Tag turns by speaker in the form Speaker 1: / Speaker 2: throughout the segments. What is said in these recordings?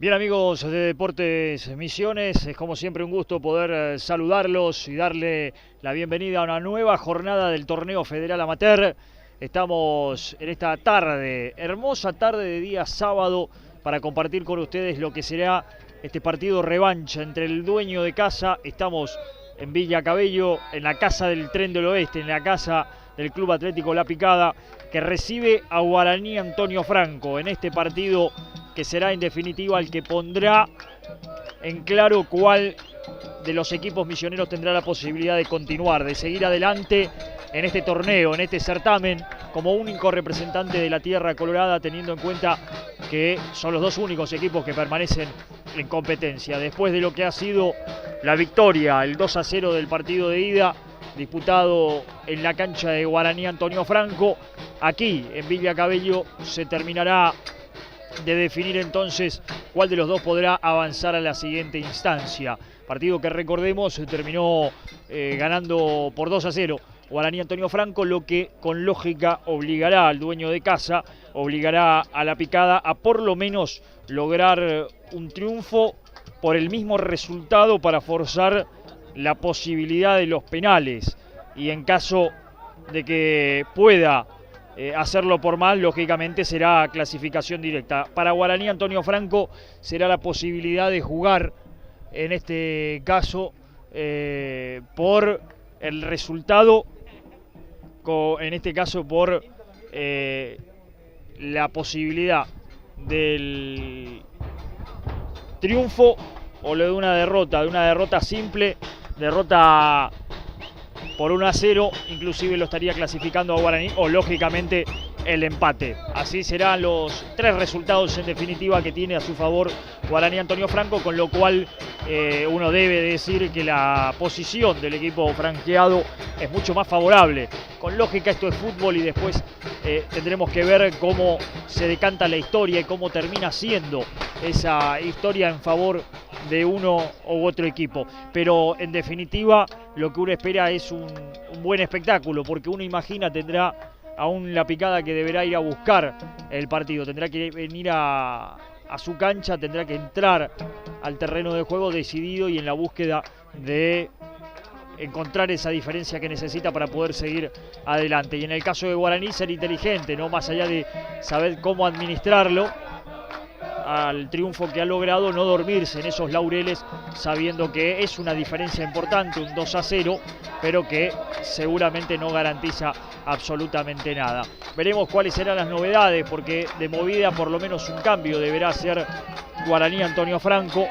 Speaker 1: Bien, amigos de Deportes Misiones, es como siempre un gusto poder saludarlos y darle la bienvenida a una nueva jornada del Torneo Federal Amateur. Estamos en esta tarde, hermosa tarde de día sábado, para compartir con ustedes lo que será este partido revancha entre el dueño de casa. Estamos en Villa Cabello, en la casa del Tren del Oeste, en la casa del Club Atlético La Picada, que recibe a Guaraní Antonio Franco en este partido que será en definitiva el que pondrá en claro cuál de los equipos misioneros tendrá la posibilidad de continuar, de seguir adelante en este torneo, en este certamen, como único representante de la tierra colorada, teniendo en cuenta que son los dos únicos equipos que permanecen en competencia. Después de lo que ha sido la victoria, el 2-0 del partido de ida, disputado en la cancha de Guaraní Antonio Franco, aquí en Villa Cabello se terminará de definir entonces cuál de los dos podrá avanzar a la siguiente instancia. Partido que, recordemos, terminó ganando por 2-0 Guaraní Antonio Franco, lo que con lógica obligará al dueño de casa, obligará a La Picada a por lo menos lograr un triunfo por el mismo resultado para forzar la posibilidad de los penales, y en caso de que pueda hacerlo por mal, lógicamente será clasificación directa. Para Guaraní Antonio Franco será la posibilidad de jugar, en este caso, por el resultado, en este caso por la posibilidad del triunfo o lo de una derrota simple, derrota por 1-0, inclusive lo estaría clasificando a Guaraní, o lógicamente el empate. Así serán los tres resultados en definitiva que tiene a su favor Guaraní Antonio Franco, con lo cual uno debe decir que la posición del equipo franqueado es mucho más favorable. Con lógica, esto es fútbol y después tendremos que ver cómo se decanta la historia y cómo termina siendo esa historia en favor de uno u otro equipo. Pero en definitiva lo que uno espera es un buen espectáculo, porque uno imagina tendrá a un La Picada que deberá ir a buscar el partido, tendrá que venir a su cancha, tendrá que entrar al terreno de juego decidido y en la búsqueda de encontrar esa diferencia que necesita para poder seguir adelante. Y en el caso de Guaraní, ser inteligente, ¿no? Más allá de saber cómo administrarlo al triunfo que ha logrado, no dormirse en esos laureles, sabiendo que es una diferencia importante, un 2-0, pero que seguramente no garantiza absolutamente nada. Veremos cuáles serán las novedades, porque de movida por lo menos un cambio deberá hacer Guaraní Antonio Franco,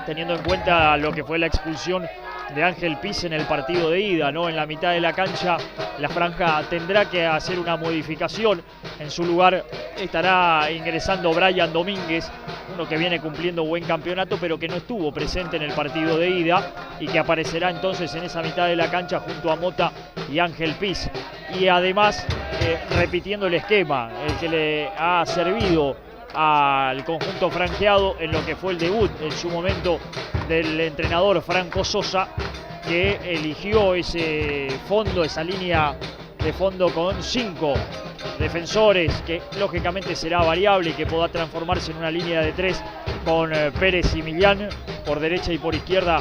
Speaker 1: teniendo en cuenta lo que fue la expulsión de Ángel Piz en el partido de ida, ¿no? En la mitad de la cancha la franja tendrá que hacer una modificación. En su lugar estará ingresando Brian Domínguez, uno que viene cumpliendo buen campeonato, pero que no estuvo presente en el partido de ida y que aparecerá entonces en esa mitad de la cancha junto a Mota y Ángel Piz. Y además repitiendo el esquema, el que le ha servido al conjunto franqueado en lo que fue el debut en su momento del entrenador Franco Sosa, que eligió ese fondo, esa línea de fondo con 5 defensores, que lógicamente será variable y que podrá transformarse en una línea de 3 con Pérez y Millán por derecha y por izquierda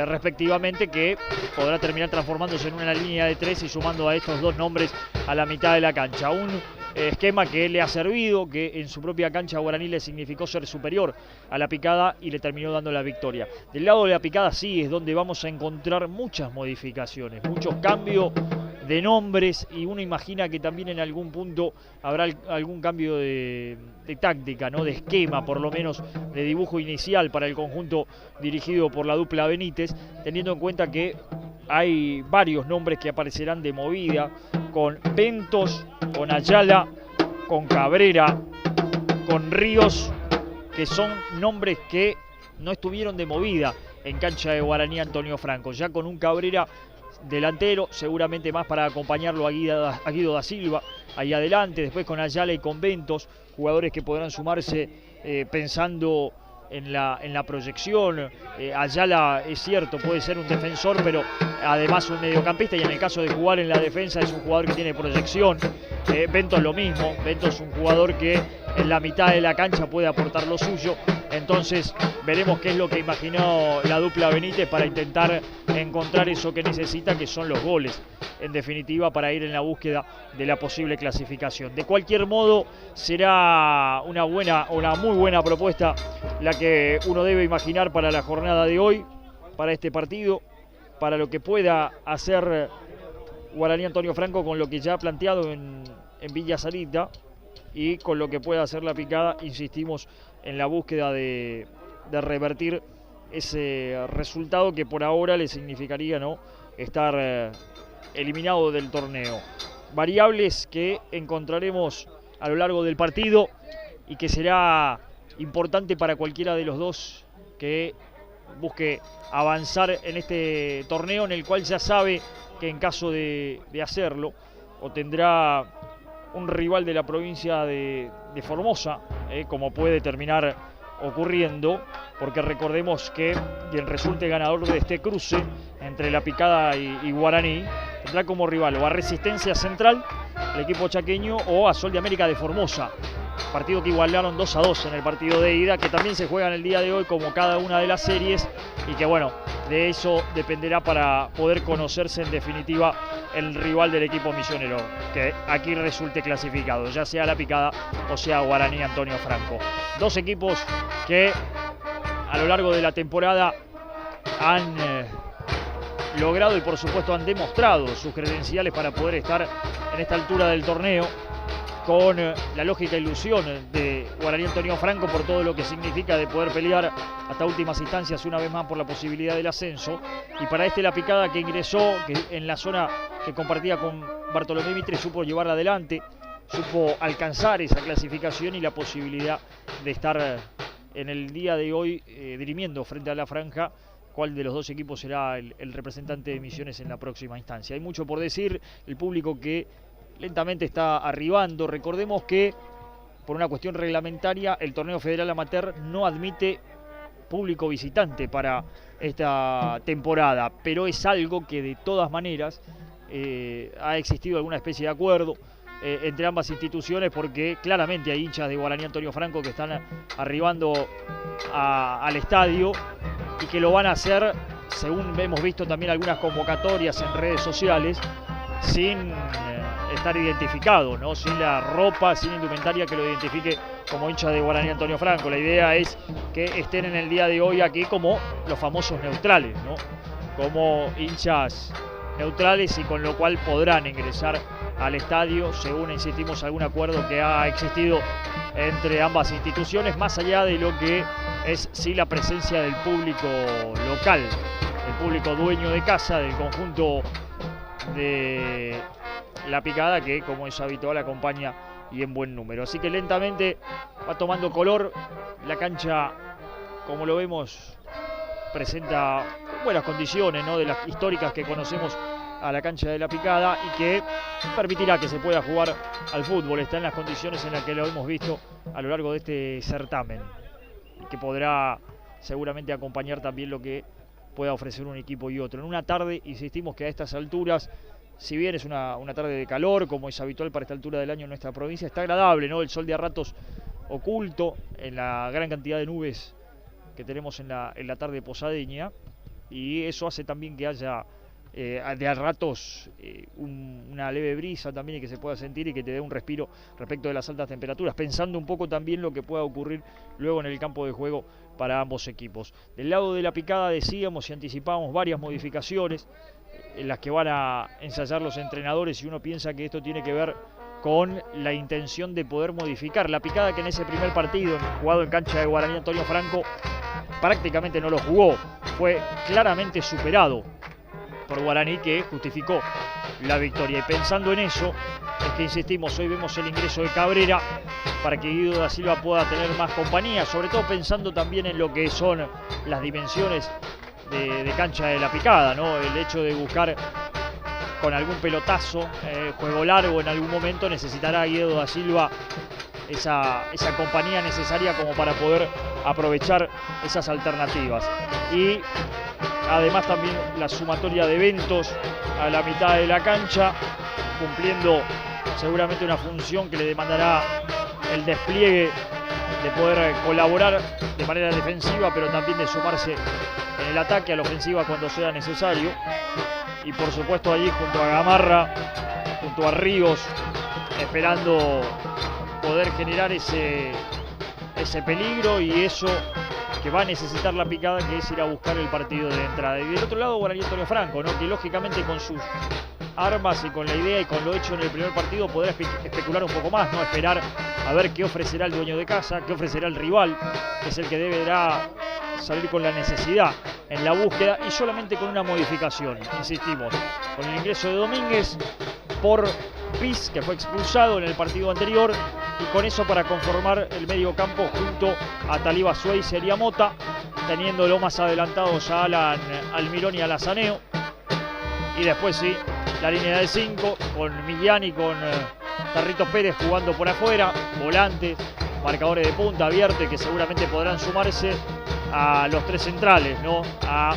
Speaker 1: respectivamente, que podrá terminar transformándose en una línea de 3 y sumando a estos dos nombres a la mitad de la cancha. Un esquema que le ha servido, que en su propia cancha a Guaraní le significó ser superior a La Picada y le terminó dando la victoria. Del lado de La Picada sí es donde vamos a encontrar muchas modificaciones, muchos cambios de nombres, y uno imagina que también en algún punto habrá algún cambio de táctica, ¿no? De esquema, por lo menos de dibujo inicial para el conjunto dirigido por la dupla Benítez, teniendo en cuenta que hay varios nombres que aparecerán de movida, con Ventos, con Ayala, con Cabrera, con Ríos, que son nombres que no estuvieron de movida en cancha de Guaraní Antonio Franco. Ya con un Cabrera delantero, seguramente más para acompañarlo a Guido da Silva ahí adelante, después con Ayala y con Ventos, jugadores que podrán sumarse pensando en la proyección. Ayala, es cierto, puede ser un defensor, pero además un mediocampista, y en el caso de jugar en la defensa es un jugador que tiene proyección. Ventos lo mismo, Ventos es un jugador que en la mitad de la cancha puede aportar lo suyo. Entonces veremos qué es lo que imaginó la dupla Benítez para intentar encontrar eso que necesita, que son los goles, en definitiva, para ir en la búsqueda de la posible clasificación. De cualquier modo, será una muy buena propuesta la que uno debe imaginar para la jornada de hoy, para este partido, para lo que pueda hacer Guaraní Antonio Franco con lo que ya ha planteado en Villa Sarita y con lo que pueda hacer la Picada, insistimos, en la búsqueda de revertir ese resultado que por ahora le significaría, ¿no?, estar eliminado del torneo. Variables que encontraremos a lo largo del partido y que será importante para cualquiera de los dos que busque avanzar en este torneo, en el cual ya sabe que en caso de hacerlo obtendrá un rival de la provincia de Formosa, como puede terminar ocurriendo, porque recordemos que quien resulte ganador de este cruce entre La Picada y Guaraní tendrá como rival o a Resistencia Central, el equipo chaqueño, o a Sol de América de Formosa. Partido que igualaron 2-2 en el partido de ida, que también se juega en el día de hoy como cada una de las series, y que bueno, de eso dependerá para poder conocerse en definitiva el rival del equipo misionero, que aquí resulte clasificado, ya sea La Picada o sea Guaraní Antonio Franco. Dos equipos que a lo largo de la temporada han logrado y por supuesto han demostrado sus credenciales para poder estar en esta altura del torneo, con la lógica ilusión de Guaraní Antonio Franco por todo lo que significa de poder pelear hasta últimas instancias una vez más por la posibilidad del ascenso, y para La Picada, que ingresó, que en la zona que compartía con Bartolomé Mitre supo llevarla adelante, supo alcanzar esa clasificación y la posibilidad de estar en el día de hoy dirimiendo frente a la franja cuál de los dos equipos será el representante de Misiones en la próxima instancia. Hay mucho por decir, el público que lentamente está arribando. Recordemos que por una cuestión reglamentaria el torneo federal amateur no admite público visitante para esta temporada, pero es algo que de todas maneras ha existido alguna especie de acuerdo entre ambas instituciones, porque claramente hay hinchas de Guaraní Antonio Franco que están arribando al estadio y que lo van a hacer, según hemos visto también algunas convocatorias en redes sociales, sin estar identificado, ¿no?, sin la ropa, sin indumentaria que lo identifique como hincha de Guaraní Antonio Franco. La idea es que estén en el día de hoy aquí como los famosos neutrales, ¿no?, como hinchas neutrales, y con lo cual podrán ingresar al estadio según, insistimos, algún acuerdo que ha existido entre ambas instituciones, más allá de lo que es sí la presencia del público local, el público dueño de casa del conjunto de La Picada, que como es habitual acompaña y en buen número. Así que lentamente va tomando color la cancha, como lo vemos, presenta buenas condiciones, ¿no?, de las históricas que conocemos a la cancha de La Picada, y que permitirá que se pueda jugar al fútbol. Está en las condiciones en las que lo hemos visto a lo largo de este certamen, y que podrá seguramente acompañar también lo que pueda ofrecer un equipo y otro. En una tarde, insistimos que a estas alturas, si bien es una tarde de calor, como es habitual para esta altura del año en nuestra provincia, está agradable, ¿no?, el sol de a ratos oculto en la gran cantidad de nubes que tenemos en la tarde posadeña, y eso hace también que haya de a ratos una leve brisa también, y que se pueda sentir y que te dé un respiro respecto de las altas temperaturas, pensando un poco también lo que pueda ocurrir luego en el campo de juego para ambos equipos. Del lado de La Picada decíamos y anticipábamos varias modificaciones en las que van a ensayar los entrenadores, y uno piensa que esto tiene que ver con la intención de poder modificar. La Picada, que en ese primer partido jugado en cancha de Guaraní Antonio Franco prácticamente no lo jugó, fue claramente superado por Guaraní, que justificó la victoria, y pensando en eso es que insistimos, hoy vemos el ingreso de Cabrera para que Guido da Silva pueda tener más compañía, sobre todo pensando también en lo que son las dimensiones de cancha de La Picada, ¿no?, el hecho de buscar con algún pelotazo, juego largo en algún momento, necesitará Guido da Silva esa compañía necesaria como para poder aprovechar esas alternativas. Y además también la sumatoria de eventos a la mitad de la cancha, cumpliendo seguramente una función que le demandará el despliegue de poder colaborar de manera defensiva, pero también de sumarse en el ataque, a la ofensiva cuando sea necesario. Y por supuesto allí junto a Gamarra, junto a Ríos, esperando poder generar ese peligro y eso que va a necesitar la picada, que es ir a buscar el partido de entrada. Y del otro lado, Guaraní Antonio Franco, ¿no? Que lógicamente con sus armas y con la idea y con lo hecho en el primer partido podrá especular un poco más, ¿no? Esperar a ver qué ofrecerá el dueño de casa, qué ofrecerá el rival, que es el que deberá salir con la necesidad en la búsqueda y solamente con una modificación, insistimos, con el ingreso de Domínguez por Piz, que fue expulsado en el partido anterior, y con eso para conformar el medio campo junto a Taliba Suárez y a Mota, teniéndolo más adelantados a Alan Almirón y a Lazaneo. Y después sí, la línea de 5 con Millán y con Tarrito Pérez jugando por afuera, volantes, marcadores de punta abiertos que seguramente podrán sumarse a los tres centrales, ¿no? A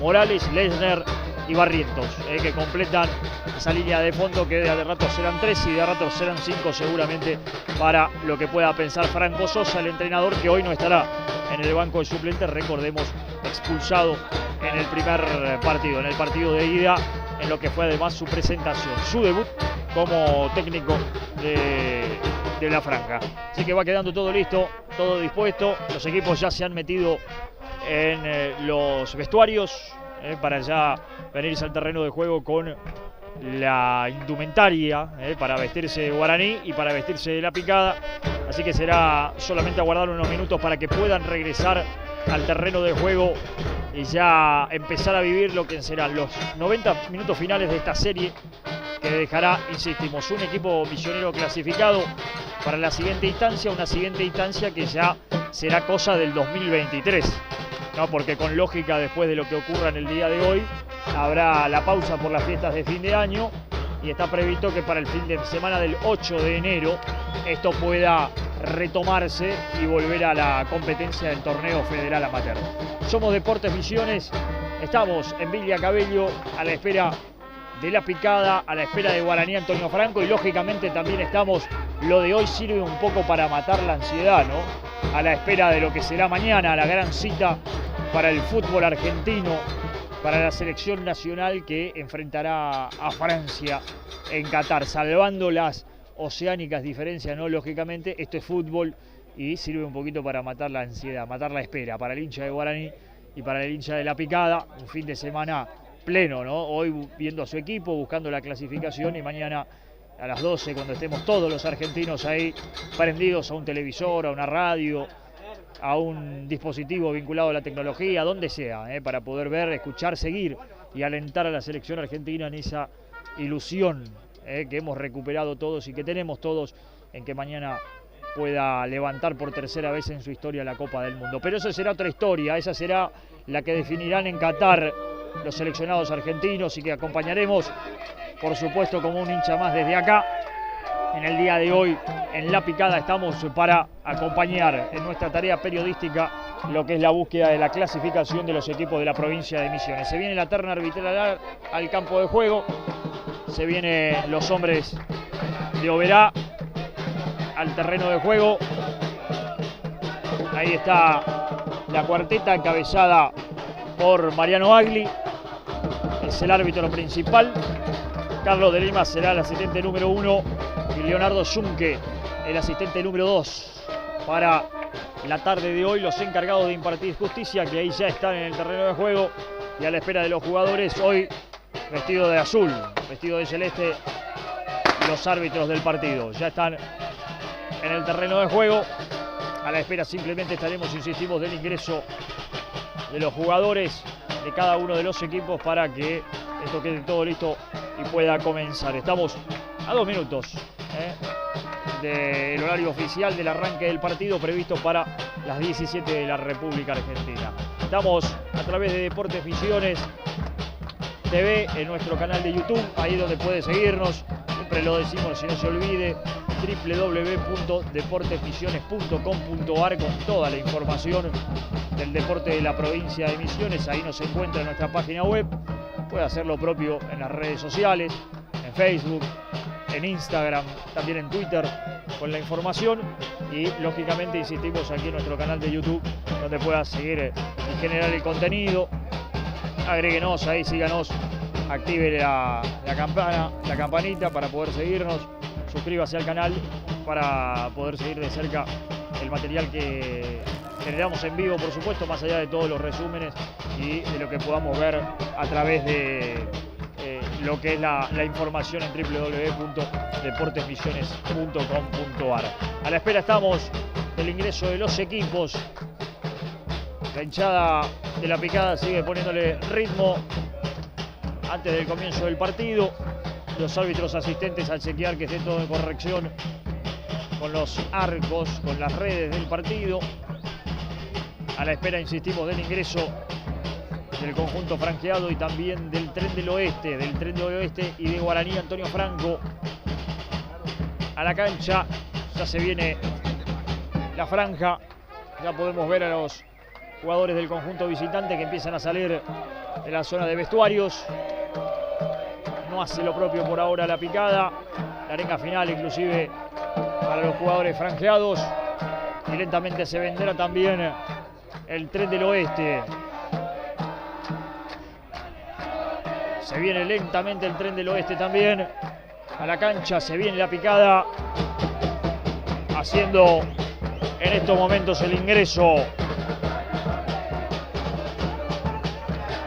Speaker 1: Morales, Lesner y Barrientos, que completan esa línea de fondo que de rato serán 3 y de rato serán 5 seguramente para lo que pueda pensar Franco Sosa, el entrenador que hoy no estará en el banco de suplentes, recordemos, expulsado en el primer partido, en el partido de ida, en lo que fue además su presentación, su debut como técnico de la franja. Así que va quedando todo listo, todo dispuesto, los equipos ya se han metido en los vestuarios para ya venirse al terreno de juego con la indumentaria para vestirse de Guaraní y para vestirse de la picada, así que será solamente aguardar unos minutos para que puedan regresar al terreno de juego y ya empezar a vivir lo que serán los 90 minutos finales de esta serie, que dejará, insistimos, un equipo misionero clasificado para la siguiente instancia, una siguiente instancia que ya será cosa del 2023, ¿no? Porque con lógica, después de lo que ocurra en el día de hoy, habrá la pausa por las fiestas de fin de año y está previsto que para el fin de semana del 8 de enero esto pueda retomarse y volver a la competencia del torneo federal amateur. Somos Deportes Misiones, estamos en Villa Cabello a la espera de la picada, a la espera de Guaraní Antonio Franco y lógicamente también estamos, lo de hoy sirve un poco para matar la ansiedad, ¿no? A la espera de lo que será mañana, la gran cita para el fútbol argentino, para la selección nacional que enfrentará a Francia en Qatar, salvando las oceánicas diferencias, ¿no? Lógicamente, esto es fútbol y sirve un poquito para matar la ansiedad, matar la espera para el hincha de Guaraní y para el hincha de la picada. Un fin de semana pleno, ¿no? Hoy viendo a su equipo, buscando la clasificación y mañana a las 12, cuando estemos todos los argentinos ahí prendidos a un televisor, a una radio, a un dispositivo vinculado a la tecnología, donde sea, para poder ver, escuchar, seguir y alentar a la selección argentina en esa ilusión que hemos recuperado todos y que tenemos todos en que mañana pueda levantar por tercera vez en su historia la Copa del Mundo. Pero esa será otra historia, esa será la que definirán en Qatar los seleccionados argentinos y que acompañaremos, por supuesto, como un hincha más desde acá. En el día de hoy, en La Picada, estamos para acompañar en nuestra tarea periodística lo que es la búsqueda de la clasificación de los equipos de la provincia de Misiones. Se viene la terna arbitral al campo de juego, se vienen los hombres de Oberá al terreno de juego. Ahí está la cuarteta encabezada por Mariano Agli, es el árbitro principal. Carlos de Lima será el asistente número 1 y Leonardo Zunque el asistente número 2 para la tarde de hoy. Los encargados de impartir justicia, que ahí ya están en el terreno de juego y a la espera de los jugadores, hoy vestido de azul, vestido de celeste, los árbitros del partido ya están en el terreno de juego. A la espera simplemente estaremos, insistimos, del ingreso de los jugadores de cada uno de los equipos para que esto quede todo listo y pueda comenzar. Estamos a 2 minutos del horario oficial del arranque del partido previsto para las 17 de la República Argentina. Estamos a través de Deportes Misiones TV en nuestro canal de YouTube, ahí donde puede seguirnos. Siempre lo decimos, si no se olvide, www.deportesmisiones.com.ar con toda la información del deporte de la provincia de Misiones. Ahí nos encuentra en nuestra página web. Puede hacer lo propio en las redes sociales, en Facebook, en Instagram, también en Twitter, con la información. y lógicamente insistimos aquí en nuestro canal de YouTube, donde puedas seguir y generar el contenido. Agréguenos ahí, síganos, active la campanita para poder seguirnos, suscríbase al canal para poder seguir de cerca el material que generamos en vivo, por supuesto, más allá de todos los resúmenes y de lo que podamos ver a través de lo que es la información en www.deportesmisiones.com.ar. A la espera estamos del ingreso de los equipos. La hinchada de La Picada sigue poniéndole ritmo antes del comienzo del partido. Los árbitros asistentes al chequear que esté todo en corrección con los arcos, con las redes del partido. A la espera, insistimos, del ingreso del conjunto franqueado y también del Tren del Oeste, y de Guaraní Antonio Franco. A la cancha ya se viene la franja, ya podemos ver a los jugadores del conjunto visitante que empiezan a salir de la zona de vestuarios. No hace lo propio por ahora La Picada, la arenga final inclusive para los jugadores franqueados, y lentamente se vendrá también el Tren del Oeste. Se viene lentamente el Tren del Oeste también a la cancha, se viene La Picada haciendo en estos momentos el ingreso.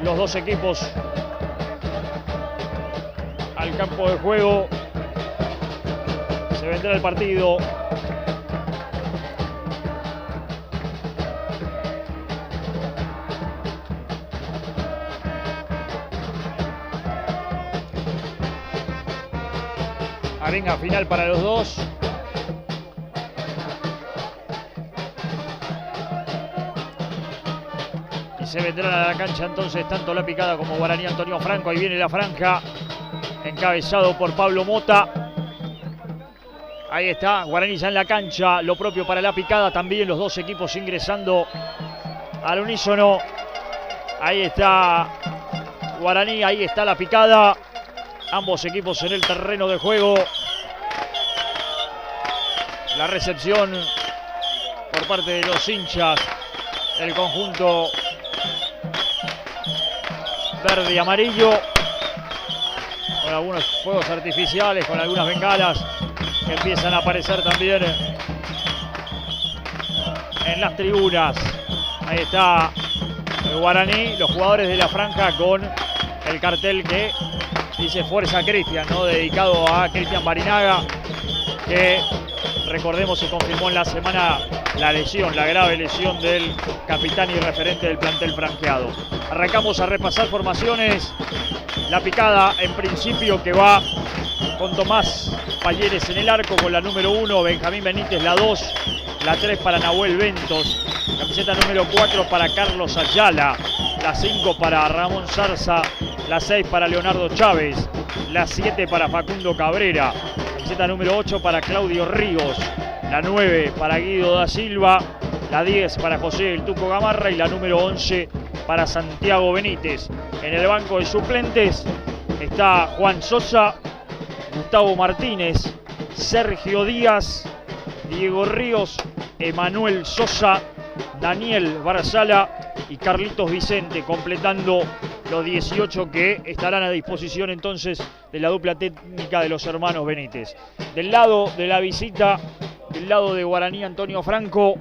Speaker 1: Los dos equipos al campo de juego. Se vendrá el partido. Arenga final para los dos. Y se vendrán a la cancha entonces tanto La Picada como Guaraní Antonio Franco. Ahí viene la franja, encabezado por Pablo Mota. Ahí está, Guaraní ya en la cancha, lo propio para La Picada también, los dos equipos ingresando al unísono. Ahí está Guaraní, ahí está La Picada. Ambos equipos en el terreno de juego. La recepción por parte de los hinchas del conjunto verde y amarillo, con algunos fuegos artificiales, con algunas bengalas que empiezan a aparecer también en las tribunas. Ahí está el Guaraní, los jugadores de la franja con el cartel que dice Fuerza Cristian, ¿no? Dedicado a Cristian Barinaga, que recordemos se confirmó en la semana la lesión, la grave lesión del capitán y referente del plantel franqueado. Arrancamos a repasar formaciones. La Picada en principio que va con Tomás Payeres en el arco con la número 1, Benjamín Benítez la 2, la 3 para Nahuel Ventos, camiseta número 4 para Carlos Ayala, la 5 para Ramón Zarza, la 6 para Leonardo Chávez, la 7 para Facundo Cabrera, camiseta número 8 para Claudio Ríos, la 9 para Guido da Silva, la 10 para José el Tuco Gamarra y la número 11 para Santiago Benítez. En el banco de suplentes está Juan Sosa, Gustavo Martínez, Sergio Díaz, Diego Ríos, Emanuel Sosa, Daniel Barzala y Carlitos Vicente, completando los 18 que estarán a disposición entonces de la dupla técnica de los hermanos Benítez. Del lado de la visita, del lado de Guaraní Antonio Franco,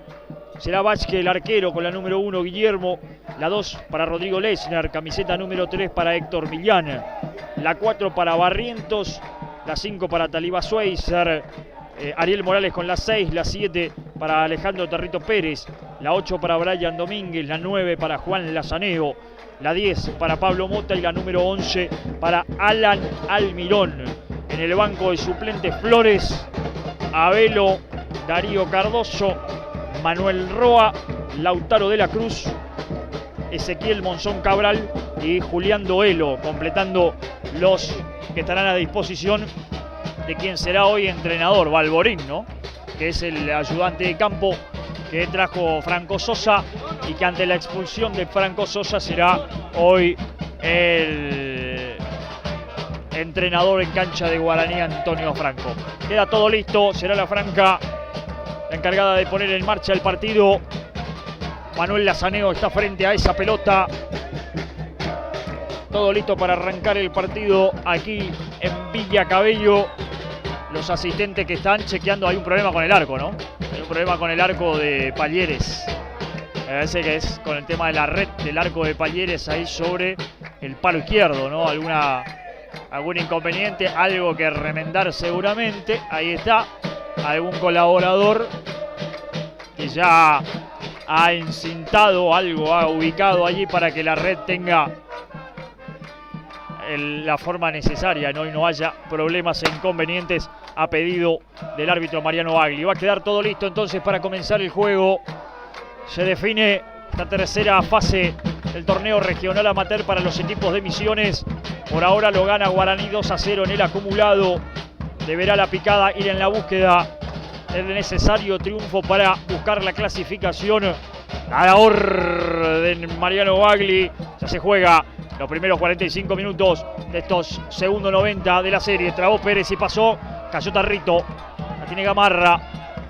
Speaker 1: será Vázquez el arquero con la número 1 Guillermo, la 2 para Rodrigo Lesner, camiseta número 3 para Héctor Millán, la 4 para Barrientos, la 5 para Talibá Schweizer, Ariel Morales con la 6, la 7 para Alejandro Territo Pérez, la 8 para Brian Domínguez, la 9 para Juan Lazaneo, la 10 para Pablo Mota y la número 11 para Alan Almirón. En el banco de suplentes Flores, Abelo, Darío Cardoso, Manuel Roa, Lautaro de la Cruz, Ezequiel Monzón Cabral y Julián Doelo, completando los que estarán a disposición de quien será hoy entrenador, Balborín, ¿no? Que es el ayudante de campo que trajo Franco Sosa y que ante la expulsión de Franco Sosa será hoy el entrenador en cancha de Guaraní Antonio Franco. Queda todo listo, será la franja, la encargada de poner en marcha el partido. Manuel Lazaneo está frente a esa pelota. Todo listo para arrancar el partido aquí en Villa Cabello. Los asistentes que están chequeando, hay un problema con el arco, ¿no? Hay un problema con el arco de Palleres. Me parece que es con el tema de la red del arco de Palleres ahí sobre el palo izquierdo, ¿no? Algún inconveniente, algo que remendar seguramente. Ahí está, algún colaborador que ya ha encintado algo, ha ubicado allí para que la red tenga la forma necesaria, ¿no? Y no haya problemas e inconvenientes, a pedido del árbitro Mariano Bagli. Va a quedar todo listo entonces para comenzar el juego. Se define esta tercera fase del torneo regional amateur para los equipos de Misiones. Por ahora lo gana Guaraní 2-0 en el acumulado. Deberá la picada ir en la búsqueda del necesario triunfo para buscar la clasificación. A la orden Mariano Bagli. Ya se juega los primeros 45 minutos de estos segundos 90 de la serie. Trabó Pérez y pasó. Cayó Tarrito. La tiene Gamarra.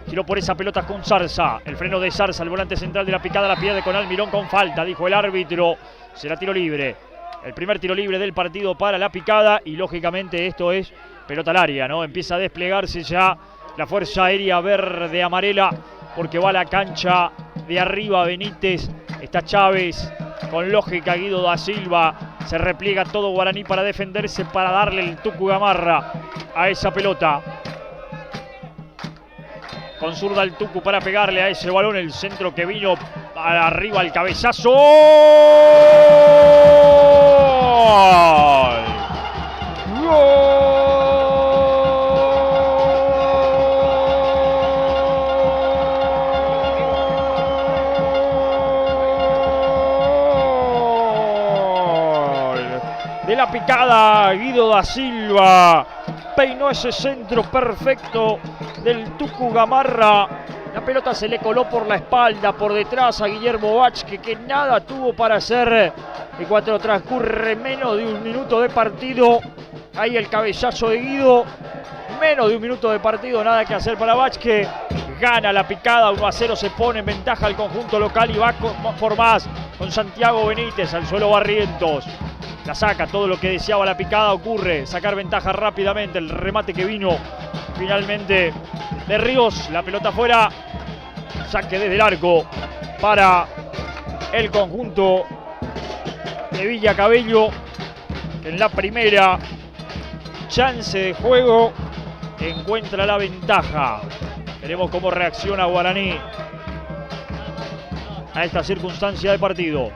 Speaker 1: Tiró por esa pelota con Zarza. El freno de Zarza, el volante central de la picada, la pierde con Almirón con falta. Dijo el árbitro. Será tiro libre. El primer tiro libre del partido para la picada. Y lógicamente esto es pelota al área, ¿no? Empieza a desplegarse ya la fuerza aérea verde amarela. Porque va a la cancha de arriba Benítez. Está Chávez. Con lógica Guido da Silva. Se repliega todo Guaraní para defenderse, para darle el Tucu Gamarra a esa pelota. Con zurda el Tucu para pegarle a ese balón. El centro que vino arriba, el cabezazo. ¡Gol! ¡Gol! De la picada, Guido da Silva. Peinó ese centro perfecto del Tucu Gamarra. La pelota se le coló por la espalda, por detrás a Guillermo Vázquez, que nada tuvo para hacer. Y cuando transcurre menos de un minuto de partido, ahí el cabezazo de Guido. Menos de un minuto de partido, nada que hacer para Vázquez. Gana la picada, 1-0, se pone en ventaja el conjunto local y va por más con Santiago Benítez. Al suelo Barrientos. La saca, todo lo que deseaba la picada ocurre. Sacar ventaja rápidamente. El remate que vino finalmente de Ríos. La pelota afuera. Saque desde el arco para el conjunto de Villa Cabello. En la primera chance de juego encuentra la ventaja. Veremos cómo reacciona Guaraní a esta circunstancia de partido.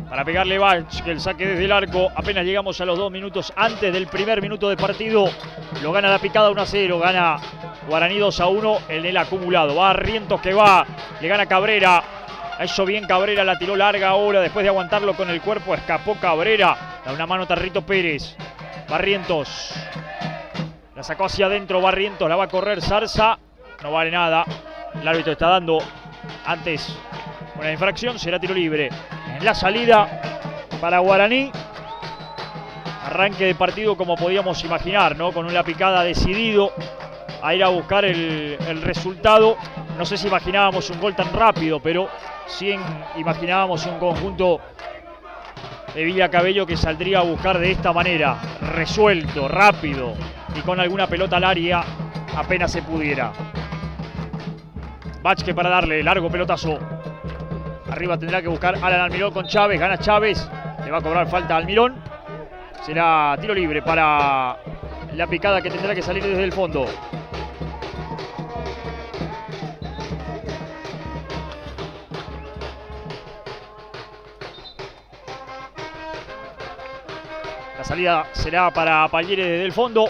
Speaker 1: Para pegarle Vázquez, el saque desde el arco. Apenas llegamos a los 2 minutos antes del primer minuto de partido. Lo gana la picada 1-0. Gana Guaraní 2-1 en el acumulado. Va Barrientos que va. Le gana Cabrera. Ha hecho bien Cabrera. La tiró larga ahora. Después de aguantarlo con el cuerpo, escapó Cabrera. Da una mano Tarrito Pérez. Barrientos. La sacó hacia adentro Barrientos. La va a correr Zarza. No vale nada. El árbitro está dando antes una infracción. Será tiro libre. En la salida para Guaraní. Arranque de partido como podíamos imaginar, ¿no? Con una picada decidido a ir a buscar el resultado. No sé si imaginábamos un gol tan rápido, pero sí imaginábamos un conjunto de Villa Cabello que saldría a buscar de esta manera. Resuelto, rápido y con alguna pelota al área apenas se pudiera. Vázquez para darle largo pelotazo. Arriba tendrá que buscar Alan Almirón con Chávez. Gana Chávez. Le va a cobrar falta a Almirón. Será tiro libre para la picada que tendrá que salir desde el fondo. La salida será para Palleres desde el fondo.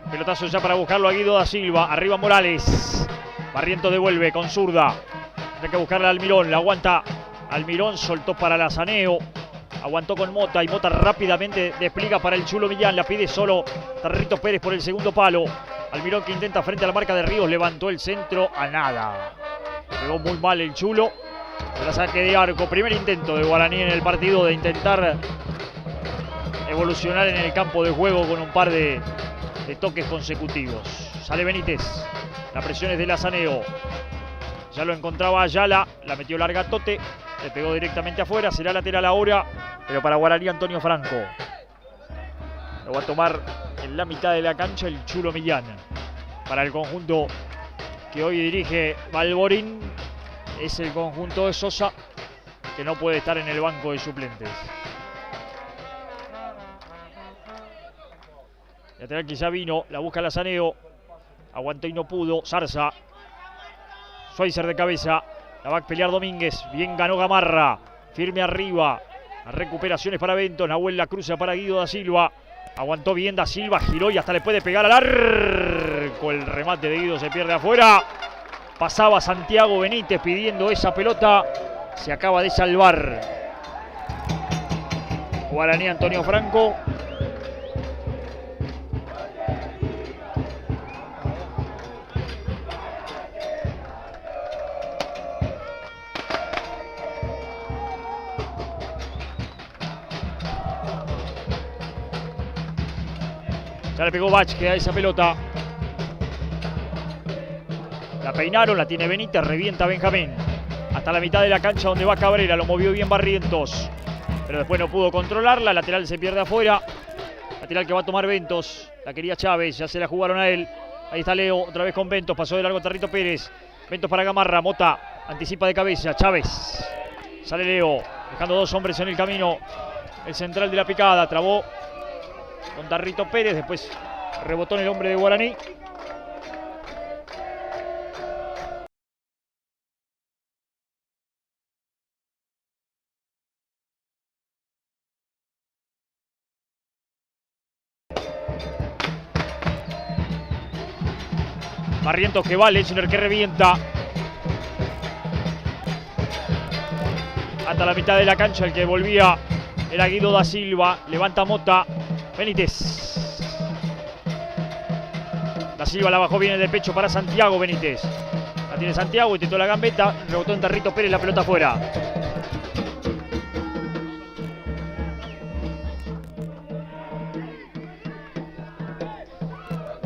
Speaker 1: Pelotazo ya para buscarlo a Guido da Silva. Arriba Morales. Barrientos devuelve con zurda. Hay que buscarle a Almirón. La aguanta Almirón. Soltó para Lazaneo. Aguantó con Mota. Y Mota rápidamente despliega para el Chulo Millán. La pide solo Tarrito Pérez por el segundo palo. Almirón que intenta frente a la marca de Ríos. Levantó el centro a nada. Pegó muy mal el Chulo. La saque de arco. Primer intento de Guaraní en el partido de intentar evolucionar en el campo de juego con un par de toques consecutivos. Sale Benítez, la presión es de Lazaneo. Ya lo encontraba Ayala, la metió larga Tote, le pegó directamente afuera, será lateral ahora, pero para Guaraní Antonio Franco. Lo va a tomar en la mitad de la cancha el Chulo Millán. Para el conjunto que hoy dirige Balborín, es el conjunto de Sosa, que no puede estar en el banco de suplentes. Lateral que ya vino, la busca Lazaneo, aguantó y no pudo, Zarza. Schweizer de cabeza, la va a pelear Domínguez, bien ganó Gamarra, firme arriba, las recuperaciones para Bentos, Nahuel la cruza para Guido da Silva, aguantó bien da Silva, giró y hasta le puede pegar al arco, el remate de Guido se pierde afuera, pasaba Santiago Benítez pidiendo esa pelota, se acaba de salvar Guaraní Antonio Franco. Ya le pegó Vázquez a esa pelota. La peinaron, la tiene Benítez, revienta Benjamín. Hasta la mitad de la cancha donde va Cabrera, lo movió bien Barrientos. Pero después no pudo controlarla, lateral se pierde afuera. Lateral que va a tomar Bentos. La quería Chávez, ya se la jugaron a él. Ahí está Leo, otra vez con Bentos, pasó de largo Tarrito Pérez. Bentos para Gamarra, Mota, anticipa de cabeza, Chávez. Sale Leo, dejando dos hombres en el camino. El central de la picada, trabó con Tarrito Pérez, después rebotó en el hombre de Guaraní. Barrientos que va, Lechner que revienta. Hasta la mitad de la cancha el que volvía era Guido da Silva, levanta Mota. Benítez. Da Silva la bajó bien de pecho para Santiago Benítez. La tiene Santiago, intentó la gambeta, rebotó en Tarrito Pérez, la pelota afuera.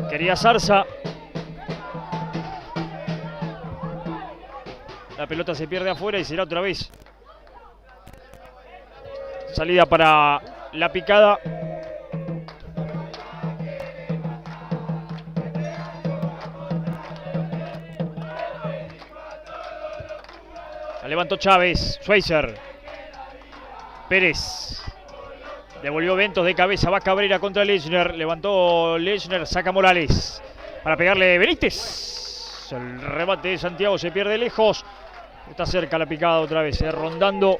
Speaker 1: Quería Zarza. La pelota se pierde afuera y será otra vez salida para la picada. La levantó Chávez, Schweizer. Pérez. Devolvió Bentos de cabeza, va Cabrera contra Lechner. Levantó Lechner, saca Morales. Para pegarle Benítez. El remate de Santiago se pierde lejos. Está cerca la picada otra vez, rondando.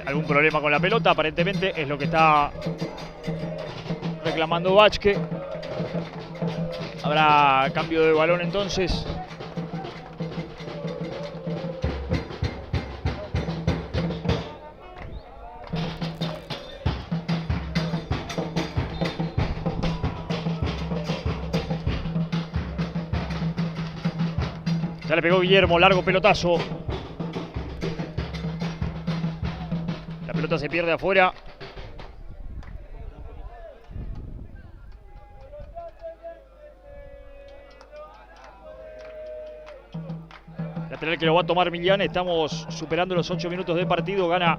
Speaker 1: Algún problema con la pelota, aparentemente es lo que está reclamando Vázquez. Habrá cambio de balón entonces. Ya le pegó Guillermo, largo pelotazo. La pelota se pierde afuera. Lateral que lo va a tomar Millán. Estamos superando los 8 minutos de partido. Gana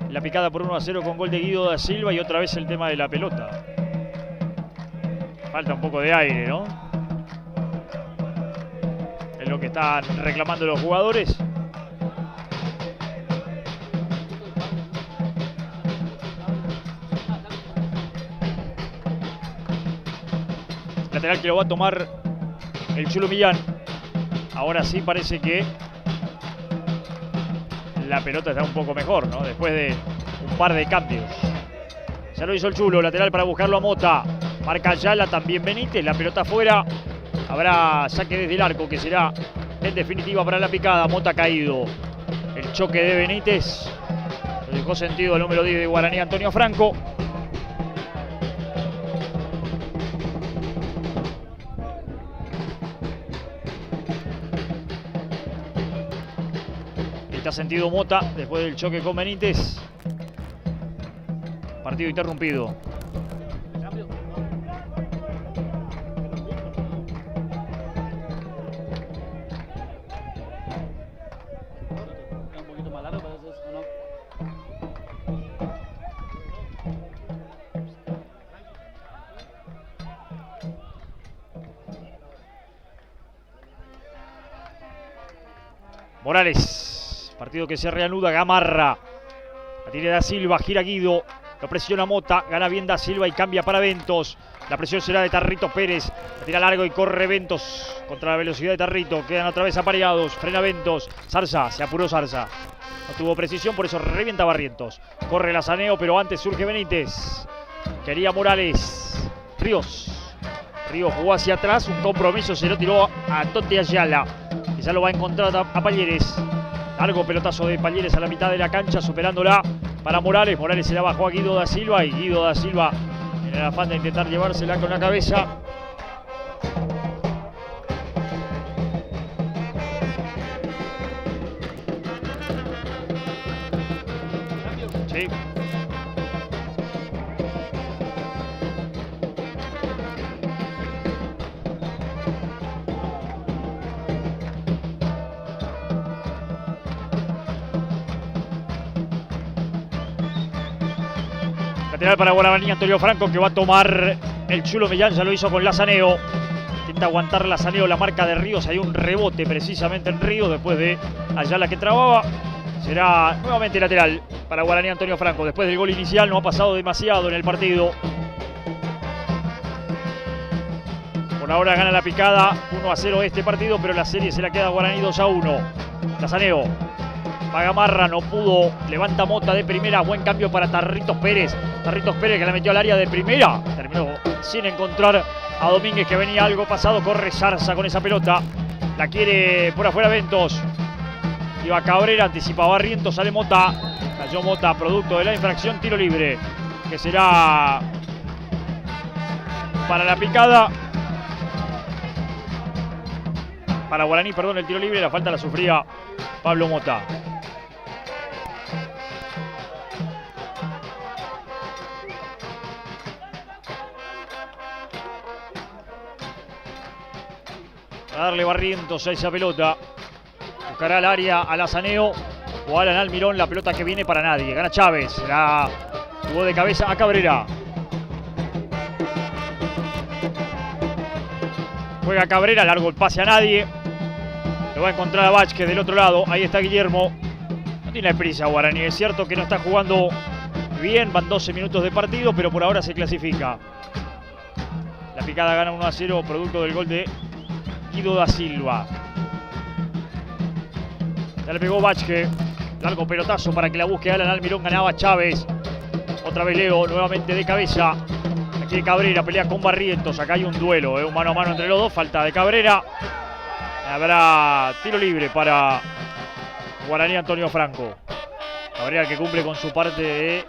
Speaker 1: la picada por 1-0 con gol de Guido da Silva. Y otra vez el tema de la pelota. Falta un poco de aire, ¿no? Es lo que están reclamando los jugadores. Lateral que lo va a tomar el Chulo Millán. Ahora sí parece que la pelota está un poco mejor, ¿no? Después de un par de cambios. Ya lo hizo el Chulo, lateral para buscarlo a Mota. Marca Ayala, también Benítez, la pelota afuera. Habrá saque desde el arco que será en definitiva para la picada. Mota caído. El choque de Benítez Lo dejó sentido el número 10 de Guaraní, Antonio Franco. Está sentido Mota después del choque con Benítez. Partido interrumpido. Morales, partido que se reanuda. Gamarra, la tiene Da Silva, gira Guido, lo presiona Mota, gana bien Da Silva y cambia para Ventos. La presión será de Tarrito Pérez, la tira largo y corre Ventos contra la velocidad de Tarrito. Quedan otra vez apareados, frena Ventos. Zarza, se apuró Zarza, no tuvo precisión, por eso revienta Barrientos. Corre Lazaneo, pero antes surge Benítez. Quería Morales. Ríos jugó hacia atrás, un compromiso, se lo tiró a Totti Ayala. Quizá lo va a encontrar a Palleres. Largo pelotazo de Palleres a la mitad de la cancha, superándola para Morales. Morales se la bajó a Guido Da Silva y Guido Da Silva, en el afán de intentar llevársela con la cabeza, sí. Lateral para Guaraní, Antonio Franco, que va a tomar el Chulo Millán. Ya lo hizo con Lazaneo. Intenta aguantar Lazaneo la marca de Ríos. Hay un rebote precisamente en Ríos después de Ayala que trababa. Será nuevamente lateral para Guaraní, Antonio Franco. Después del gol inicial no ha pasado demasiado en el partido. Por ahora gana la Picada 1-0 este partido, pero la serie se la queda a Guaraní 2-1. Lazaneo. Va Gamarra, no pudo. Levanta Mota de primera. Buen cambio para Tarritos Pérez. Tarritos Pérez que la metió al área de primera. Terminó sin encontrar a Domínguez, que venía algo pasado. Corre Zarza con esa pelota. La quiere por afuera Ventos. Iba Cabrera, anticipa Barrientos, sale Mota. Cayó Mota, producto de la infracción. Tiro libre, que será para la Picada. Para Guaraní, perdón, el tiro libre. La falta la sufría Pablo Mota. A darle Barrientos a esa pelota. Buscará el área a Lazaneo o Alan Almirón. La pelota que viene para nadie. Gana Chávez. La jugó de cabeza a Cabrera. Juega Cabrera. Largo el pase a nadie. Lo va a encontrar a Vázquez del otro lado. Ahí está Guillermo. No tiene prisa Guaraní. Es cierto que no está jugando bien. Van 12 minutos de partido, pero por ahora se clasifica. La Picada gana 1-0 producto del gol de Guido Da Silva. Ya le pegó Vázquez. Largo pelotazo para que la busque Alan Almirón. Ganaba Chávez. Otra vez Leo, nuevamente de cabeza. Aquí de Cabrera, pelea con Barrientos. Acá hay un duelo, un mano a mano entre los dos. Falta de Cabrera. Habrá tiro libre para Guaraní, Antonio Franco. Cabrera que cumple con su parte de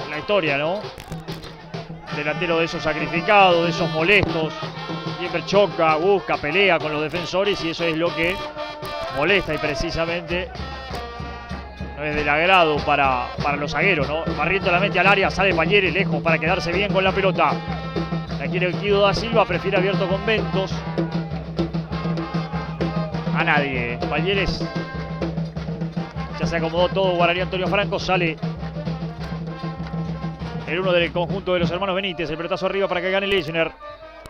Speaker 1: la historia, ¿no? Delantero de esos sacrificados, de esos molestos. Siempre choca, busca, pelea con los defensores y eso es lo que molesta y precisamente no es del agrado para los zagueros, ¿no? Barrientos la mete al área, sale Palleres lejos para quedarse bien con la pelota. La quiere Guido Da Silva, prefiere abierto con Ventos. A nadie. Palleres ya se acomodó todo. Guaraní, Antonio Franco, sale el uno del conjunto de los hermanos Benítez. El pelotazo arriba para que gane Lechner.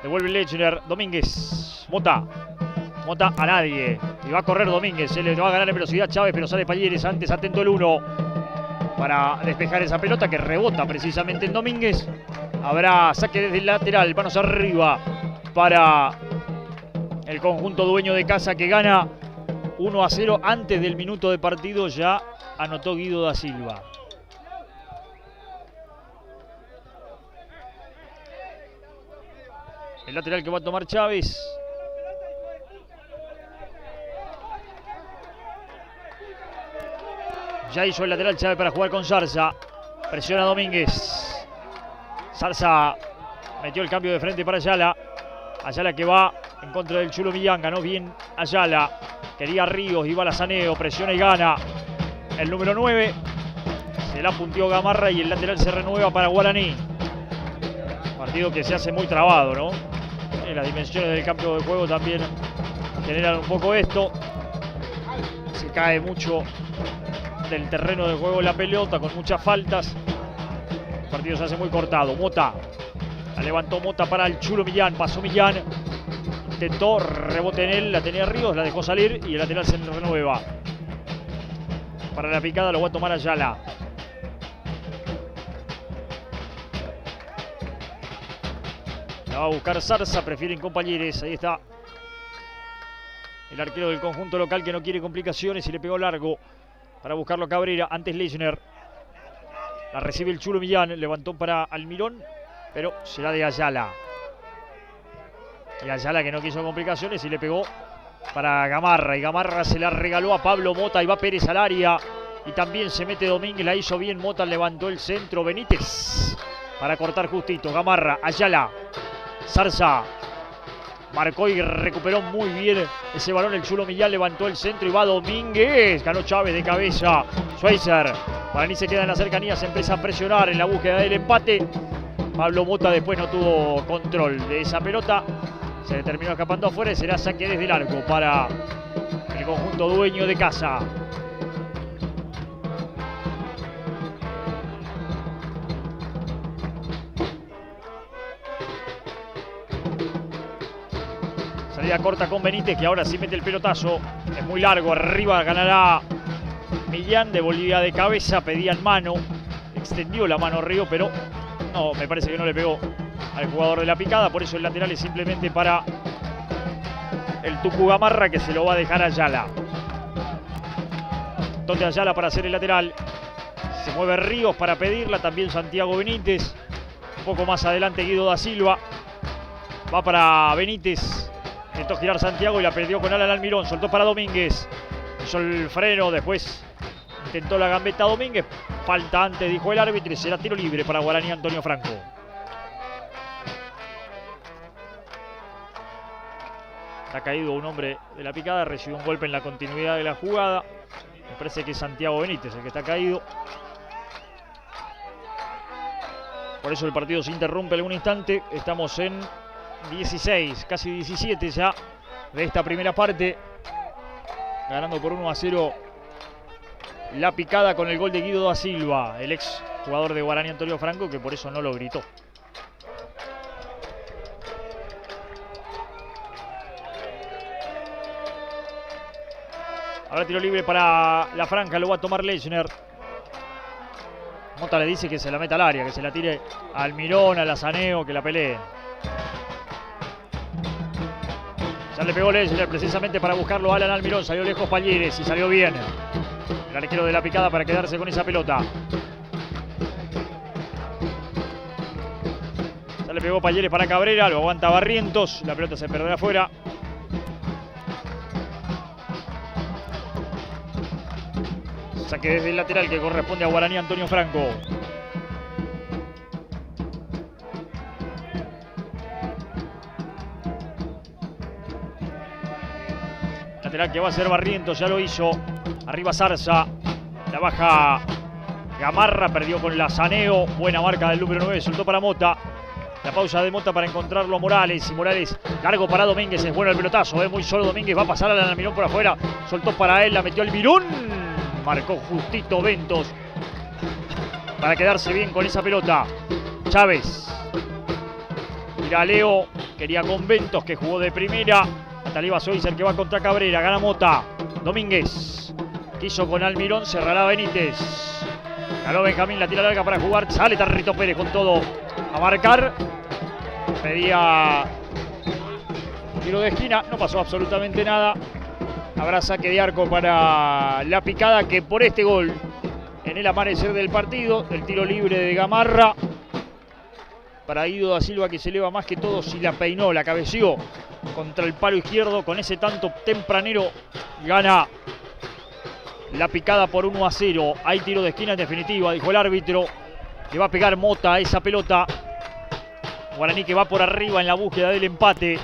Speaker 1: Devuelve Lechner. Domínguez. Mota a nadie. Y va a correr Domínguez. Se le va a ganar en velocidad Chávez, pero sale Palleres antes. Atento el 1 para despejar esa pelota que rebota precisamente en Domínguez. Habrá saque desde el lateral. Manos arriba para el conjunto dueño de casa que gana 1-0. Antes del minuto de partido ya anotó Guido Da Silva. El lateral que va a tomar Chávez. Ya hizo el lateral Chávez para jugar con Zarza. Presiona Domínguez. Zarza metió el cambio de frente para Ayala. Ayala que va en contra del Chulo Millán. Ganó bien Ayala. Quería Ríos, iba a Saneo. Presiona y gana el número 9. Se la punteó Gamarra y el lateral se renueva para Guaraní. Partido que se hace muy trabado, ¿no? Las dimensiones del campo de juego también generan un poco esto. Se cae mucho del terreno de juego la pelota con muchas faltas. El partido se hace muy cortado. Mota. La levantó Mota para el Chulo Millán. Pasó Millán. Intentó rebote en él. La tenía Ríos. La dejó salir y el lateral se renueva. Para la picada lo va a tomar Ayala. La va a buscar Zarza. Prefieren compañeros. Ahí está el arquero del conjunto local que no quiere complicaciones y le pegó largo para buscarlo Cabrera. Antes Leisner. La recibe el Chulo Millán. Levantó para Almirón, pero será de Ayala. Y Ayala que no quiso complicaciones y le pegó para Gamarra. Y Gamarra se la regaló a Pablo Mota. Y va Pérez al área. Y también se mete Domínguez. La hizo bien Mota. Levantó el centro. Benítez para cortar justito. Gamarra. Ayala. Zarza. Marcó y recuperó muy bien ese balón el Chulo Millán. Levantó el centro y va Domínguez. Ganó Chávez de cabeza. Schweizer. Guaraní se queda en la cercanía. Se empieza a presionar en la búsqueda del empate. Pablo Mota después no tuvo control de esa pelota. Se le terminó escapando afuera y será saque desde el arco para el conjunto dueño de casa. Salida corta con Benítez, que ahora sí mete el pelotazo. Es muy largo, arriba ganará Millán. Devolvía de cabeza, pedían mano. Extendió la mano Río, pero no, me parece que no le pegó al jugador de la picada. Por eso el lateral es simplemente para el Tucu Gamarra, que se lo va a dejar a Ayala. Donde Ayala para hacer el lateral. Se mueve Ríos para pedirla, también Santiago Benítez. Un poco más adelante Guido da Silva. Va para Benítez. Intentó girar Santiago y la perdió con Alan Almirón. Soltó para Domínguez. Hizo el freno, después intentó la gambeta Domínguez. Falta antes, dijo el árbitro, y será tiro libre para Guaraní Antonio Franco. Ha caído un hombre de la picada, recibió un golpe en la continuidad de la jugada. Me parece que es Santiago Benítez el que está caído. Por eso el partido se interrumpe algún instante. Estamos en 16, casi 17 ya de esta primera parte. Ganando por 1-0 la picada con el gol de Guido da Silva, el ex jugador de Guaraní Antonio Franco, que por eso no lo gritó. Ahora tiro libre para la franja, lo va a tomar Leisner. Mota le dice que se la meta al área, que se la tire a Almirón, a la Saneo, que la peleen. Ya le pegó Leisner precisamente para buscarlo a Alan Almirón. Salió lejos Palleres y salió bien el arquero de la picada para quedarse con esa pelota. Ya le pegó Palleres para Cabrera, lo aguanta Barrientos. La pelota se perderá afuera. Saque desde el lateral que corresponde a Guaraní Antonio Franco. Lateral que va a ser Barrientos, ya lo hizo. Arriba Zarza. La baja Gamarra, perdió con la Saneo. Buena marca del número 9, soltó para Mota. La pausa de Mota para encontrarlo a Morales. Y Morales largo para Domínguez. Es bueno el pelotazo, muy solo Domínguez. Va a pasar a la Almirón por afuera. Soltó para él, la metió el Mirón. Marcó justito Ventos para quedarse bien con esa pelota. Chávez. Mira Leo. Quería con Ventos, que jugó de primera. Ataliba Schweizer, que va contra Cabrera. Gana Mota. Domínguez. Quiso con Almirón. Cerrará Benítez. Ganó Benjamín. La tira larga para jugar. Sale Tarrito Pérez con todo a marcar. Pedía tiro de esquina. No pasó absolutamente nada. Habrá saque de arco para la picada, que por este gol en el amanecer del partido, el tiro libre de Gamarra para Guido da Silva, que se eleva más que todo, si la peinó, la cabeció contra el palo izquierdo. Con ese tanto tempranero gana la picada por 1-0. Hay tiro de esquina en definitiva, dijo el árbitro. Le va a pegar Mota a esa pelota. Guaraní que va por arriba en la búsqueda del empate.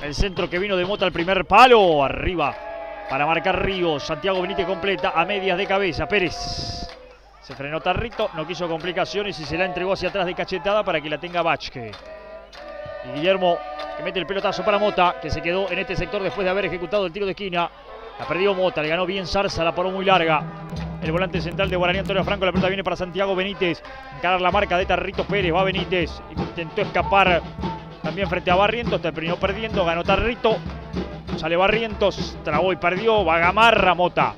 Speaker 1: El centro que vino de Mota al primer palo. Arriba para marcar Ríos. Santiago Benítez completa a medias de cabeza. Pérez. Se frenó Tarrito, no quiso complicaciones y se la entregó hacia atrás de cachetada para que la tenga Vázquez. Y Guillermo que mete el pelotazo para Mota, que se quedó en este sector después de haber ejecutado el tiro de esquina. La perdió Mota, le ganó bien Zarza, la paró muy larga. El volante central de Guaraní, Antonio Franco, la pelota viene para Santiago Benítez. Encarar la marca de Tarrito Pérez, va Benítez. Intentó escapar también frente a Barrientos, terminó perdiendo, ganó Tarrito. Sale Barrientos, trabó y perdió, va Gamarra, Mota.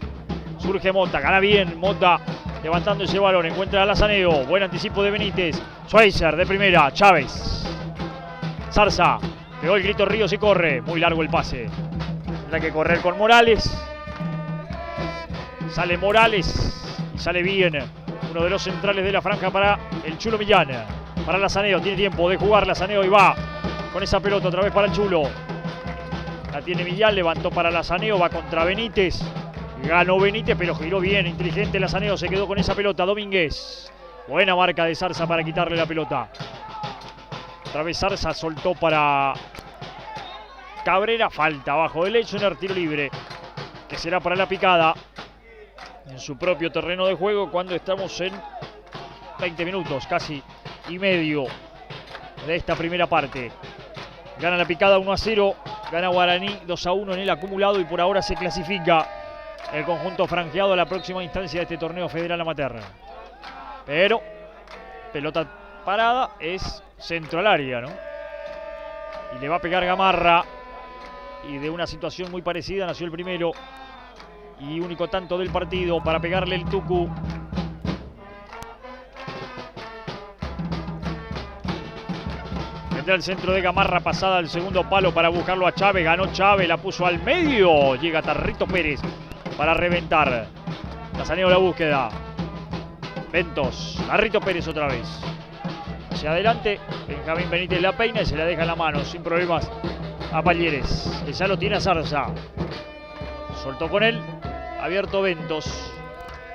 Speaker 1: Surge Mota, gana bien Mota. Levantando ese balón, encuentra a Lazaneo. Buen anticipo de Benítez. Schweizer de primera, Chávez. Zarza, pegó el grito Ríos y corre. Muy largo el pase. Tendrá que correr con Morales. Sale Morales y sale bien. Uno de los centrales de la franja para el Chulo Millán. Para Lazaneo, tiene tiempo de jugar Lazaneo y va con esa pelota otra vez para el Chulo. La tiene Millán, levantó para Lazaneo, va contra Benítez. Ganó Benítez, pero giró bien, inteligente Lazaneo, se quedó con esa pelota. Domínguez. Buena marca de Zarza para quitarle la pelota. Otra vez Zarza soltó para Cabrera. Falta abajo de Lechner, tiro libre, que será para la picada en su propio terreno de juego cuando estamos en 20 minutos, casi y medio de esta primera parte. Gana la picada 1-0, gana Guaraní 2-1 en el acumulado y por ahora se clasifica el conjunto franjeado a la próxima instancia de este torneo federal amateur. Pero pelota parada es centro al área, ¿no? Y le va a pegar Gamarra. Y de una situación muy parecida nació el primero y único tanto del partido para pegarle el Tucu. Vendrá el centro de Gamarra, pasada al segundo palo para buscarlo a Chávez. Ganó Chávez, la puso al medio. Llega Tarrito Pérez para reventar. Lazaneo la búsqueda. Ventos. Tarrito Pérez otra vez. Hacia adelante. Benjamín Benítez la peina y se la deja en la mano sin problemas a Palleres. Que ya lo tiene a Zarza. Soltó con él. Abierto Ventos.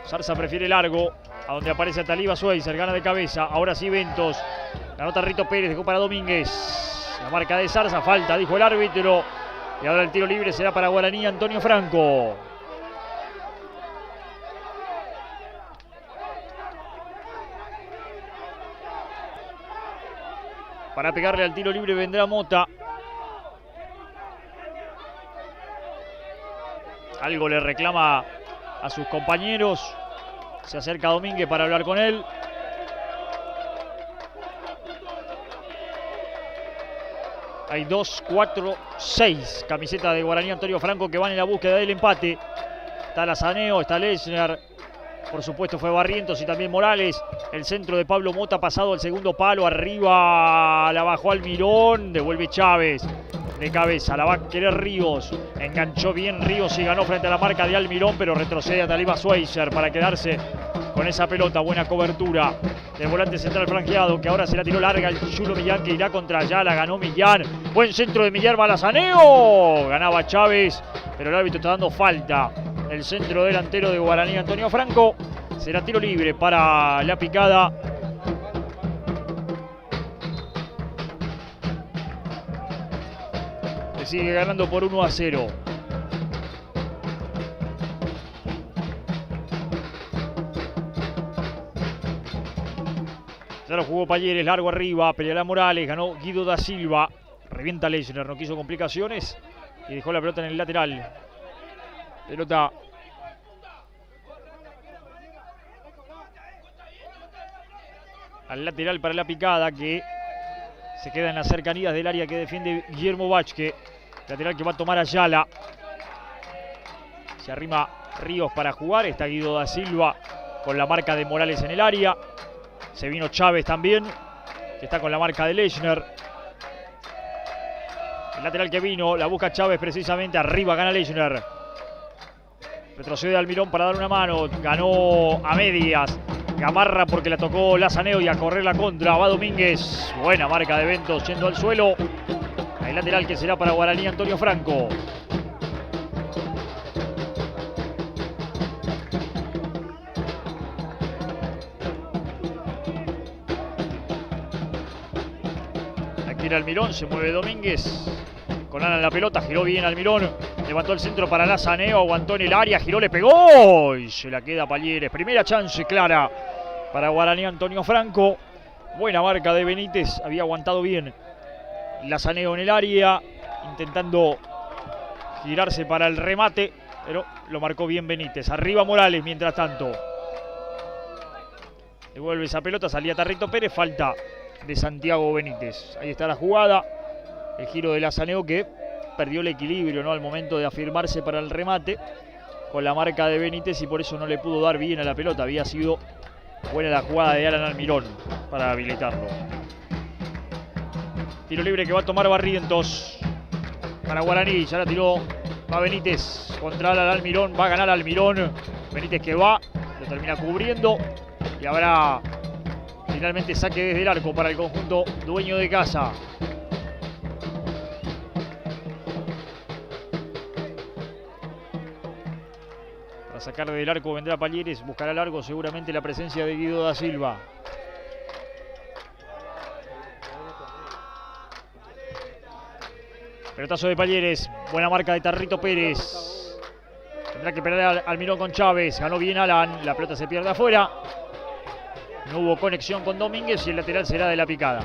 Speaker 1: Zarza prefiere largo. A donde aparece Taliba Schweizer. Gana de cabeza. Ahora sí Ventos. Ganó Tarrito Pérez. Dejó para Domínguez. La marca de Zarza. Falta, dijo el árbitro. Y ahora el tiro libre será para Guaraní, Antonio Franco. Para pegarle al tiro libre vendrá Mota. Algo le reclama a sus compañeros. Se acerca Domínguez para hablar con él. Hay 2, 4, 6 camisetas de Guaraní, Antonio Franco, que van en la búsqueda del empate. Está Lazaneo, está Lechner. Por supuesto fue Barrientos y también Morales. El centro de Pablo Mota pasado al segundo palo. Arriba la bajó Almirón. Devuelve Chávez. De cabeza, la va a querer Ríos. Enganchó bien Ríos y ganó frente a la marca de Almirón, pero retrocede a Taliba Schweizer para quedarse con esa pelota. Buena cobertura del volante central franqueado, que ahora se la tiró larga el Chulo Millán, que irá contra Ayala. Ganó Millán. Buen centro de Millán, Lazaneo. Ganaba Chávez, pero el árbitro está dando falta. El centro delantero de Guaraní, Antonio Franco. Será tiro libre para la picada. Se sigue ganando por 1-0. Ya lo jugó Palleres, largo arriba, peleará Morales, ganó Guido da Silva. Revienta Lechner, no quiso complicaciones y dejó la pelota en el lateral. Pelota al lateral para la picada, que se queda en las cercanías del área que defiende Guillermo Vázquez. Lateral que va a tomar Ayala. Se arrima Ríos para jugar. Está Guido da Silva con la marca de Morales en el área. Se vino Chávez también, que está con la marca de Lechner. El lateral que vino, la busca Chávez precisamente. Arriba gana Lechner. Retrocede Almirón para dar una mano. Ganó a medias. Gamarra porque la tocó Lazaneo y a correr la contra. Va Domínguez. Buena marca de Ventos yendo al suelo. El lateral que será para Guaraní, Antonio Franco. Tira Almirón, se mueve Domínguez. Con Alan la pelota, giró bien Almirón. Levantó el centro para Lazaneo, aguantó en el área, giró, le pegó. Y se la queda Palieres. Primera chance clara para Guaraní Antonio Franco. Buena marca de Benítez, había aguantado bien Lazaneo en el área, intentando girarse para el remate, pero lo marcó bien Benítez. Arriba Morales, mientras tanto. Devuelve esa pelota, salía Tarrito Pérez, falta de Santiago Benítez. Ahí está la jugada. El giro de Lazaneo que perdió el equilibrio, ¿no?, al momento de afirmarse para el remate con la marca de Benítez y por eso no le pudo dar bien a la pelota. Había sido buena la jugada de Alan Almirón para habilitarlo. Tiro libre que va a tomar Barrientos para Guaraní. Ya la tiró a Benítez contra Alan Almirón. Va a ganar Almirón. Benítez que va, lo termina cubriendo y habrá finalmente saque desde el arco para el conjunto dueño de casa. Para sacar del arco vendrá Palieres, buscará largo seguramente la presencia de Guido da Silva. Pelotazo de Palieres, buena marca de Tarrito Pérez. Tendrá que pelear Almirón con Chávez, ganó bien Alan, la pelota se pierde afuera. No hubo conexión con Domínguez y el lateral será de La Picada.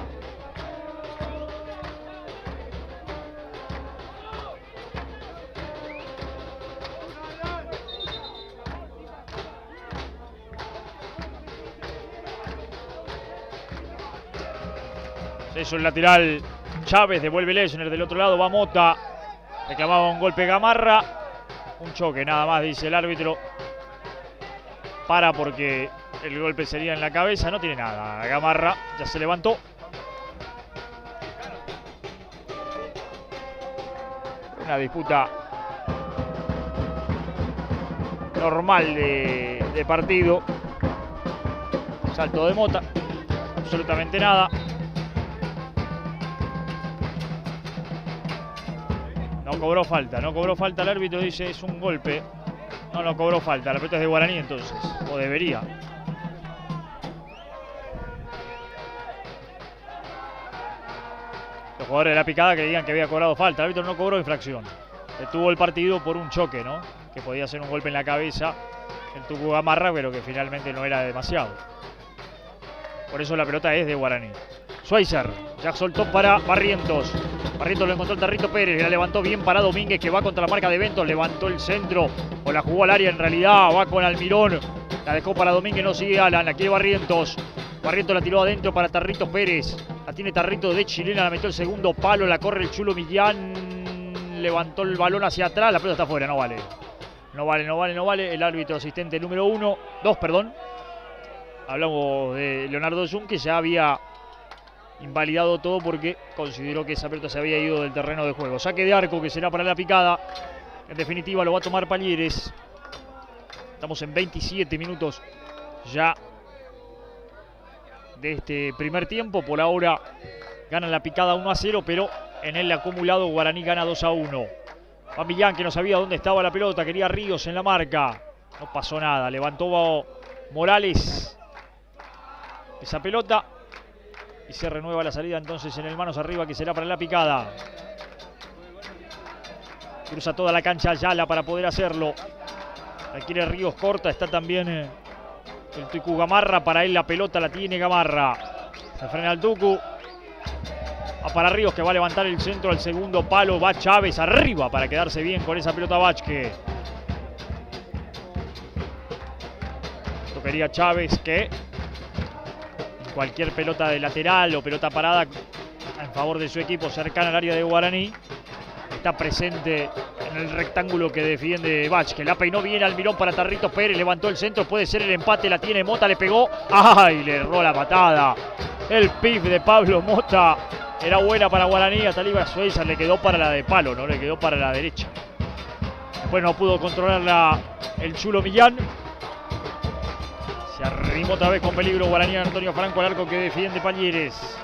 Speaker 1: Eso el lateral Chávez, devuelve Lechner, del otro lado va Mota. Reclamaba un golpe Gamarra. Un choque nada más, dice el árbitro. Para porque el golpe sería en la cabeza, no tiene nada. Gamarra ya se levantó. Una disputa normal de partido. Salto de Mota. Absolutamente nada. No cobró falta el árbitro, dice es un golpe. No cobró falta, la pelota es de Guaraní entonces, o debería. Los jugadores de La Picada creían que había cobrado falta, el árbitro no cobró infracción. Detuvo el partido por un choque, ¿no? Que podía ser un golpe en la cabeza, el Tucu Gamarra, pero que finalmente no era demasiado. Por eso la pelota es de Guaraní. Schweizer, ya soltó para Barrientos. Barrientos lo encontró el Tarrito Pérez, la levantó bien para Domínguez que va contra la marca de Bentos, levantó el centro, o la jugó al área en realidad, va con Almirón, la dejó para Domínguez, no sigue Alan, la quiere Barrientos. Barrientos la tiró adentro para Tarrito Pérez, la tiene Tarrito de chilena, la metió el segundo palo, la corre el Chulo Millán, levantó el balón hacia atrás, la pelota está afuera, no vale. No vale, el árbitro asistente número 2, perdón. Hablamos de Leonardo Zun, que ya había invalidado todo porque consideró que esa pelota se había ido del terreno de juego. Saque de arco que será para La Picada. En definitiva lo va a tomar Palieres. Estamos en 27 minutos ya de este primer tiempo. Por ahora gana La Picada 1-0, pero en el acumulado Guaraní gana 2-1. Va Millán, que no sabía dónde estaba la pelota, quería Ríos en la marca. No pasó nada, levantó Morales esa pelota. Y se renueva la salida entonces en el manos arriba que será para La Picada. Cruza toda la cancha Ayala para poder hacerlo. La quiere Ríos corta. Está también el Tucu Gamarra. Para él la pelota la tiene Gamarra. Se frena el Tucu. Va para Ríos que va a levantar el centro al segundo palo. Va Chávez arriba para quedarse bien con esa pelota Vázquez. Esto quería Chávez que cualquier pelota de lateral o pelota parada en favor de su equipo cercana al área de Guaraní está presente en el rectángulo que defiende Vázquez. La peinó bien Almirón para Tarrito Pérez, levantó el centro, puede ser el empate, la tiene Mota, le pegó, ¡ay! Le erró la patada. El pif de Pablo Mota era buena para Guaraní, a Talibra Schweizer le quedó para la de palo, no le quedó para la derecha. Después no pudo controlarla el Chulo Millán. Se arrimó otra vez con peligro Guaraní Antonio Franco al arco que defiende Palieres.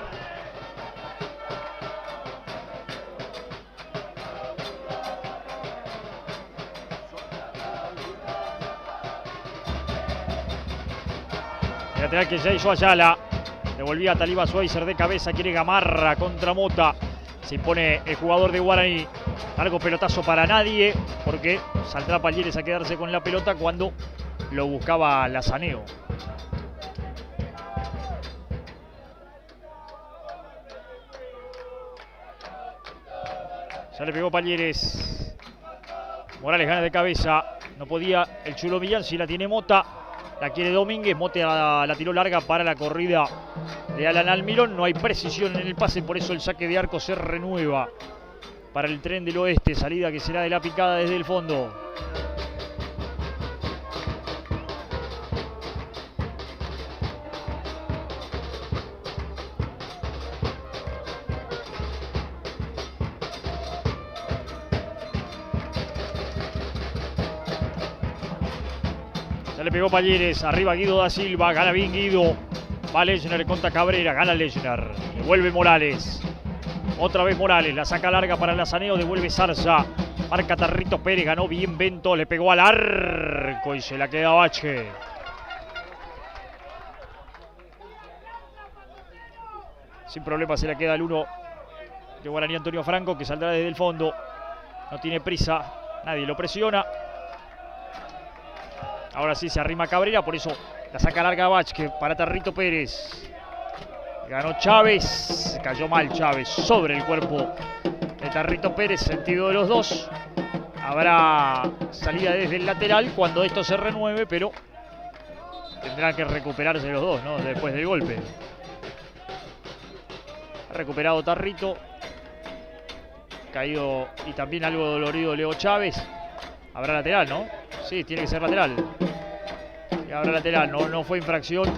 Speaker 1: El lateral que ya hizo Ayala. Devolvía a Taliba Schweizer de cabeza. Quiere Gamarra contra Mota. Se impone el jugador de Guaraní. Largo pelotazo para nadie, porque saldrá Palleres a quedarse con la pelota cuando lo buscaba Lazaneo. Ya le pegó Palleres. Morales gana de cabeza. No podía el Chulo Millán, si la tiene Mota. La quiere Domínguez. Mota la tiró larga para la corrida de Alan Almirón. No hay precisión en el pase, por eso el saque de arco se renueva para el Tren del Oeste. Salida que será de la picada desde el fondo. Ya le pegó Palleres. Arriba Guido da Silva. Gana bien Guido. Va Lechner contra Cabrera. Gana Lechner. Devuelve Morales. Otra vez Morales. La saca larga para Lazaneo. Devuelve Zarza. Marca Tarrito Pérez. Ganó bien Bento. Le pegó al arco y se la queda Bache. Sin problema se la queda el 1 de Guaraní Antonio Franco, que saldrá desde el fondo. No tiene prisa. Nadie lo presiona. Ahora sí se arrima Cabrera, por eso la saca larga Vázquez para Tarrito Pérez. Ganó Chávez, cayó mal Chávez sobre el cuerpo de Tarrito Pérez, sentido de los dos. Habrá salida desde el lateral cuando esto se renueve, pero tendrán que recuperarse los dos, ¿no? Después del golpe. Ha recuperado Tarrito. Caído y también algo dolorido Leo Chávez. Habrá lateral, ¿no? Sí, tiene que ser lateral. Y habrá lateral, no fue infracción.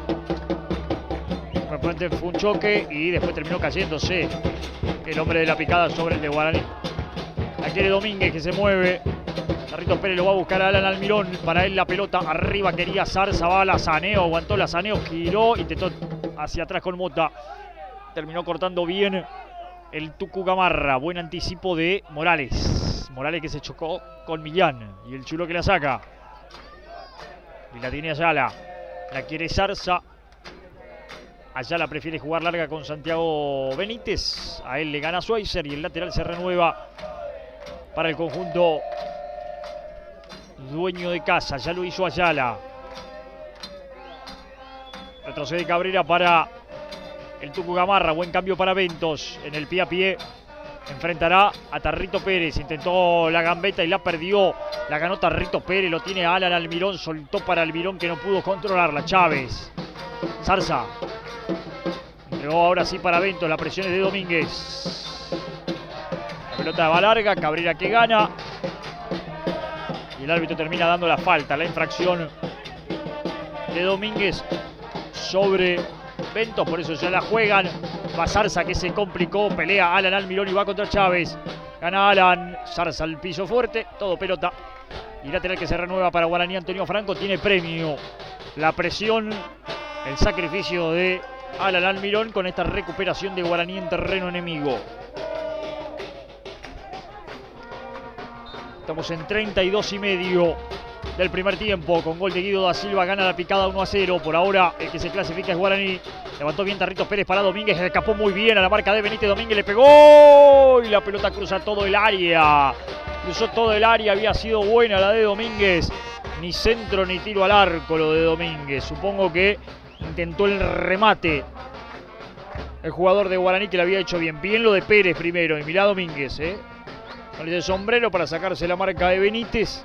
Speaker 1: Fue un choque y después terminó cayéndose el hombre de la picada sobre el de Guaraní. La quiere Domínguez, que se mueve. Tarrito Pérez lo va a buscar a Alan Almirón. Para él la pelota arriba quería Zarza. Va a Lazaneo, aguantó Lazaneo, giró, intentó hacia atrás con Mota. Terminó cortando bien el Tucu Gamarra. Buen anticipo de Morales. Morales que se chocó con Millán. Y el Chulo que la saca. Y la tiene Ayala. La quiere Zarza. Ayala prefiere jugar larga con Santiago Benítez. A él le gana Schweizer y el lateral se renueva para el conjunto dueño de casa. Ya lo hizo Ayala. Retrocede Cabrera para el Tucu Gamarra. Buen cambio para Ventos. En el pie a pie enfrentará a Tarrito Pérez. Intentó la gambeta y la perdió. La ganó Tarrito Pérez. Lo tiene Alan Almirón. Soltó para Almirón, que no pudo controlarla. Chávez. Zarza. Entregó ahora sí para Ventos. La presión es de Domínguez. La pelota va larga. Cabrera que gana. Y el árbitro termina dando la falta. La infracción de Domínguez sobre Ventos. Por eso ya la juegan. Va Zarza, que se complicó. Pelea Alan Almirón y va contra Chávez. Gana Alan. Zarza al piso fuerte. Todo pelota. Y lateral que se renueva para Guaraní Antonio Franco. Tiene premio la presión. El sacrificio de Alan Almirón con esta recuperación de Guaraní en terreno enemigo. Estamos en 32,5 del primer tiempo. Con gol de Guido da Silva gana la picada 1-0. Por ahora el que se clasifica es Guaraní. Levantó bien Tarrito Pérez para Domínguez. Se escapó muy bien a la marca de Benítez. Domínguez le pegó. Y la pelota cruza todo el área. Cruzó todo el área. Había sido buena la de Domínguez. Ni centro ni tiro al arco lo de Domínguez. Supongo que intentó el remate el jugador de Guaraní, que le había hecho bien. Bien lo de Pérez primero. Y mirá Domínguez, con el sombrero para sacarse la marca de Benítez.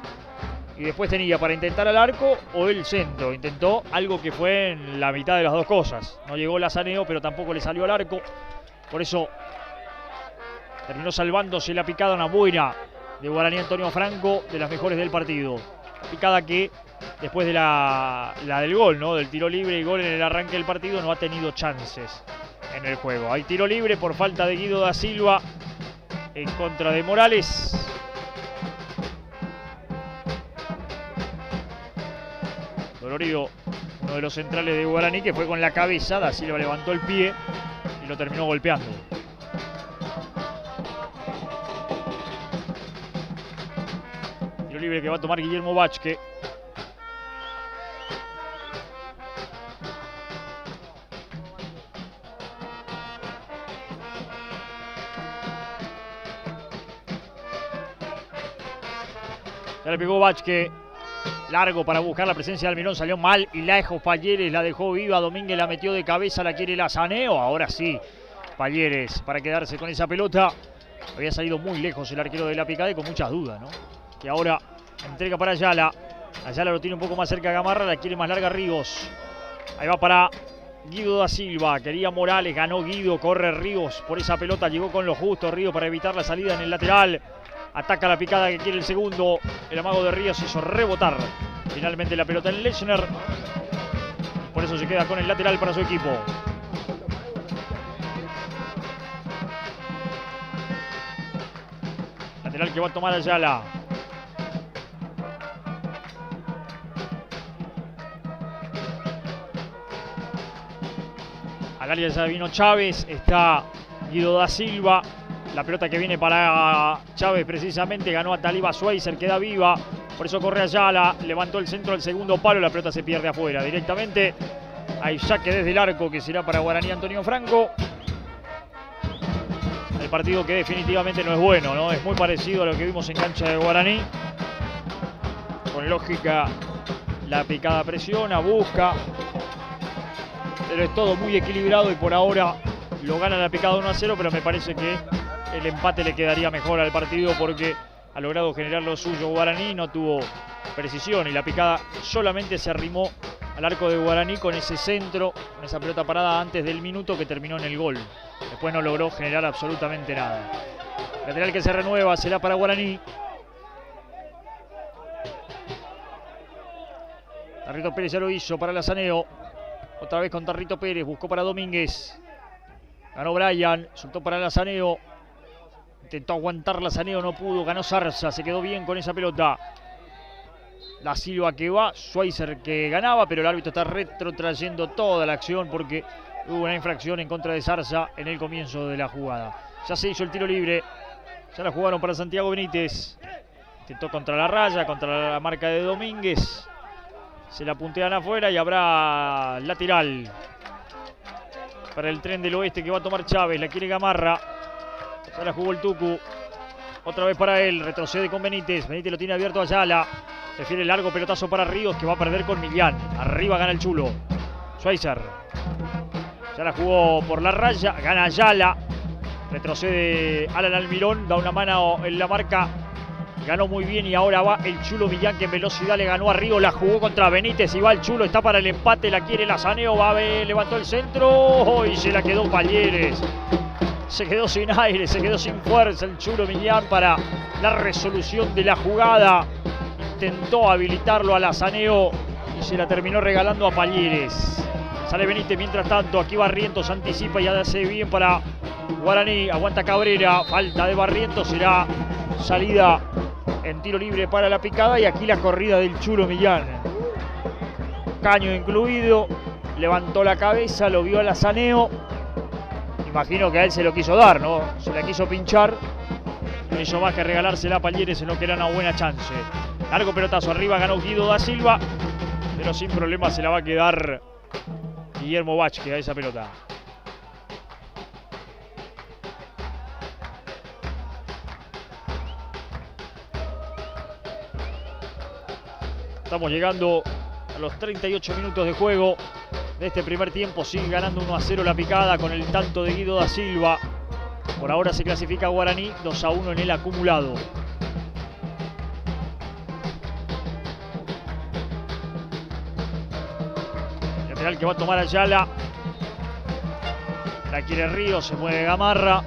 Speaker 1: Y después tenía para intentar al arco o el centro. Intentó algo que fue en la mitad de las dos cosas. No llegó Lazaneo, pero tampoco le salió al arco. Por eso terminó salvándose la picada. Una buena de Guaraní Antonio Franco, de las mejores del partido. Picada que después de la del gol, ¿no? Del tiro libre y gol en el arranque del partido, no ha tenido chances en el juego. Hay tiro libre por falta de Guido da Silva en contra de Morales. Dolorido, uno de los centrales de Guaraní, que fue con la cabeza. Da Silva levantó el pie y lo terminó golpeando. Tiro libre que va a tomar Guillermo Vázquez. Ya le pegó Vázquez. Largo para buscar la presencia de Almirón. Salió mal y lejos Palleres. La dejó viva. Domínguez la metió de cabeza. La quiere Lazaneo. Ahora sí. Palleres para quedarse con esa pelota. Había salido muy lejos el arquero de La Picada y con muchas dudas, ¿no? Y ahora entrega para Ayala. Ayala lo tiene un poco más cerca a Gamarra. La quiere más larga Ríos. Ahí va para Guido da Silva. Quería Morales. Ganó Guido. Corre Ríos por esa pelota. Llegó con lo justo Ríos para evitar la salida en el lateral. Ataca La Picada que quiere el segundo. El amago de Ríos hizo rebotar finalmente la pelota en Lechner. Por eso se queda con el lateral para su equipo. Lateral que va a tomar Ayala. Al área ya vino Chávez. Está Guido da Silva. La pelota que viene para Chávez precisamente ganó a Taliba Schweizer, queda viva. Por eso corre Ayala, levantó el centro del segundo palo, la pelota se pierde afuera. Directamente hay saque desde el arco que será para Guaraní Antonio Franco. El partido que definitivamente no es bueno, ¿no? Es muy parecido a lo que vimos en cancha de Guaraní. Con lógica, La Picada presiona, busca. Pero es todo muy equilibrado y por ahora lo gana La Picada 1-0, pero me parece que el empate le quedaría mejor al partido porque ha logrado generar lo suyo Guaraní, no tuvo precisión y La Picada solamente se arrimó al arco de Guaraní con ese centro, con esa pelota parada antes del minuto que terminó en el gol. Después no logró generar absolutamente nada. Lateral que se renueva, será para Guaraní. Tarrito Pérez ya lo hizo para Lazaneo. Otra vez con Tarrito Pérez, buscó para Domínguez. Ganó Brian, soltó para Lazaneo. Intentó aguantar Lazaneo, no pudo. Ganó Zarza, se quedó bien con esa pelota. Da Silva que va, Schweizer que ganaba, pero el árbitro está retrotrayendo toda la acción porque hubo una infracción en contra de Zarza en el comienzo de la jugada. Ya se hizo el tiro libre. Ya la jugaron para Santiago Benítez. Intentó contra la raya, contra la marca de Domínguez. Se la puntean afuera y habrá lateral para el Tren del Oeste que va a tomar Chávez. La quiere Gamarra. Ya la jugó el Tucu. Otra vez para él. Retrocede con Benítez. Benítez lo tiene abierto a Ayala. Prefiere el largo pelotazo para Ríos que va a perder con Millán. Arriba gana el Chulo. Schweizer. Ya la jugó por la raya. Gana Ayala. Retrocede Alan Almirón. Da una mano en la marca. Ganó muy bien y ahora va el Chulo Millán que en velocidad le ganó a Ríos. La jugó contra Benítez y va el Chulo. Está para el empate. La quiere Lazaneo. Va a ver, levantó el centro. Y se la quedó Palleres. Se quedó sin aire, se quedó sin fuerza el Chulo Millán para la resolución de la jugada. Intentó habilitarlo a Lazaneo y se la terminó regalando a Palleres. Sale Benítez mientras tanto. Aquí Barrientos anticipa y hace bien para Guaraní. Aguanta Cabrera. Falta de Barrientos. Será salida en tiro libre para La Picada. Y aquí la corrida del Chulo Millán. Caño incluido. Levantó la cabeza, lo vio a Lazaneo. Imagino que a él se lo quiso dar, ¿no? Se la quiso pinchar. No hizo más que regalársela a Palleres, sino que era una buena chance. Largo pelotazo arriba, ganó Guido da Silva. Pero sin problema se la va a quedar Guillermo Vázquez a esa pelota. Estamos llegando a los 38 minutos de juego de este primer tiempo. Sigue ganando 1-0 La Picada con el tanto de Guido da Silva. Por ahora se clasifica Guaraní 2-1 en el acumulado. Lateral que va a tomar Ayala. La quiere Ríos, se mueve Gamarra.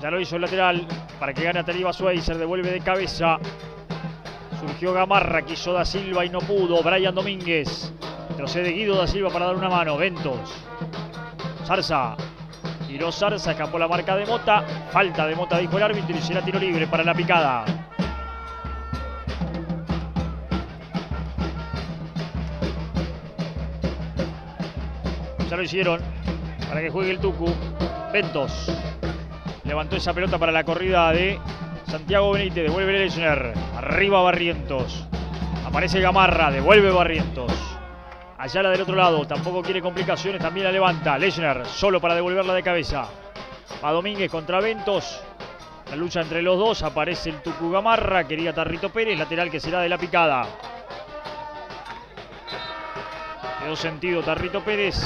Speaker 1: Ya lo hizo el lateral para que gane a Taliba Schweizer. Devuelve de cabeza. Surgió Gamarra, quiso da Silva y no pudo. Brian Domínguez. Retrocede Guido da Silva para dar una mano. Ventos. Zarza. Tiró Zarza, escapó la marca de Mota. Falta de Mota, dijo el árbitro, y será tiro libre para La Picada. Ya lo hicieron para que juegue el Tucu. Ventos. Levantó esa pelota para la corrida de Santiago Benítez. Devuelve Lechner. Arriba Barrientos. Aparece Gamarra. Devuelve Barrientos. Ayala del otro lado. Tampoco quiere complicaciones. También la levanta. Lechner solo para devolverla de cabeza. Va Domínguez contra Ventos. La lucha entre los dos. Aparece el Tucu Gamarra. Quería Tarrito Pérez. Lateral que será de La Picada. Quedó sentido Tarrito Pérez.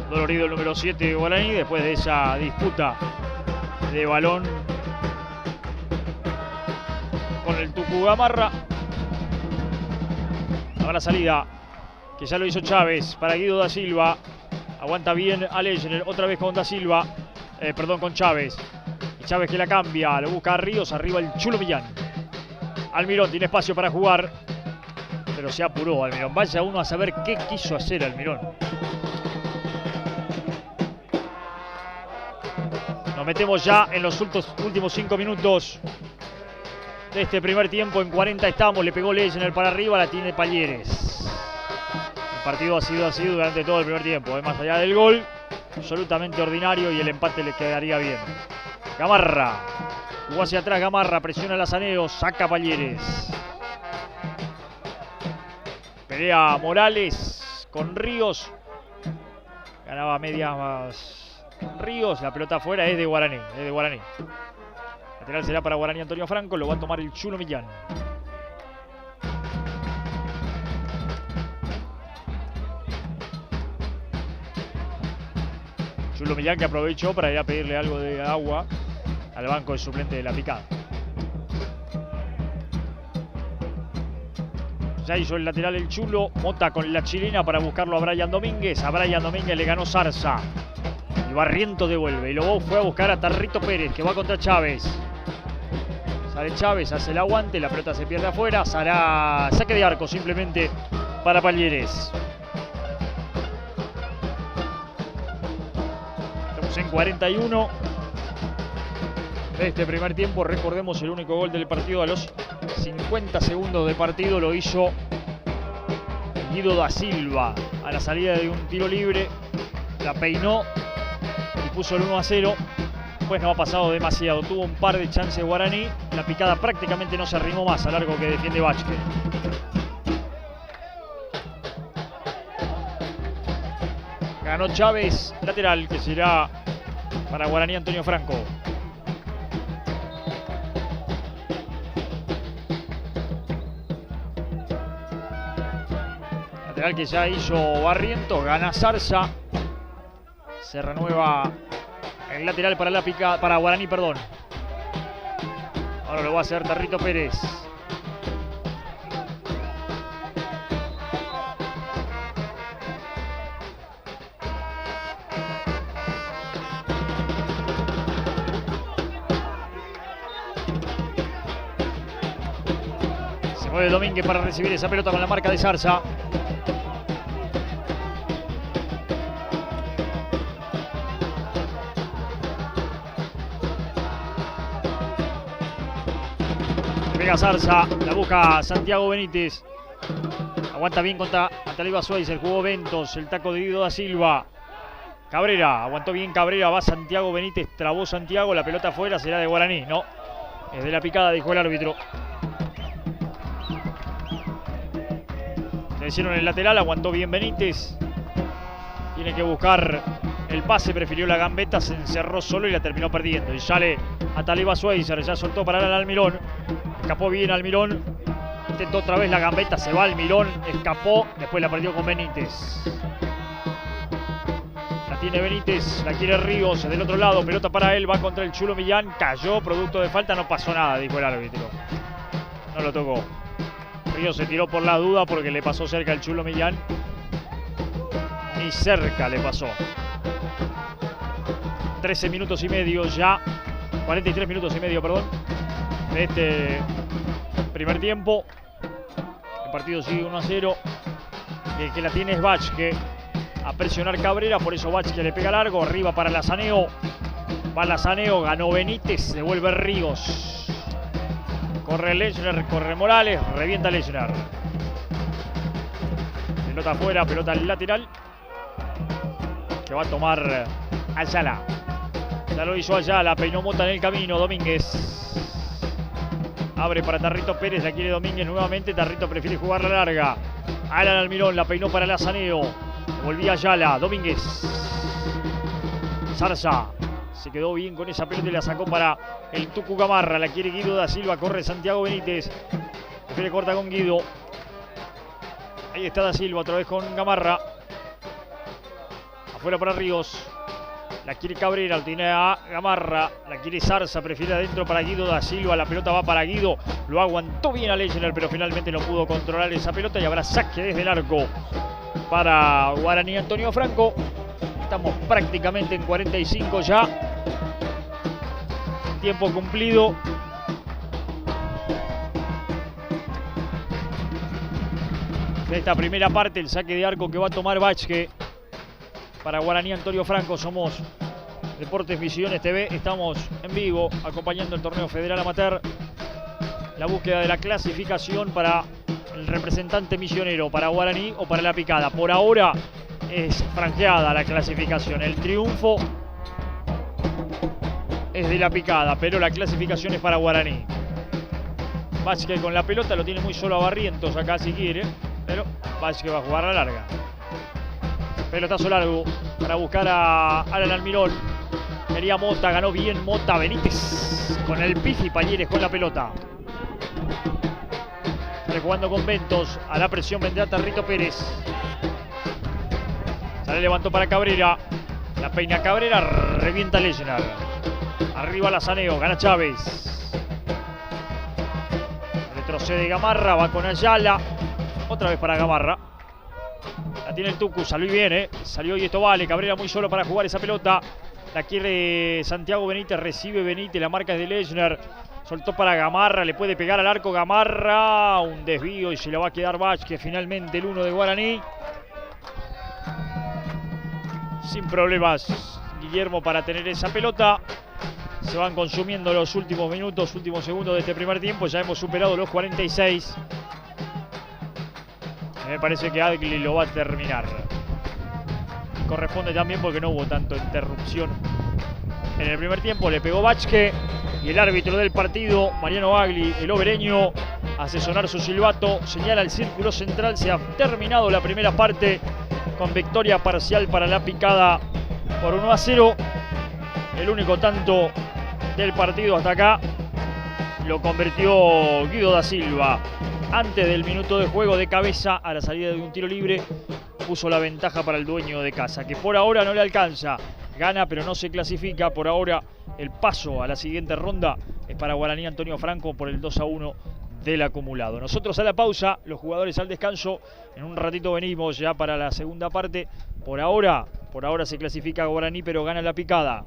Speaker 1: Dolorido el número 7 de Guaraní después de esa disputa de balón con el Tucu Gamarra. Ahora salida que ya lo hizo Chávez para Guido da Silva. Aguanta bien a Lechner, otra vez con da Silva. Con Chávez. Y Chávez que la cambia, lo busca a Ríos, arriba el Chulo Millán. Almirón tiene espacio para jugar, pero se apuró Almirón. Vaya uno a saber qué quiso hacer Almirón. Nos metemos ya en los últimos 5 minutos de este primer tiempo. En 40 estamos. Le pegó Lechner para arriba. La tiene Palleres. El partido ha sido así durante todo el primer tiempo. Más allá del gol, absolutamente ordinario. Y el empate le quedaría bien. Gamarra. Jugó hacia atrás Gamarra. Presiona a Lazaneo. Saca Palleres. Pelea Morales con Ríos. Ganaba medias más Ríos. La pelota afuera es de Guaraní. Lateral será para Guaraní Antonio Franco. Lo va a tomar el Chulo Millán. Chulo Millán que aprovechó para ir a pedirle algo de agua al banco de suplente de La Picada. Ya hizo el lateral el Chulo. Mota con la chilena para buscarlo a Brian Domínguez. A Brian Domínguez le ganó Zarza. Y Barrientos devuelve. Y luego fue a buscar a Tarrito Pérez, que va contra Chávez. Sale Chávez, hace el aguante. La pelota se pierde afuera. Será saque de arco simplemente para Palleres. Estamos en 41 de este primer tiempo. Recordemos, el único gol del partido a los 50 segundos de partido lo hizo Guido da Silva a la salida de un tiro libre. La peinó y puso el 1-0. Pues no ha pasado demasiado. Tuvo un par de chances Guaraní. La Picada prácticamente no se arrimó más al largo que defiende Vázquez. Ganó Chávez, lateral que será para Guaraní Antonio Franco. Lateral que ya hizo Barrientos. Gana Zarza. Se renueva el lateral para La Picada, para Guaraní, perdón. Ahora lo va a hacer Tarrito Pérez. Se mueve Domínguez para recibir esa pelota con la marca de Zarza. Pega Zarza, la busca Santiago Benítez. Aguanta bien contra Ataliba Schweizer. Jugó Ventos, el taco de Guido da Silva. Cabrera, aguantó bien Cabrera. Va Santiago Benítez, trabó Santiago. La pelota afuera, será de Guaraní. No, es de La Picada, dijo el árbitro. Le hicieron el lateral, aguantó bien Benítez. Tiene que buscar el pase, prefirió la gambeta, se encerró solo y la terminó perdiendo. Y sale Ataliba Schweizer, ya soltó para el Almirón. Escapó bien Almirón. Intentó otra vez la gambeta, se va Almirón, escapó, después la perdió con Benítez. La tiene Benítez, la quiere Ríos, del otro lado, pelota para él, va contra el Chulo Millán, cayó, producto de falta, no pasó nada, dijo el árbitro. No lo tocó. Ríos se tiró por la duda porque le pasó cerca el Chulo Millán. Ni cerca le pasó. 13 minutos y medio ya, 43 minutos y medio, perdón, de este primer tiempo. El partido sigue 1-0. El que la tiene es Vázquez. A presionar Cabrera, por eso Vázquez le pega largo. Arriba para Lazaneo. Va Lazaneo, ganó Benítez, devuelve Ríos. Corre Lechner, corre Morales, revienta Lechner. Pelota afuera, pelota al lateral. Que va a tomar Ayala. Ya lo hizo Ayala, peinó Mota en el camino, Domínguez. Abre para Tarrito Pérez, la quiere Domínguez nuevamente. Tarrito prefiere jugar la larga. Alan Almirón, la peinó para Lazaneo. Volvía Ayala, Domínguez. Zarza. Se quedó bien con esa pelota y la sacó para el Tucu Gamarra. La quiere Guido da Silva, corre Santiago Benítez. Prefiere corta con Guido. Ahí está da Silva, otra vez con Gamarra. Afuera para Ríos. La quiere Cabrera, lo tiene a Gamarra. La quiere Zarza, prefiere adentro para Guido da Silva. La pelota va para Guido. Lo aguantó bien a Lechner, pero finalmente no pudo controlar esa pelota. Y habrá saque desde el arco para Guaraní Antonio Franco. Estamos prácticamente en 45 ya. Tiempo cumplido. De esta primera parte, el saque de arco que va a tomar Vázquez para Guaraní Antonio Franco. Somos Deportes Visiones TV, estamos en vivo acompañando el torneo federal amateur. La búsqueda de la clasificación para el representante misionero, para Guaraní o para La Picada. Por ahora es franqueada la clasificación. El triunfo es de La Picada, pero la clasificación es para Guaraní. Vázquez con la pelota, lo tiene muy solo a Barrientos acá si quiere, pero Vázquez va a jugar a la larga. Pelotazo largo para buscar a Alan Almirón. Quería Mota, ganó bien Mota. Benítez con el Pifi, Pañeres con la pelota. Jugando con Ventos, a la presión vendrá Tarrito Pérez. Sale, levantó para Cabrera. La peina Cabrera, revienta Lechner. Arriba Lazaneo, gana Chávez. Retrocede Gamarra, va con Ayala. Otra vez para Gamarra. La tiene el Tucu, salió bien, salió y esto vale. Cabrera muy solo para jugar esa pelota. La quiere Santiago Benítez, recibe Benítez, la marca es de Lechner. Soltó para Gamarra, le puede pegar al arco Gamarra. Un desvío y se le va a quedar Vázquez. Finalmente el 1 de Guaraní. Sin problemas Guillermo para tener esa pelota. Se van consumiendo los últimos minutos, últimos segundos de este primer tiempo. Ya hemos superado los 46. Me parece que Agli lo va a terminar. Corresponde también porque no hubo tanto interrupción en el primer tiempo. Le pegó Vázquez y el árbitro del partido, Mariano Agli, el obereño, hace sonar su silbato, señala el círculo central. Se ha terminado la primera parte con victoria parcial para La Picada por 1-0. El único tanto del partido hasta acá lo convirtió Guido da Silva antes del minuto de juego, de cabeza a la salida de un tiro libre. Puso la ventaja para el dueño de casa, que por ahora no le alcanza. Gana pero no se clasifica. Por ahora el paso a la siguiente ronda es para Guaraní Antonio Franco por el 2-1 del acumulado. Nosotros a la pausa, los jugadores al descanso. En un ratito venimos ya para la segunda parte. Por ahora se clasifica Guaraní, pero gana La Picada.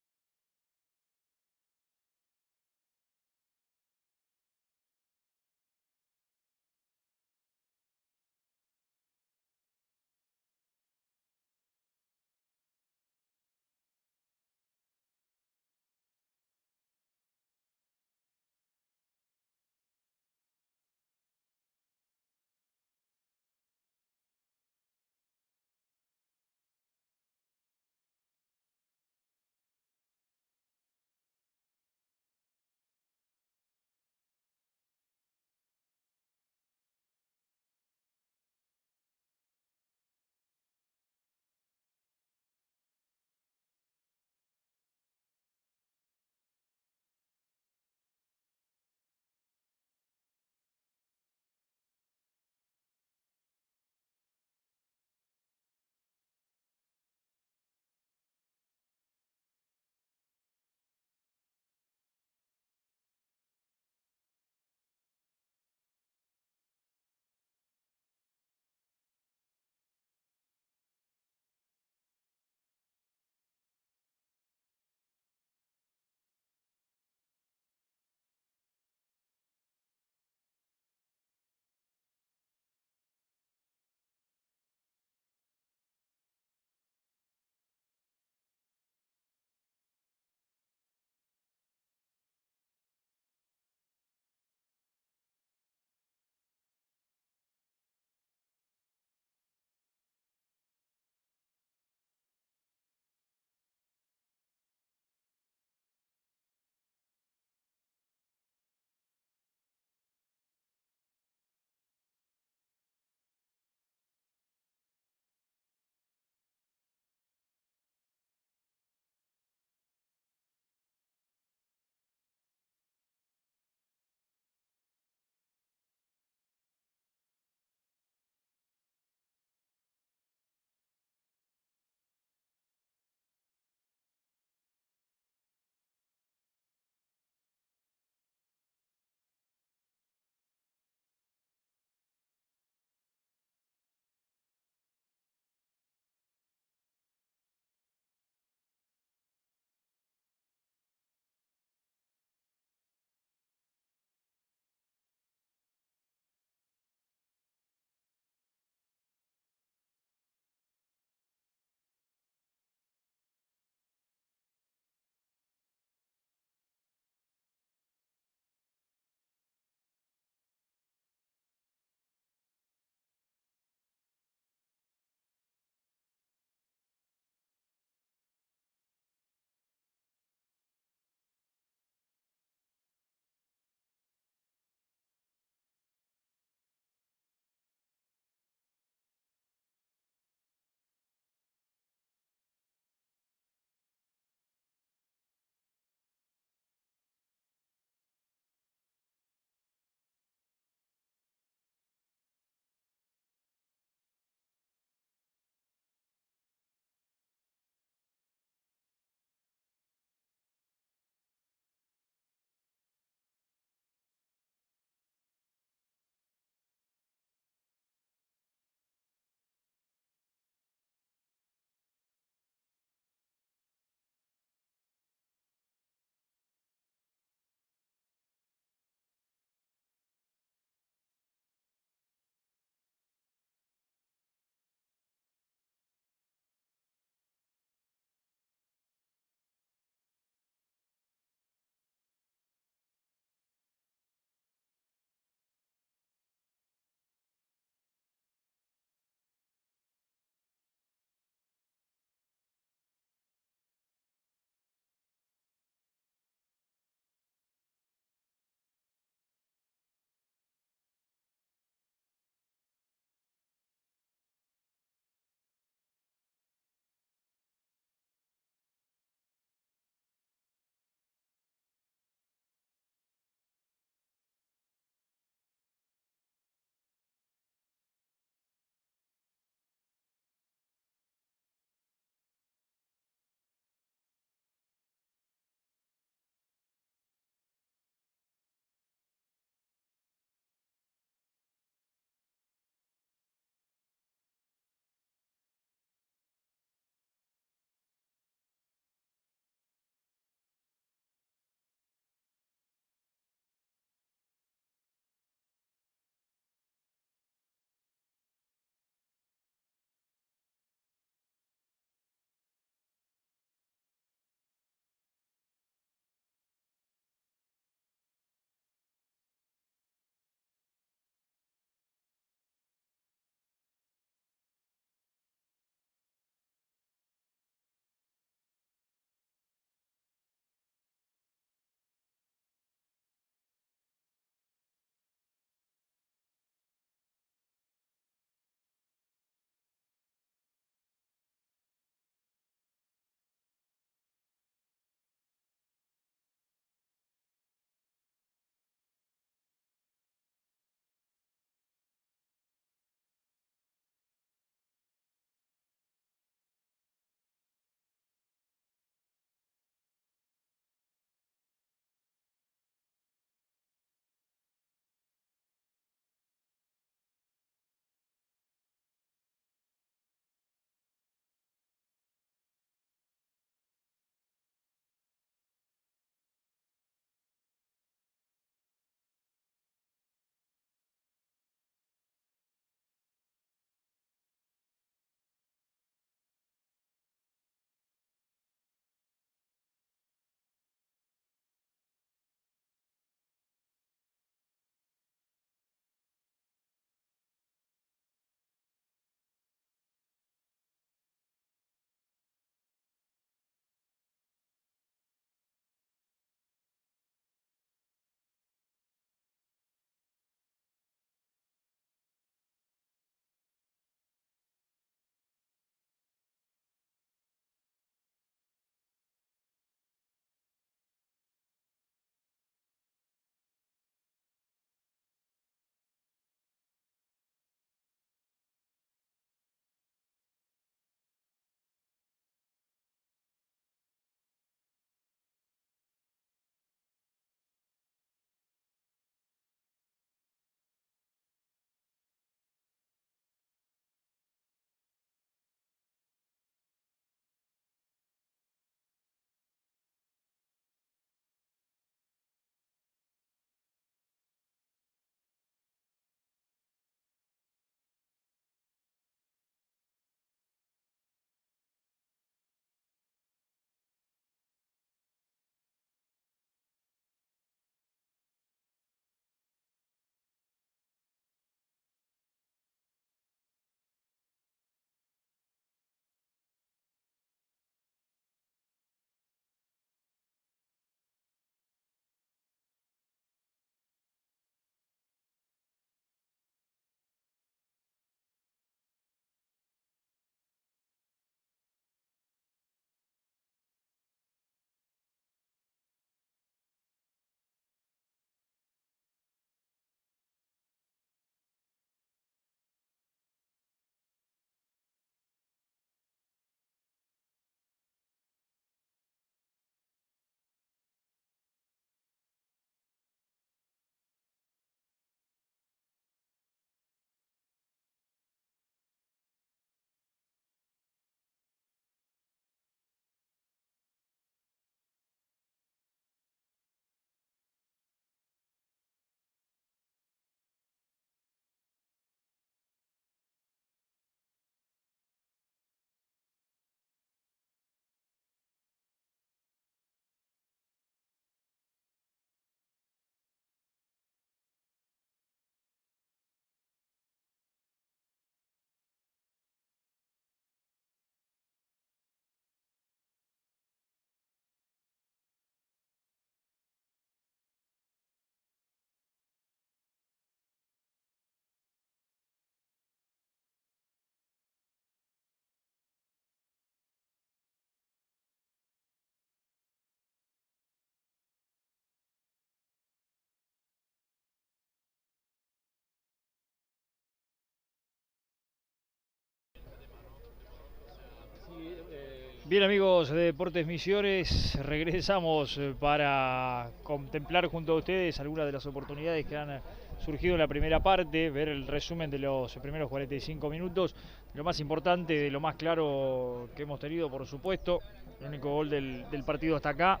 Speaker 1: Bien, amigos de Deportes Misiones, regresamos para contemplar junto a ustedes algunas de las oportunidades que han surgido en la primera parte, ver el resumen de los primeros 45 minutos, lo más importante, de lo más claro que hemos tenido, por supuesto. El único gol del partido hasta acá,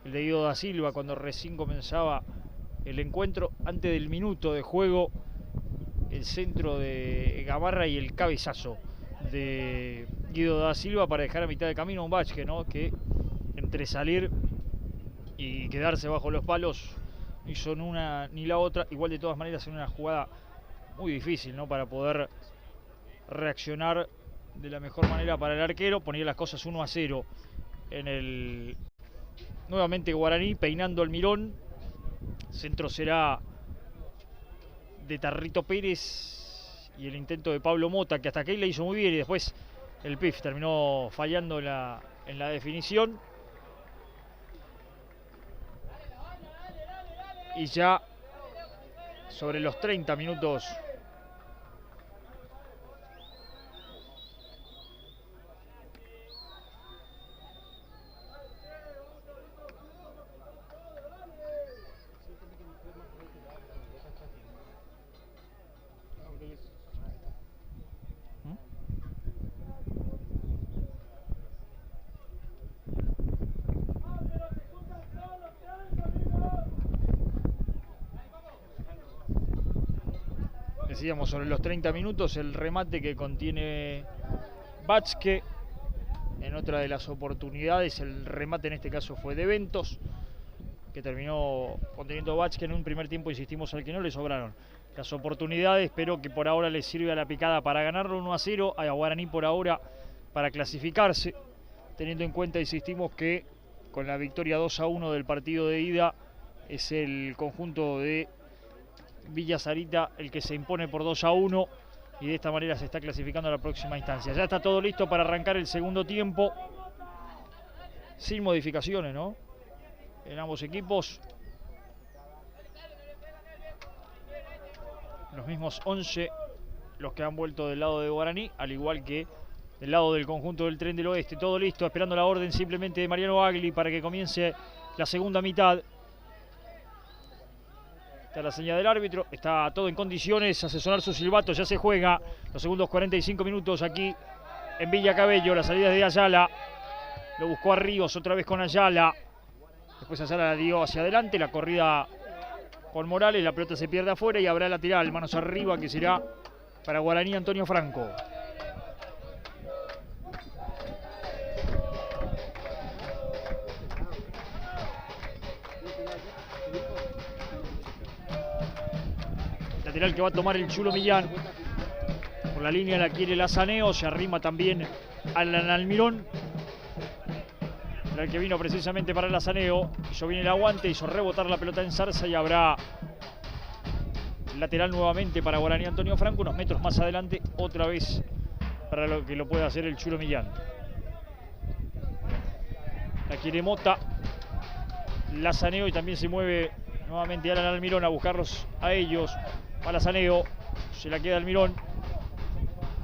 Speaker 1: el de Guido da Silva, cuando recién comenzaba el encuentro, antes del minuto de juego, el centro de Gamarra y el cabezazo de Guido da Silva para dejar a mitad de camino a un Vázquez, ¿no? Que entre salir y quedarse bajo los palos no hizo ni una ni la otra. Igual, de todas maneras, en una jugada muy difícil, ¿no? Para poder reaccionar de la mejor manera para el arquero. Ponía las cosas 1-0 en el nuevamente Guaraní, peinando el Mirón. Centro será de Tarrito Pérez y el intento de Pablo Mota, que hasta aquí le hizo muy bien, y después el PIF terminó fallando en la definición. Y ya sobre los 30 minutos decíamos, sobre los 30 minutos, el remate que contiene Vázquez. En otra de las oportunidades, el remate en este caso fue de Ventos, que terminó conteniendo Vázquez. En un primer tiempo, insistimos, al que no le sobraron las oportunidades, pero que por ahora le sirve a la picada para ganarlo 1-0, a Guaraní por ahora para clasificarse, teniendo en cuenta, insistimos, que con la victoria 2-1 del partido de ida es el conjunto de Villa Sarita el que se impone por 2-1, y de esta manera se está clasificando a la próxima instancia. Ya está todo listo para arrancar el segundo tiempo, sin modificaciones, ¿no? En ambos equipos, los mismos 11 los que han vuelto del lado de Guaraní, al igual que del lado del conjunto del Tren del Oeste. Todo listo, esperando la orden simplemente de Mariano Agli para que comience la segunda mitad. Está la señal del árbitro, está todo en condiciones, hace sonar su silbato, ya se juega los segundos 45 minutos aquí en Villa Cabello. La salida es de Ayala, lo buscó a Ríos, otra vez con Ayala, después Ayala la dio hacia adelante, la corrida con Morales, la pelota se pierde afuera y habrá lateral, manos arriba, que será para Guaraní Antonio Franco. Lateral que va a tomar el Chulo Millán. Por la línea la quiere Lazaneo, se arrima también Alan Almirón. El que vino precisamente para Lazaneo, hizo bien el aguante, hizo rebotar la pelota en Zarza y habrá lateral nuevamente para Guaraní Antonio Franco, unos metros más adelante, otra vez para lo que lo pueda hacer el Chulo Millán. La quiere Mota, Lazaneo, y también se mueve nuevamente Alan Almirón a buscarlos a ellos. Va Lazaneo, se la queda Almirón.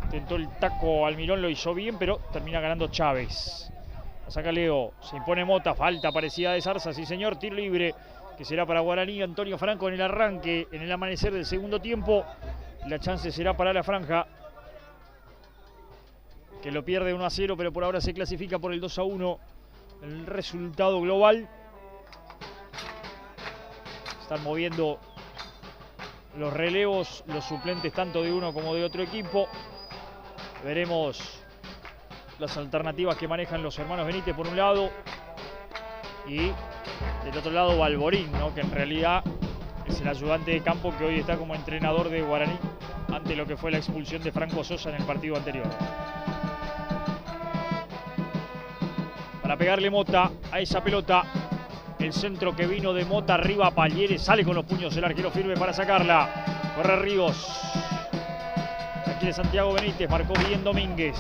Speaker 1: Intentó el taco Almirón, lo hizo bien, pero termina ganando Chávez. La saca Leo, se impone Mota, falta parecida de Zarza, sí señor, tiro libre, que será para Guaraní Antonio Franco en el arranque, en el amanecer del segundo tiempo. La chance será para la franja, que lo pierde 1-0, pero por ahora se clasifica por el 2-1. El resultado global. Están moviendo los relevos, los suplentes tanto de uno como de otro equipo. Veremos las alternativas que manejan los hermanos Benítez por un lado, y del otro lado Balborín, ¿no? Que en realidad es el ayudante de campo que hoy está como entrenador de Guaraní ante lo que fue la expulsión de Franco Sosa en el partido anterior. Para pegarle Mota a esa pelota, el centro que vino de Mota arriba, Palliere sale con los puños, el arquero firme para sacarla. Corre Ríos, aquí de Santiago Benítez, marcó bien Domínguez.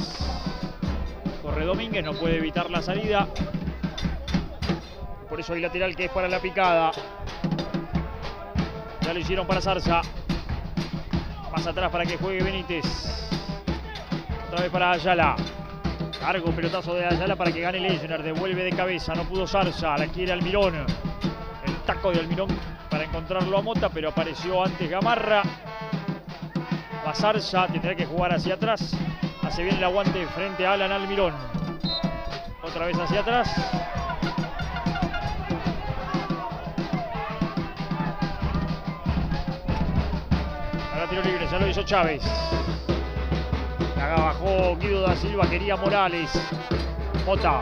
Speaker 1: Corre Domínguez, no puede evitar la salida, por eso hay lateral que es para la picada. Ya lo hicieron para Zarza, más atrás para que juegue Benítez, otra vez para Ayala. Largo pelotazo de Ayala para que gane Lechner. Devuelve de cabeza, no pudo Zarza. La quiere Almirón. El taco de Almirón para encontrarlo a Mota, pero apareció antes Gamarra. Va Zarza, tendrá que jugar hacia atrás. Hace bien el aguante frente a Alan Almirón. Otra vez hacia atrás. Ahora tiro libre, ya lo hizo Chávez. La bajó Guido da Silva, quería Morales. Mota.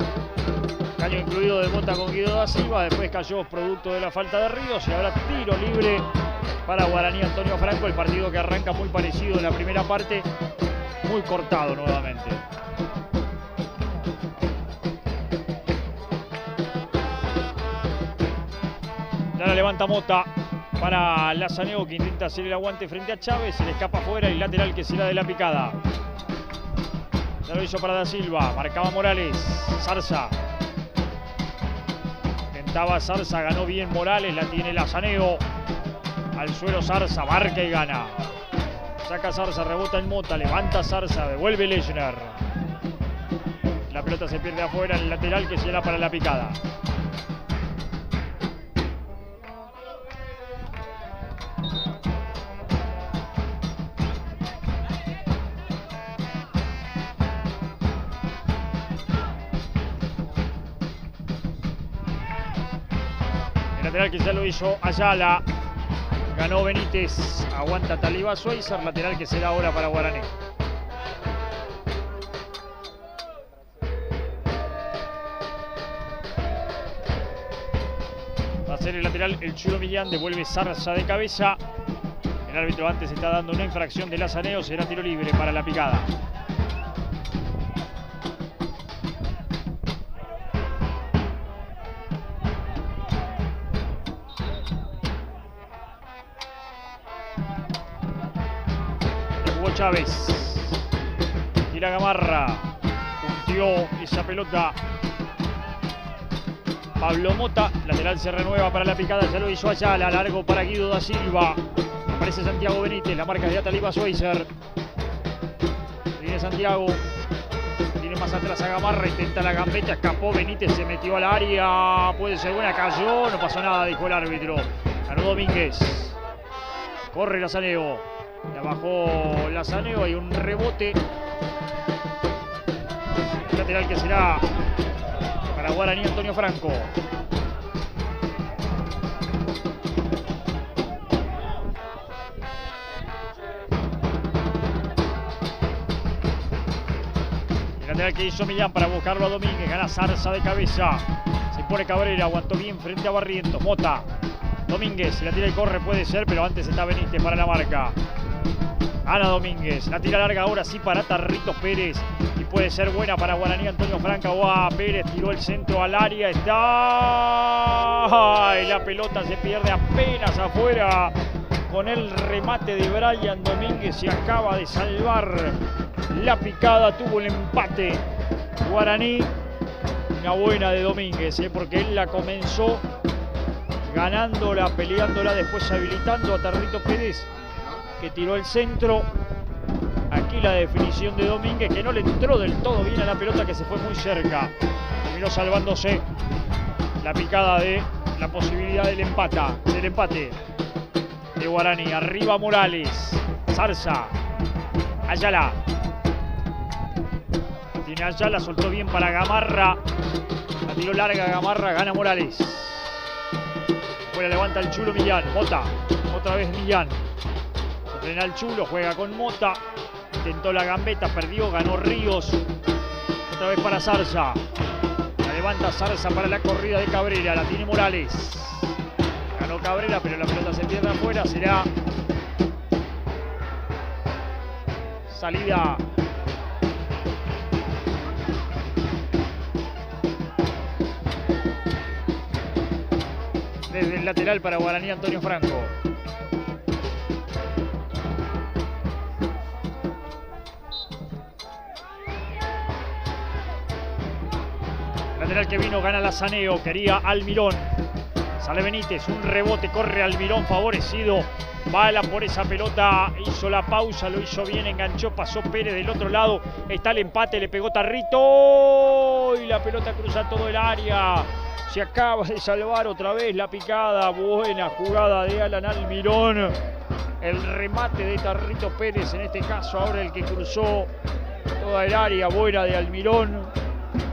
Speaker 1: Caño incluido de Mota con Guido da Silva. Después cayó producto de la falta de Ríos. Y ahora tiro libre para Guaraní Antonio Franco. El partido que arranca muy parecido en la primera parte. Muy cortado nuevamente. Ya la levanta Mota para Lazaneo, que intenta hacer el aguante frente a Chávez. Se le escapa afuera el lateral que será de la picada. Ya lo hizo para da Silva. Marcaba Morales. Zarza. Intentaba Zarza. Ganó bien Morales. La tiene Lazaneo. Al suelo Zarza. Marca y gana. Saca Zarza. Rebota en Mota. Levanta Zarza. Devuelve Lechner. La pelota se pierde afuera en el lateral que será para la picada. Lateral que ya lo hizo Ayala. Ganó Benítez. Aguanta Taliba Schweizer. Lateral que será ahora para Guaraní. Va a ser el lateral el Chulo Millán. Devuelve Zarza de cabeza. El árbitro antes está dando una infracción de Lazaneo. Será tiro libre para la picada. Chávez. Tira Gamarra. Puntió esa pelota Pablo Mota. Lateral se renueva para la picada. Ya lo hizo Ayala. Largo para Guido da Silva. Aparece Santiago Benítez. La marca de Taliba Schweizer. Viene Santiago. Tiene más atrás a Gamarra. Intenta la gambeta. Escapó Benítez. Se metió al área. Puede ser buena. Cayó. No pasó nada, dijo el árbitro. Ganó Domínguez. Corre Lazaneo. La bajó Lazaneo, hay un rebote. El lateral que será para Guaraní Antonio Franco. El lateral que hizo Millán para buscarlo a Domínguez. Gana Zarza de cabeza. Se pone Cabrera, aguantó bien frente a Barrientos. Mota. Domínguez, la tira y corre, puede ser, pero antes está Benítez para la marca. Ana Domínguez, la tira larga ahora sí para Tarrito Pérez. Y puede ser buena para Guaraní Antonio Franco. Pérez tiró el centro al área. Está. Y la pelota se pierde apenas afuera. Con el remate de Brian Domínguez se acaba de salvar la picada. Tuvo el empate Guaraní. Una buena de Domínguez, porque él la comenzó ganándola, peleándola, después habilitando a Tarrito Pérez, que tiró el centro. Aquí la definición de Domínguez, que no le entró del todo bien a la pelota, que se fue muy cerca. Terminó salvándose la picada de la posibilidad del empate de Guaraní. Arriba Morales. Zarza. Ayala. Tiene Ayala, soltó bien para Gamarra. La tiró larga Gamarra, gana Morales. Después la levanta el Chulo Millán. Mota. Otra vez Millán. Frena el Chulo, juega con Mota. Intentó la gambeta, perdió, ganó Ríos. Otra vez para Zarza. La levanta Zarza para la corrida de Cabrera. La tiene Morales. Ganó Cabrera, pero la pelota se pierde afuera. Será salida desde el lateral para Guaraní Antonio Franco. Lateral que vino, gana Lazaneo, quería Almirón. Sale Benítez, un rebote, corre Almirón favorecido. Bala por esa pelota, hizo la pausa, lo hizo bien, enganchó, pasó Pérez del otro lado. Está el empate, le pegó Tarrito y la pelota cruza todo el área. Se acaba de salvar otra vez la picada. Buena jugada de Alan Almirón. El remate de Tarrito Pérez, en este caso ahora el que cruzó toda el área. Buena de Almirón.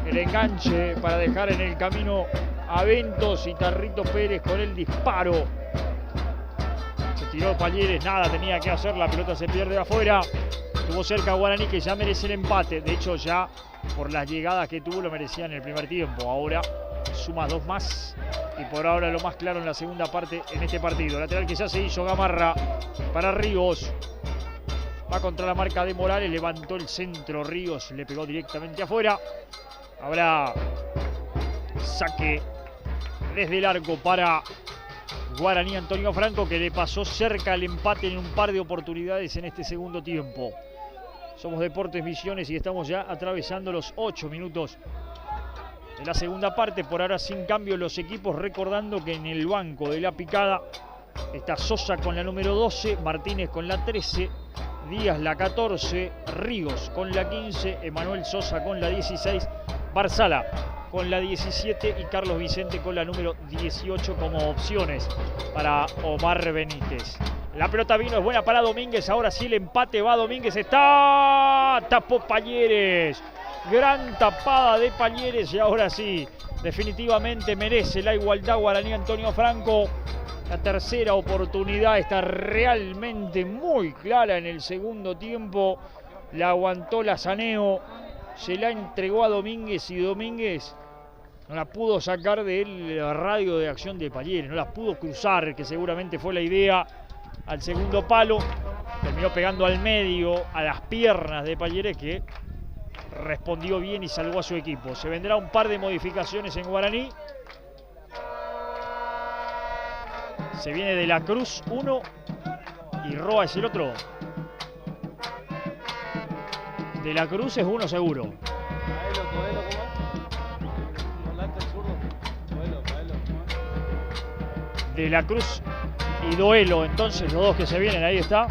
Speaker 1: El enganche para dejar en el camino a Ventos y Tarrito Pérez con el disparo. Se tiró Palleres, nada tenía que hacer, la pelota se pierde afuera. Estuvo cerca Guaraní, que ya merece el empate. De hecho, ya por las llegadas que tuvo lo merecía en el primer tiempo. Ahora suma 2 más y por ahora lo más claro en la segunda parte en este partido. Lateral que ya se hizo Gamarra para Ríos. Va contra la marca de Morales, levantó el centro Ríos, le pegó directamente afuera. Habrá saque desde el arco para Guaraní Antonio Franco, que le pasó cerca el empate en un par de oportunidades en este segundo tiempo. Somos Deportes Misiones y estamos ya atravesando los 8 minutos de la segunda parte. Por ahora sin cambio los equipos, recordando que en el banco de la picada está Sosa con la número 12, Martínez con la 13, Díaz la 14, Ríos con la 15, Emanuel Sosa con la 16, Barzala con la 17 y Carlos Vicente con la número 18 como opciones para Omar Benítez. La pelota vino, es buena para Domínguez, ahora sí el empate va Domínguez, tapó Palleres. Gran tapada de Palleres y ahora sí, definitivamente merece la igualdad Guaraní Antonio Franco. La tercera oportunidad está realmente muy clara en el segundo tiempo. La aguantó Lazaneo, se la entregó a Domínguez y Domínguez no la pudo sacar del radio de acción de Palleres, no la pudo cruzar, que seguramente fue la idea, al segundo palo. Terminó pegando al medio, a las piernas de Palleres, que respondió bien y salvó a su equipo. Se vendrá un par de modificaciones en Guaraní. Se viene De la Cruz uno y Roa es el otro. De la Cruz es uno seguro. De la Cruz y Doelo, entonces los dos que se vienen, ahí está.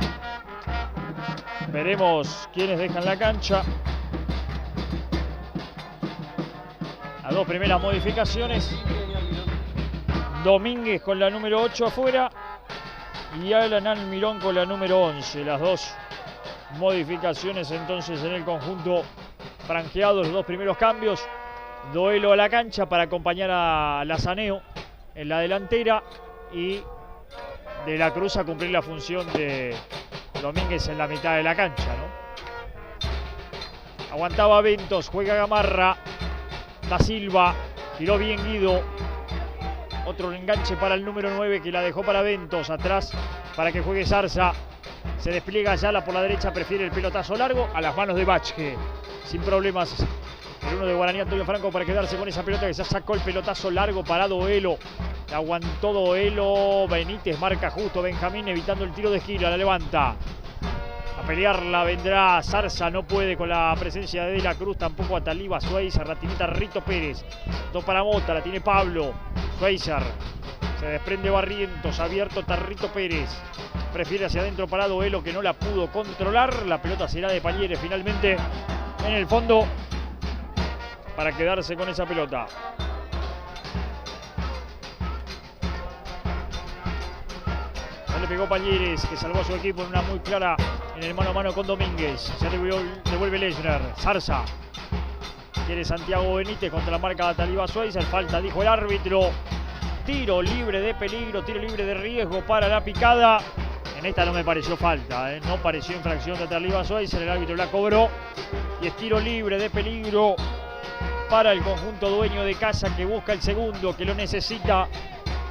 Speaker 1: Veremos quiénes dejan la cancha. Las dos primeras modificaciones. Domínguez con la número 8 afuera y Alan Almirón con la número 11. Las dos modificaciones entonces en el conjunto franjeado, los dos primeros cambios. Doelo a la cancha para acompañar a Lazaneo en la delantera y De la Cruz a cumplir la función de Domínguez en la mitad de la cancha, ¿no? Aguantaba Ventos, juega Gamarra, Da Silva, tiró bien Guido. Otro enganche para el número 9 que la dejó para Ventos, atrás para que juegue Zarza. Se despliega Ayala por la derecha, prefiere el pelotazo largo a las manos de Bachke. Sin problemas el uno de Guaraní Antonio Franco para quedarse con esa pelota, que ya sacó el pelotazo largo para Doelo. La aguantó Doelo, Benítez marca justo, Benjamín evitando el tiro de esquina, la levanta. A pelearla vendrá Zarza, no puede con la presencia de la Cruz, tampoco a Taliba, Schweizer, la tiene Rito Pérez. Dos para Mota, la tiene Pablo. Schweizer, se desprende Barrientos, abierto Tarrito Pérez. Prefiere hacia adentro para Doelo, que no la pudo controlar. La pelota será de Palleres finalmente en el fondo para quedarse con esa pelota. Ya le pegó Palleres, que salvó a su equipo en una muy clara en el mano a mano con Domínguez. Ya devuelve Lechner. Zarza. Quiere Santiago Benítez contra la marca de Taliba Schweizer. Falta, dijo el árbitro. Tiro libre de peligro, tiro libre de riesgo para la picada. En esta no me pareció falta, no pareció infracción de Taliba Schweizer. El árbitro la cobró. Y es tiro libre de peligro para el conjunto dueño de casa, que busca el segundo, que lo necesita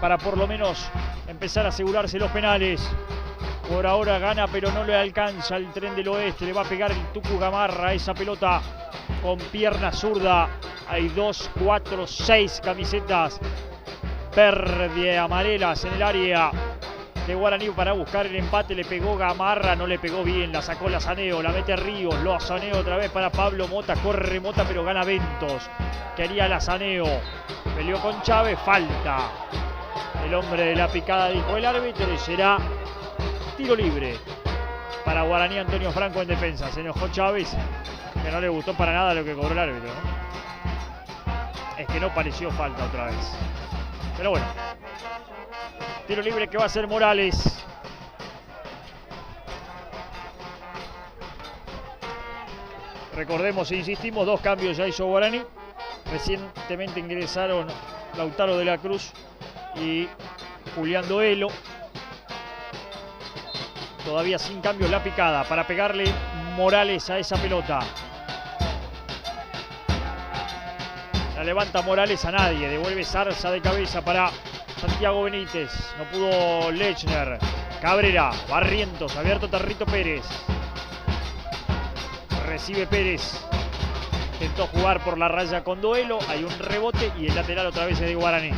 Speaker 1: para por lo menos empezar a asegurarse los penales. Por ahora gana, pero no le alcanza el Tren del Oeste. Le va a pegar el Tucu Gamarra esa pelota con pierna zurda. Hay 2, 4, 6 camisetas verde amarelas en el área de Guaraní para buscar el empate. Le pegó Gamarra, no le pegó bien, la sacó Lazaneo, la mete Ríos, Lazaneo otra vez para Pablo Mota, corre Mota pero gana Ventos. Quería Lazaneo, peleó con Chávez, falta. El el hombre de la picada, dijo el árbitro, y será tiro libre para Guaraní. Antonio Franco en defensa. Se enojó Chávez, que no le gustó para nada lo que cobró el árbitro, ¿no? Es que no pareció falta otra vez. Pero bueno, tiro libre que va a ser Morales. Recordemos e insistimos, 2 cambios ya hizo Guaraní. Recientemente ingresaron Lautaro de la Cruz y Julián Doelo. Todavía sin cambios la picada para pegarle Morales a esa pelota. La levanta Morales a nadie. Devuelve Zarza de cabeza para Santiago Benítez. No pudo Lechner. Cabrera, Barrientos, abierto Tarrito Pérez. Recibe Pérez. Intentó jugar por la raya con Doelo. Hay un rebote y el lateral otra vez es de Guaraní.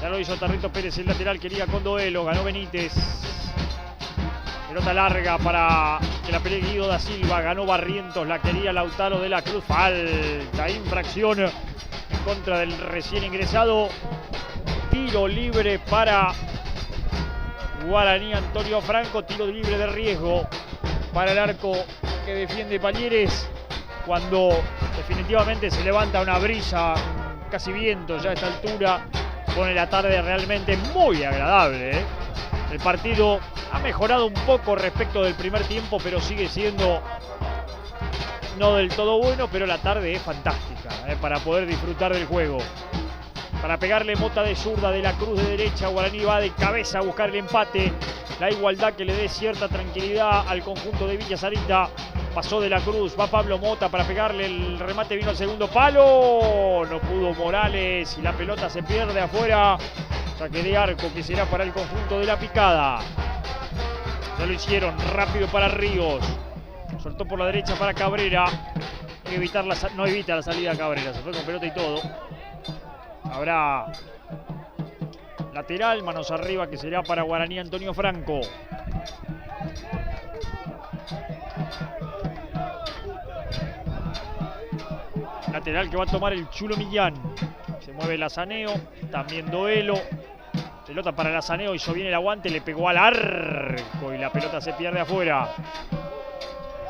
Speaker 1: Ya lo hizo Tarrito Pérez, el lateral quería con Doelo. Ganó Benítez. Pelota larga para que la pelee Guido da Silva. Ganó Barrientos, la quería Lautaro de la Cruz. Falta, infracción en contra del recién ingresado. Tiro libre para Guaraní. Antonio Franco, tiro libre de riesgo para el arco que defiende Palleres. Cuando definitivamente se levanta una brisa, casi viento ya a esta altura, pone la tarde realmente muy agradable, ¿eh? El partido ha mejorado un poco respecto del primer tiempo, pero sigue siendo no del todo bueno, pero la tarde es fantástica, para poder disfrutar del juego. Para pegarle Mota de zurda, de la Cruz de derecha. Guaraní va de cabeza a buscar el empate. La igualdad que le dé cierta tranquilidad al conjunto de Villa Sarita. Pasó de la Cruz, va Pablo Mota para pegarle. El remate vino al segundo palo. No pudo Morales y la pelota se pierde afuera. Saque de arco que será para el conjunto de la picada. Ya lo hicieron, rápido para Ríos. Soltó por la derecha para Cabrera. Hay que evitar no evita la salida de Cabrera. Se fue con pelota y todo. Habrá lateral, manos arriba, que será para Guaraní. Antonio Franco. Lateral que va a tomar el Chulo Millán. Se mueve Lazaneo, también Doelo. Pelota para Lazaneo, hizo bien el aguante, le pegó al arco y la pelota se pierde afuera.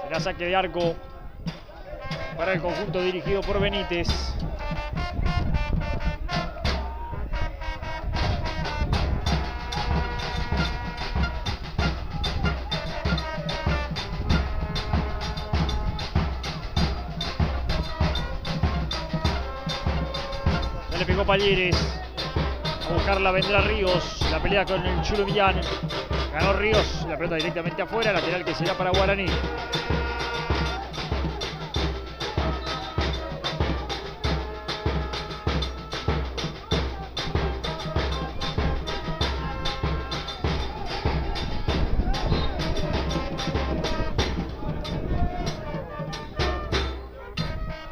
Speaker 1: Será saque de arco para el conjunto dirigido por Benítez. Le pegó Palleres. A buscarla vendrá Ríos. La pelea con el Chulo Millán. Ganó Ríos. La pelota directamente afuera. Lateral que será para Guaraní.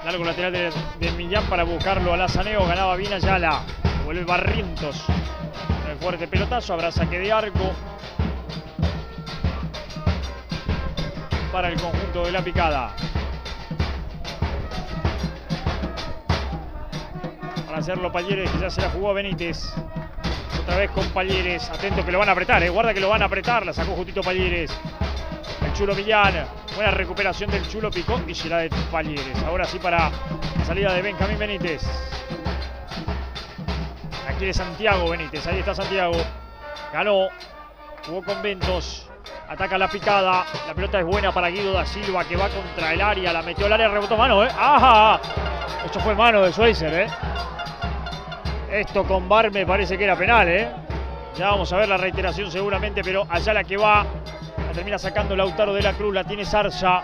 Speaker 1: Largo lateral de Millán para buscarlo a Lazaneo. Ganaba bien Ayala. Vuelve Barrientos. Con el fuerte pelotazo. Habrá saque de arco para el conjunto de la picada. Para hacerlo Palleres, que ya se la jugó a Benítez. Otra vez con Palleres. Atento que lo van a apretar, guarda que lo van a apretar. La sacó justito Palleres. El Chulo Millán. Buena recuperación del Chulo, picó y será de Palleres. Ahora sí para la salida de Benjamín Benítez. Aquí de Santiago Benítez. Ahí está Santiago. Ganó. Jugó con Ventos. Ataca la picada. La pelota es buena para Guido da Silva, que va contra el área. La metió al área, rebotó mano, ¡ajá! Esto fue mano de Schweizer, Esto con VAR me parece que era penal, Ya vamos a ver la reiteración seguramente, pero allá la que va. La termina sacando Lautaro de la Cruz. La tiene Zarza.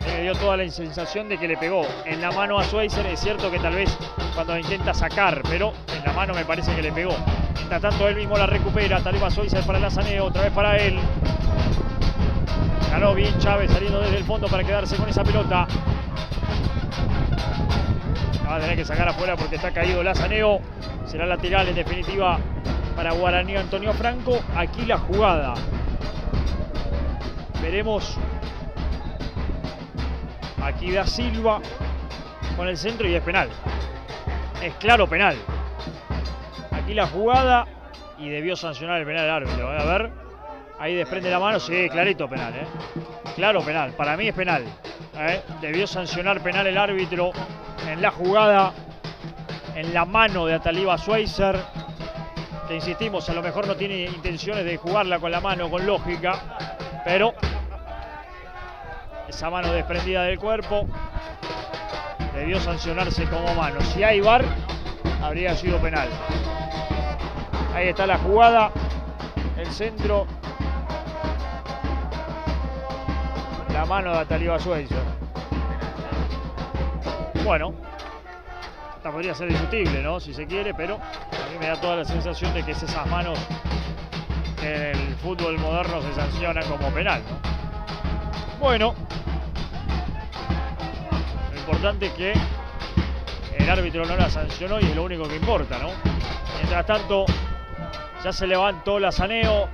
Speaker 1: Me dio toda la sensación de que le pegó en la mano a Schweizer. Es cierto que tal vez cuando intenta sacar, pero en la mano me parece que le pegó. Mientras tanto él mismo la recupera. Tal vez va Schweizer para Lazaneo. Otra vez para él. Ganó bien Chávez saliendo desde el fondo para quedarse con esa pelota. Va a tener que sacar afuera porque está caído Lazaneo. Será lateral en definitiva para Guaraní. Antonio Franco. Aquí la jugada. Veremos Aquí Da Silva con el centro y es penal. Es claro penal. Aquí la jugada y debió sancionar el penal el árbitro. A ver, ahí desprende la mano, sí, clarito penal. Claro penal, para mí es penal. Debió sancionar penal el árbitro en la jugada, en la mano de Ataliva Schweizer, que insistimos, a lo mejor no tiene intenciones de jugarla con la mano, con lógica, pero esa mano desprendida del cuerpo debió sancionarse como mano. Si hay VAR, habría sido penal. Ahí está la jugada, el centro, la mano de Ataliva Schweizer. Bueno, esta podría ser discutible, ¿no? Si se quiere, pero a mí me da toda la sensación de que es esas manos que en el fútbol moderno se sancionan como penal, ¿no? Bueno, lo importante es que el árbitro no la sancionó y es lo único que importa, ¿no? Mientras tanto, ya se levantó la Saneo,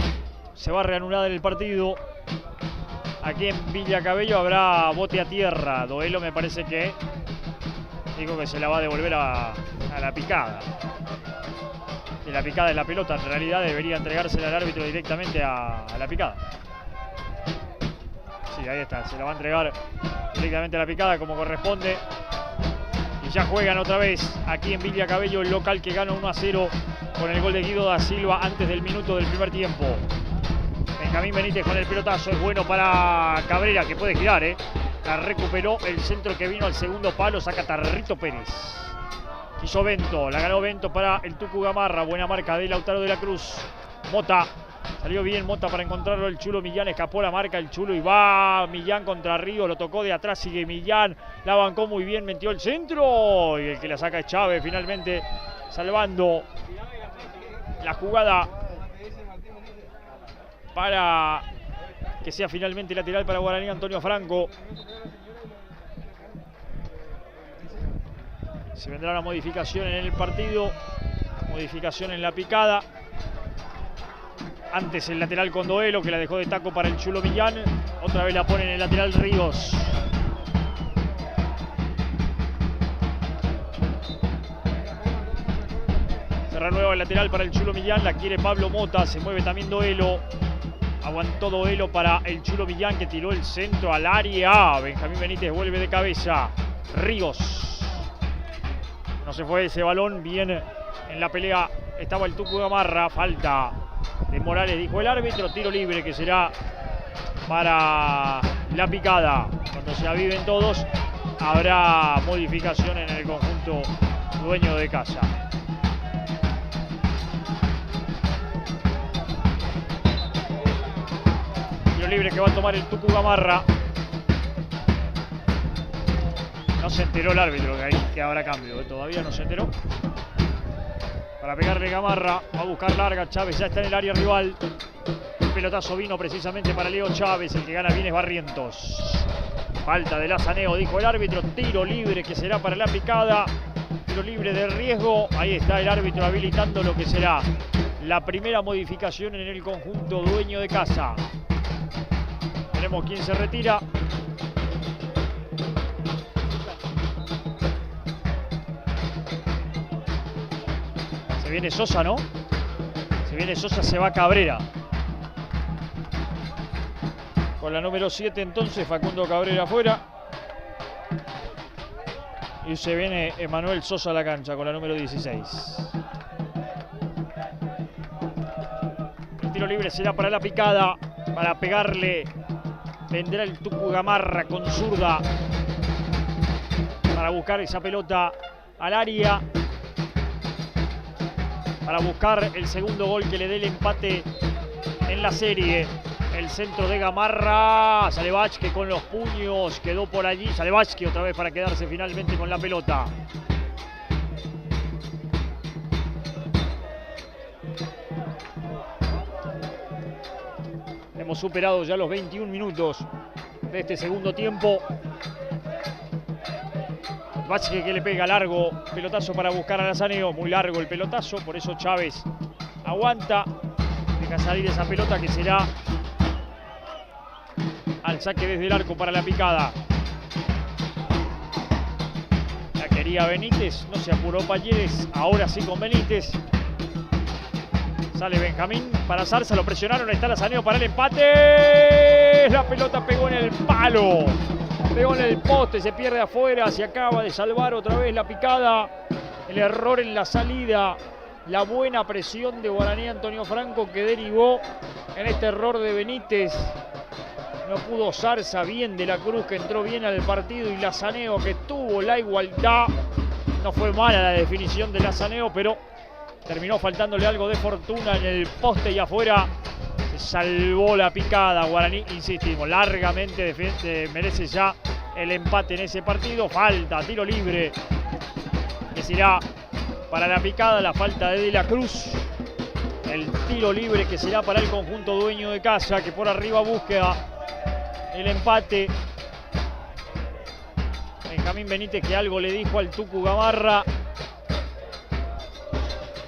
Speaker 1: se va a reanudar el partido. Aquí en Villa Cabello habrá bote a tierra. Doelo me parece que dijo que se la va a devolver a la picada. Y la picada es la pelota, en realidad debería entregársela al árbitro directamente a la picada. Sí, ahí está, se la va a entregar directamente a la picada como corresponde. Y ya juegan otra vez aquí en Villa Cabello, el local que gana 1-0 con el gol de Guido Da Silva antes del minuto del primer tiempo. Benjamín Benítez con el pelotazo, es bueno para Cabrera, que puede girar, La recuperó, el centro que vino al segundo palo, saca Tarrito Pérez. Quiso Bento, la ganó Bento para el Tucu Gamarra, buena marca de Lautaro de la Cruz. Mota, salió bien Mota para encontrarlo, el Chulo Millán, escapó la marca el Chulo y va Millán contra Ríos, lo tocó de atrás, sigue Millán, la bancó muy bien, metió el centro y el que la saca es Chávez, finalmente salvando la jugada para que sea finalmente lateral para Guaraní. Antonio Franco. Se vendrá una modificación en el partido, modificación en la picada. Antes el lateral con Doelo, que la dejó de taco para el Chulo Millán. Otra vez la pone en el lateral Ríos. Se renueva el lateral para el Chulo Millán, la quiere Pablo Mota, se mueve también Doelo. Aguantó Doelo para el Chulo Millán, que tiró el centro al área. Benjamín Benítez vuelve de cabeza. Ríos. No se fue ese balón, bien en la pelea estaba el Tucu Gamarra. Falta de Morales, dijo el árbitro. Tiro libre que será para la picada. Cuando se aviven todos, habrá modificación en el conjunto dueño de casa. Tiro libre que va a tomar el Tucu Gamarra. No se enteró el árbitro que habrá cambio, todavía no se enteró. Para pegarle Gamarra, va a buscar larga, Chávez ya está en el área rival. El pelotazo vino precisamente para Leo Chávez, el que gana bien es Barrientos. Falta de la Saneo, dijo el árbitro, tiro libre que será para la picada. Tiro libre de riesgo, ahí está el árbitro habilitando lo que será la primera modificación en el conjunto dueño de casa. Veremos quién se retira. Se viene Sosa, ¿no? Se viene Sosa, se va Cabrera. Con la número 7 entonces, Facundo Cabrera afuera. Y se viene Emanuel Sosa a la cancha con la número 16. El tiro libre será para la picada. Para pegarle vendrá el Tucu Gamarra con zurda. Para buscar esa pelota al área. Para buscar el segundo gol que le dé el empate en la serie. El centro de Gamarra. Salevachke con los puños. Quedó por allí. Salevachke otra vez para quedarse finalmente con la pelota. Hemos superado ya los 21 minutos de este segundo tiempo. Vázquez que le pega largo, pelotazo para buscar a la Saneo, muy largo el pelotazo, por eso Chávez aguanta, deja salir esa pelota que será al saque desde el arco para la picada. Quería Benítez, no se apuró Palleres, ahora sí con Benítez. Sale Benjamín para Zarza, lo presionaron, está Lazaneo para el empate. La pelota pegó en el palo, pegó en el poste, se pierde afuera, se acaba de salvar otra vez la picada. El error en la salida, la buena presión de Guaraní Antonio Franco que derivó en este error de Benítez. No pudo Zarza, bien de la Cruz que entró bien al partido y Lazaneo que tuvo la igualdad. No fue mala la definición de Lazaneo, pero terminó faltándole algo de fortuna en el poste y afuera. Se salvó la picada. Guaraní, insistimos, largamente merece ya el empate en ese partido. Falta, tiro libre, que será para la picada, la falta de la Cruz. El tiro libre que será para el conjunto dueño de casa, que por arriba busca el empate. Benjamín Benítez que algo le dijo al Tucu Gamarra.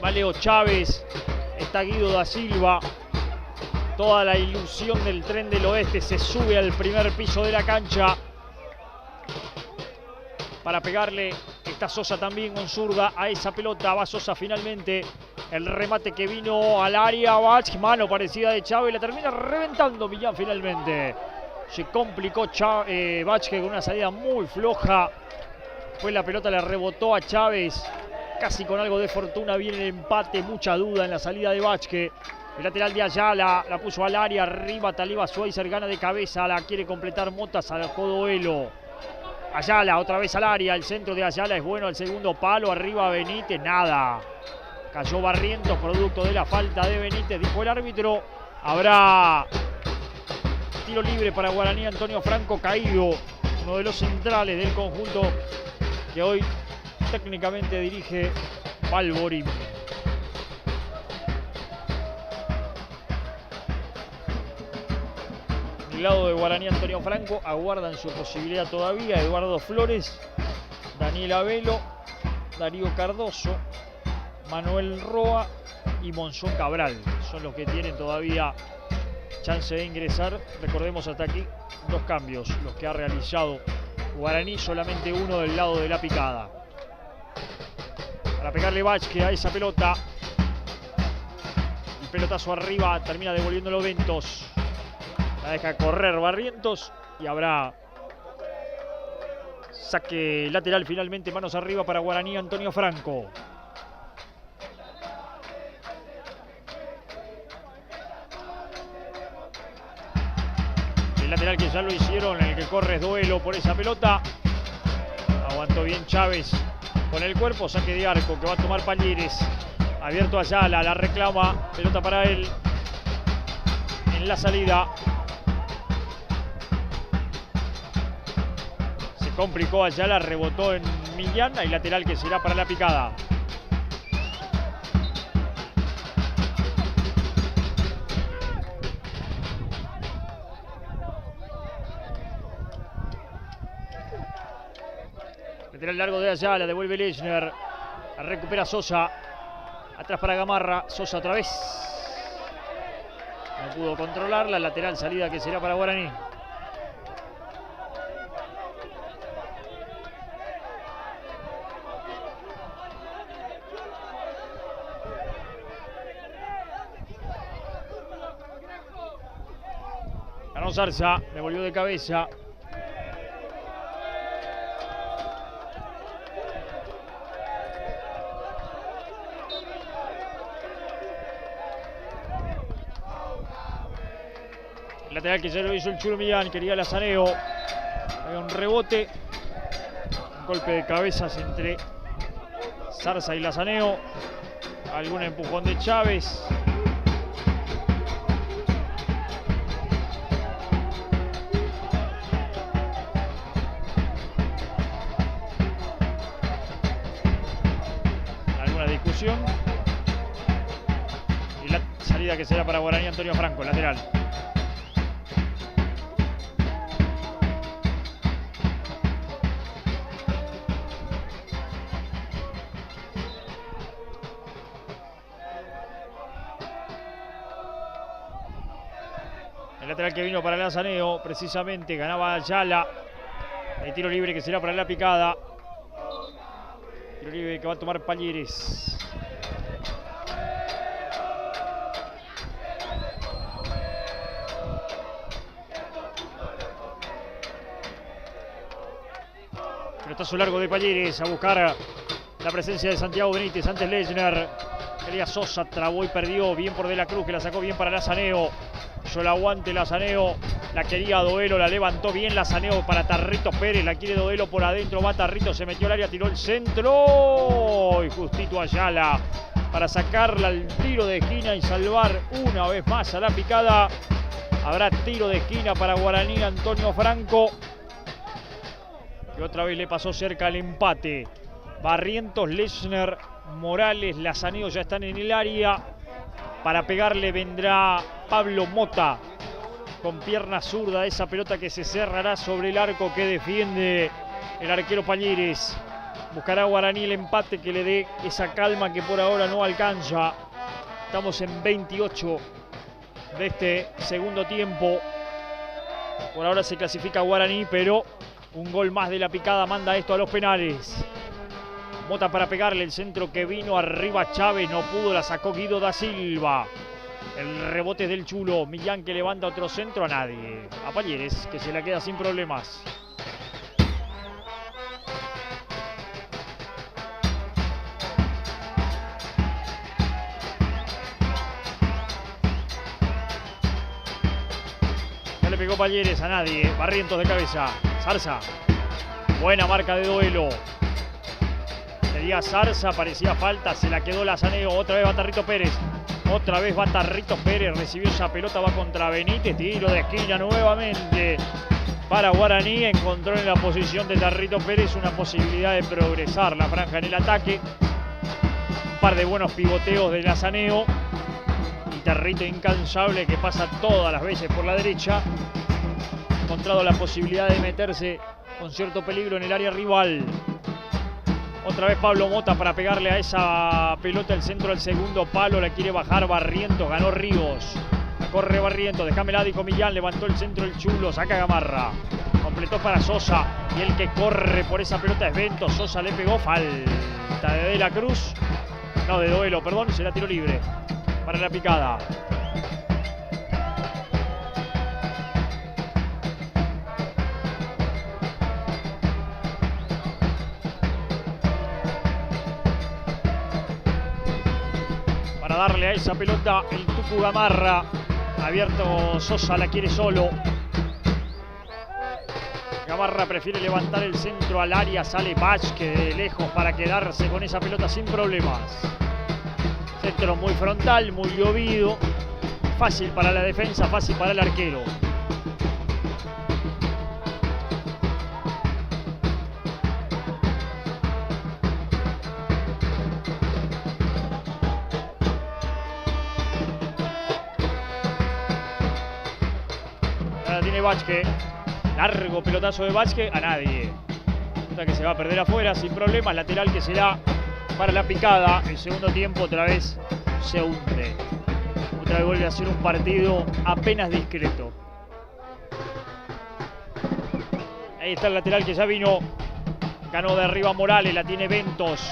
Speaker 1: Va Leo Chávez, está Guido da Silva. Toda la ilusión del Tren del Oeste se sube al primer piso de la cancha para pegarle. Está Sosa también con zurda a esa pelota. Va Sosa finalmente. El remate que vino al área. Bach, mano parecida de Chávez. La termina reventando Millán finalmente. Se complicó Vázquez con una salida muy floja. Pues la pelota le rebotó a Chávez. Casi con algo de fortuna viene el empate. Mucha duda en la salida de Vázquez. El lateral de Ayala la puso al área. Arriba Taliba Schweizer gana de cabeza. La quiere completar Mota. Sacó Duelo. Ayala otra vez al área. El centro de Ayala es bueno. El segundo palo. Arriba Benítez. Nada. Cayó Barrientos producto de la falta de Benítez. Dijo el árbitro. Habrá tiro libre para Guaraní Antonio Franco caído. Uno de los centrales del conjunto que hoy técnicamente dirige Balborín. Del lado de Guaraní Antonio Franco aguardan su posibilidad todavía Eduardo Flores, Daniel Abelo, Darío Cardoso, Manuel Roa y Monzón Cabral. Son los que tienen todavía chance de ingresar. Recordemos hasta aquí 2 cambios los que ha realizado Guaraní, solamente uno del lado de la picada. Para pegarle Vázquez a esa pelota. El pelotazo arriba, termina devolviéndolo Ventos. La deja correr Barrientos y habrá saque lateral finalmente, manos arriba para Guaraní Antonio Franco. El lateral que ya lo hicieron, en el que corre Duelo por esa pelota. Aguantó bien Chávez con el cuerpo, saque de arco que va a tomar Palleres. Abierto Ayala, la reclama, pelota para él. En la salida. Se complicó Ayala, rebotó en Millán. Hay lateral que será para la picada. Lateral largo de Ayala, devuelve Lechner. La recupera Sosa. Atrás para Gamarra. Sosa otra vez. No pudo controlarla. Lateral salida que será para Guaraní. Ganó Zarza. Devolvió de cabeza. Lateral que ya lo hizo el Chulo Millán, quería Lazaneo. Hay un rebote. Un golpe de cabezas entre Zarza y Lazaneo. Algún empujón de Chávez. Alguna discusión. Y la salida que será para Guaraní Antonio Franco, lateral. El lateral que vino para Lazaneo, precisamente ganaba Ayala. El tiro libre que será para la picada. Tiro libre que va a tomar Palleres. Pelotazo largo de Palleres a buscar la presencia de Santiago Benítez. Antes Lechner. Quería Sosa, trabó y perdió. Bien por De la Cruz, que la sacó bien para Lazaneo. Yo la aguante Lazaneo. La quería Doelo, la levantó bien Lazaneo para Tarrito Pérez. La quiere Doelo por adentro. Va Tarrito, se metió al área, tiró el centro. Y justito Ayala para sacarla al tiro de esquina y salvar una vez más a la picada. Habrá tiro de esquina para Guaraní, Antonio Franco. Y otra vez le pasó cerca el empate. Barrientos, Lechner, Morales, Lazaneo ya están en el área. Para pegarle vendrá Pablo Mota con pierna zurda. Esa pelota que se cerrará sobre el arco que defiende el arquero Palleres. Buscará Guaraní el empate que le dé esa calma que por ahora no alcanza. Estamos en 28 de este segundo tiempo. Por ahora se clasifica Guaraní, pero un gol más de la picada manda esto a los penales. Mota para pegarle el centro que vino arriba Chávez, no pudo, la sacó Guido da Silva. El rebote es del Chulo. Millán que levanta otro centro a nadie. A Palleres que se la queda sin problemas. Ya le pegó Palleres a nadie. Barrientos de cabeza. Zarza. Buena marca de Doelo. Sería Zarza, parecía falta, se la quedó Lazaneo. Otra vez va Tarrito Pérez. Otra vez va Tarrito Pérez. Recibió esa pelota, va contra Benítez. Tiro de esquina nuevamente para Guaraní. Encontró en la posición de Tarrito Pérez una posibilidad de progresar la franja en el ataque. Un par de buenos pivoteos de Lazaneo. Y Tarrito incansable que pasa todas las veces por la derecha. Ha encontrado la posibilidad de meterse con cierto peligro en el área rival. Otra vez Pablo Mota para pegarle a esa pelota el centro del segundo palo. La quiere bajar Barrientos, ganó Ríos. La corre Barrientos, déjamela, dijo Millán. Levantó el centro el Chulo, saca Gamarra. Completó para Sosa. Y el que corre por esa pelota es Ventos. Sosa le pegó, falta de la Cruz. No, de Doelo, perdón. Será tiro libre para la picada. Darle a esa pelota el Tucu Gamarra. Abierto Sosa, la quiere solo. Gamarra prefiere levantar el centro al área. Sale Vázquez de lejos para quedarse con esa pelota sin problemas. Centro muy frontal, muy llovido. Fácil para la defensa, fácil para el arquero. Tiene Vázquez, largo pelotazo de Vázquez, a nadie. Pelota que se va a perder afuera sin problemas. Lateral que será para la picada. El segundo tiempo otra vez se hunde. Otra vez vuelve a ser un partido apenas discreto. Ahí está el lateral que ya vino. Ganó de arriba Morales, la tiene Ventos.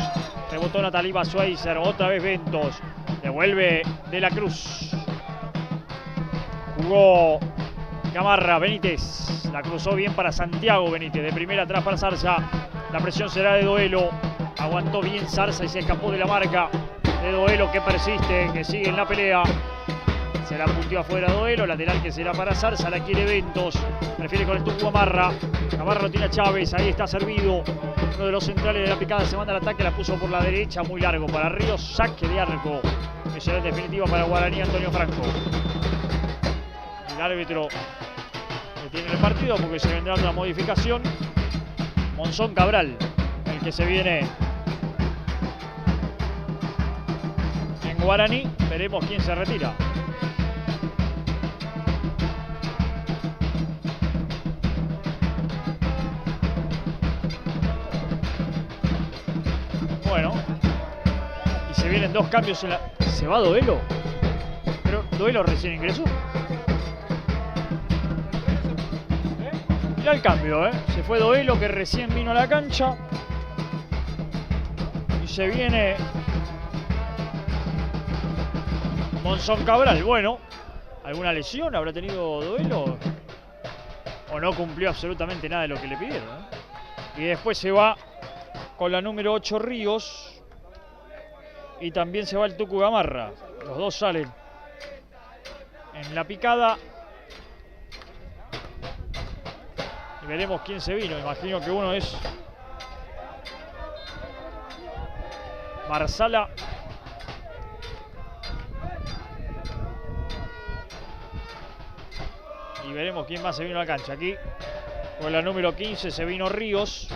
Speaker 1: Rebotó Nataliba Schweizer, otra vez Ventos. Devuelve De la Cruz. Jugó Gamarra, Benítez, la cruzó bien para Santiago Benítez, de primera atrás para Zarza. La presión será de Doelo, aguantó bien Zarza y se escapó de la marca de Doelo que persiste, que sigue en la pelea. Se la punteó afuera Doelo, lateral que será para Zarza, la quiere Ventos, prefiere con el Tucu Gamarra. Gamarra lo tiene a Chávez, ahí está servido. Uno de los centrales de la picada se manda al ataque, la puso por la derecha, muy largo para Ríos, saque de arco, que será en definitiva para Guaraní, Antonio Franco. El árbitro detiene el partido porque se vendrá otra modificación. Monzón Cabral, el que se viene en Guaraní. Veremos quién se retira. Bueno, y se vienen dos cambios en la... ¿Se va Doelo? Pero Doelo recién ingresó. Mirá el cambio, se fue Doelo que recién vino a la cancha. se viene Monzón Cabral. Bueno, ¿alguna lesión habrá tenido Duelo? ¿O no cumplió absolutamente nada de lo que le pidieron, ¿no? Y después se va con la número 8 Ríos. Y también se va el Tucu Gamarra. Los dos salen en la picada. Y veremos quién se vino. Imagino que uno es Marsala. Y veremos quién más se vino a la cancha. Aquí con la número 15 se vino Ríos.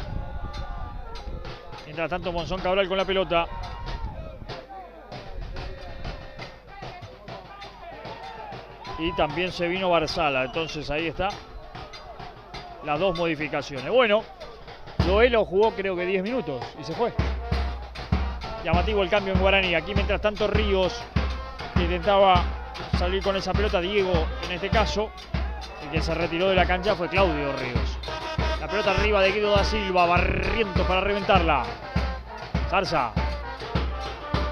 Speaker 1: Mientras tanto Monzón Cabral con la pelota. Y también se vino Barzala. Entonces ahí está las dos modificaciones. Bueno, Duelo jugó creo que 10 minutos y se fue. Llamativo el cambio en Guaraní. Aquí mientras tanto Ríos intentaba salir con esa pelota. Diego en este caso. El que se retiró de la cancha fue Claudio Ríos. La pelota arriba de Guido da Silva. Barrientos para reventarla. Zarza.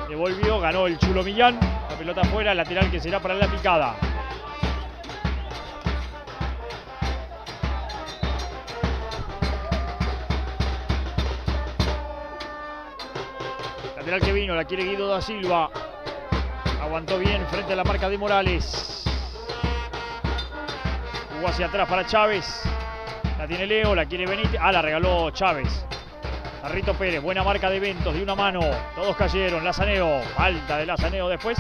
Speaker 1: Devolvió. Ganó el Chulo Millán. La pelota afuera. Lateral que será para la picada. Lateral que vino. La quiere Guido da Silva. Aguantó bien frente a la marca de Morales. Jugó hacia atrás para Chávez. La tiene Leo, la quiere Benítez. La regaló Chávez. Jarrito Pérez, buena marca de Ventos, de una mano. Todos cayeron, Lazaneo. Falta de Lazaneo después.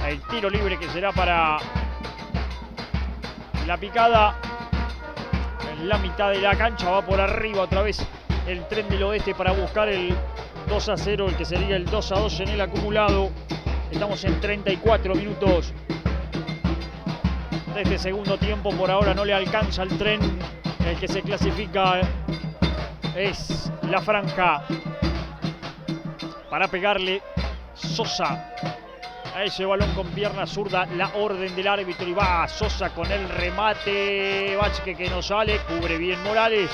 Speaker 1: El tiro libre que será para la picada. En la mitad de la cancha va por arriba otra vez el Tren del Oeste para buscar el 2-0, el que sería el 2-2 en el acumulado. Estamos en 34 minutos de este segundo tiempo. Por ahora no le alcanza el Tren. El que se clasifica es la franja para pegarle Sosa a ese balón con pierna zurda. La orden del árbitro y va Sosa con el remate. Vázquez que no sale, cubre bien Morales.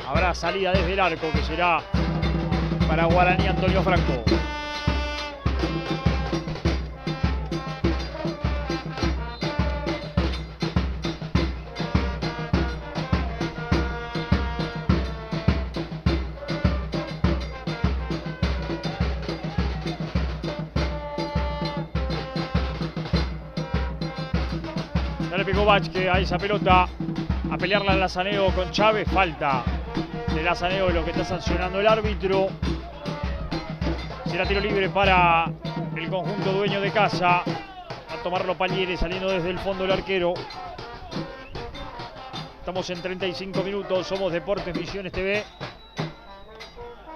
Speaker 1: Habrá salida desde el arco que será para Guaraní Antonio Franco. Ya le pegó Vázquez a esa pelota. A pelearla en Lazaneo con Chávez. Falta de Lazaneo, lo que está sancionando el árbitro. Será tiro libre para el conjunto dueño de casa. A tomarlo Paliere saliendo desde el fondo el arquero. Estamos en 35 minutos. Somos Deportes Misiones TV.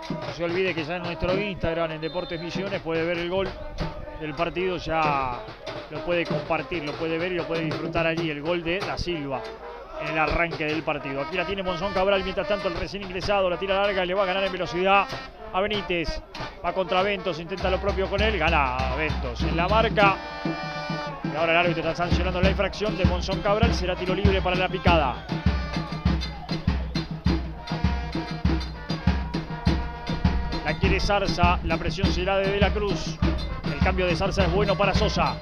Speaker 1: No se olvide que ya en nuestro Instagram, en Deportes Misiones, puede ver el gol del partido. Ya lo puede compartir, lo puede ver y lo puede disfrutar allí. El gol de Da Silva en el arranque del partido. Aquí la tiene Monzón Cabral. Mientras tanto el recién ingresado la tira larga y le va a ganar en velocidad a Benítez. Va contra Ventos, intenta lo propio con él. Gana Ventos en la marca. Y ahora el árbitro está sancionando la infracción de Monzón Cabral. Será tiro libre para la picada. La quiere Zarza. La presión será de la Cruz. El cambio de Zarza es bueno para Sosa.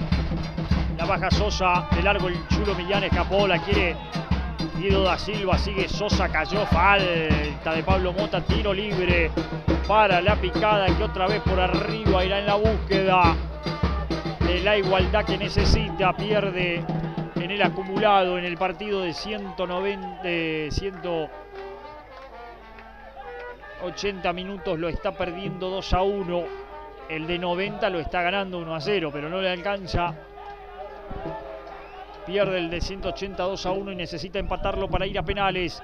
Speaker 1: La baja Sosa. De largo el Chulo Millán escapó. La quiere Guido da Silva. Sigue Sosa. Cayó. Falta de Pablo Mota. Tiro libre para la picada, que otra vez por arriba irá en la búsqueda de la igualdad que necesita. Pierde en el acumulado en el partido de 180 minutos. Lo está perdiendo 2-1. El de 90 lo está ganando 1-0, pero no le alcanza. Pierde el de 180 2-1 y necesita empatarlo para ir a penales.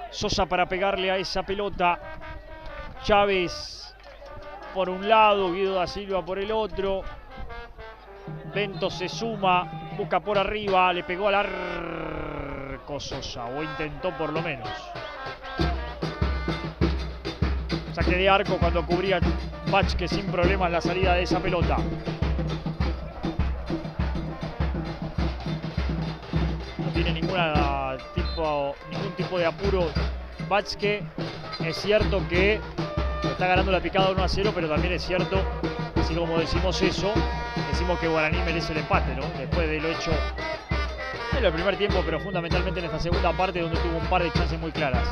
Speaker 1: Sosa para pegarle a esa pelota. Chávez por un lado, Guido da Silva por el otro. Ventos se suma, busca por arriba, le pegó al arco Sosa, o intentó por lo menos. Saque de arco cuando cubría Vázquez sin problemas la salida de esa pelota. No tiene ningún tipo de apuro Vázquez. Es cierto que Está ganando la picada 1-0, pero también es cierto, así como decimos eso, decimos que Guaraní merece el empate, ¿no? Después de lo hecho en el primer tiempo, pero fundamentalmente en esta segunda parte donde tuvo un par de chances muy claras.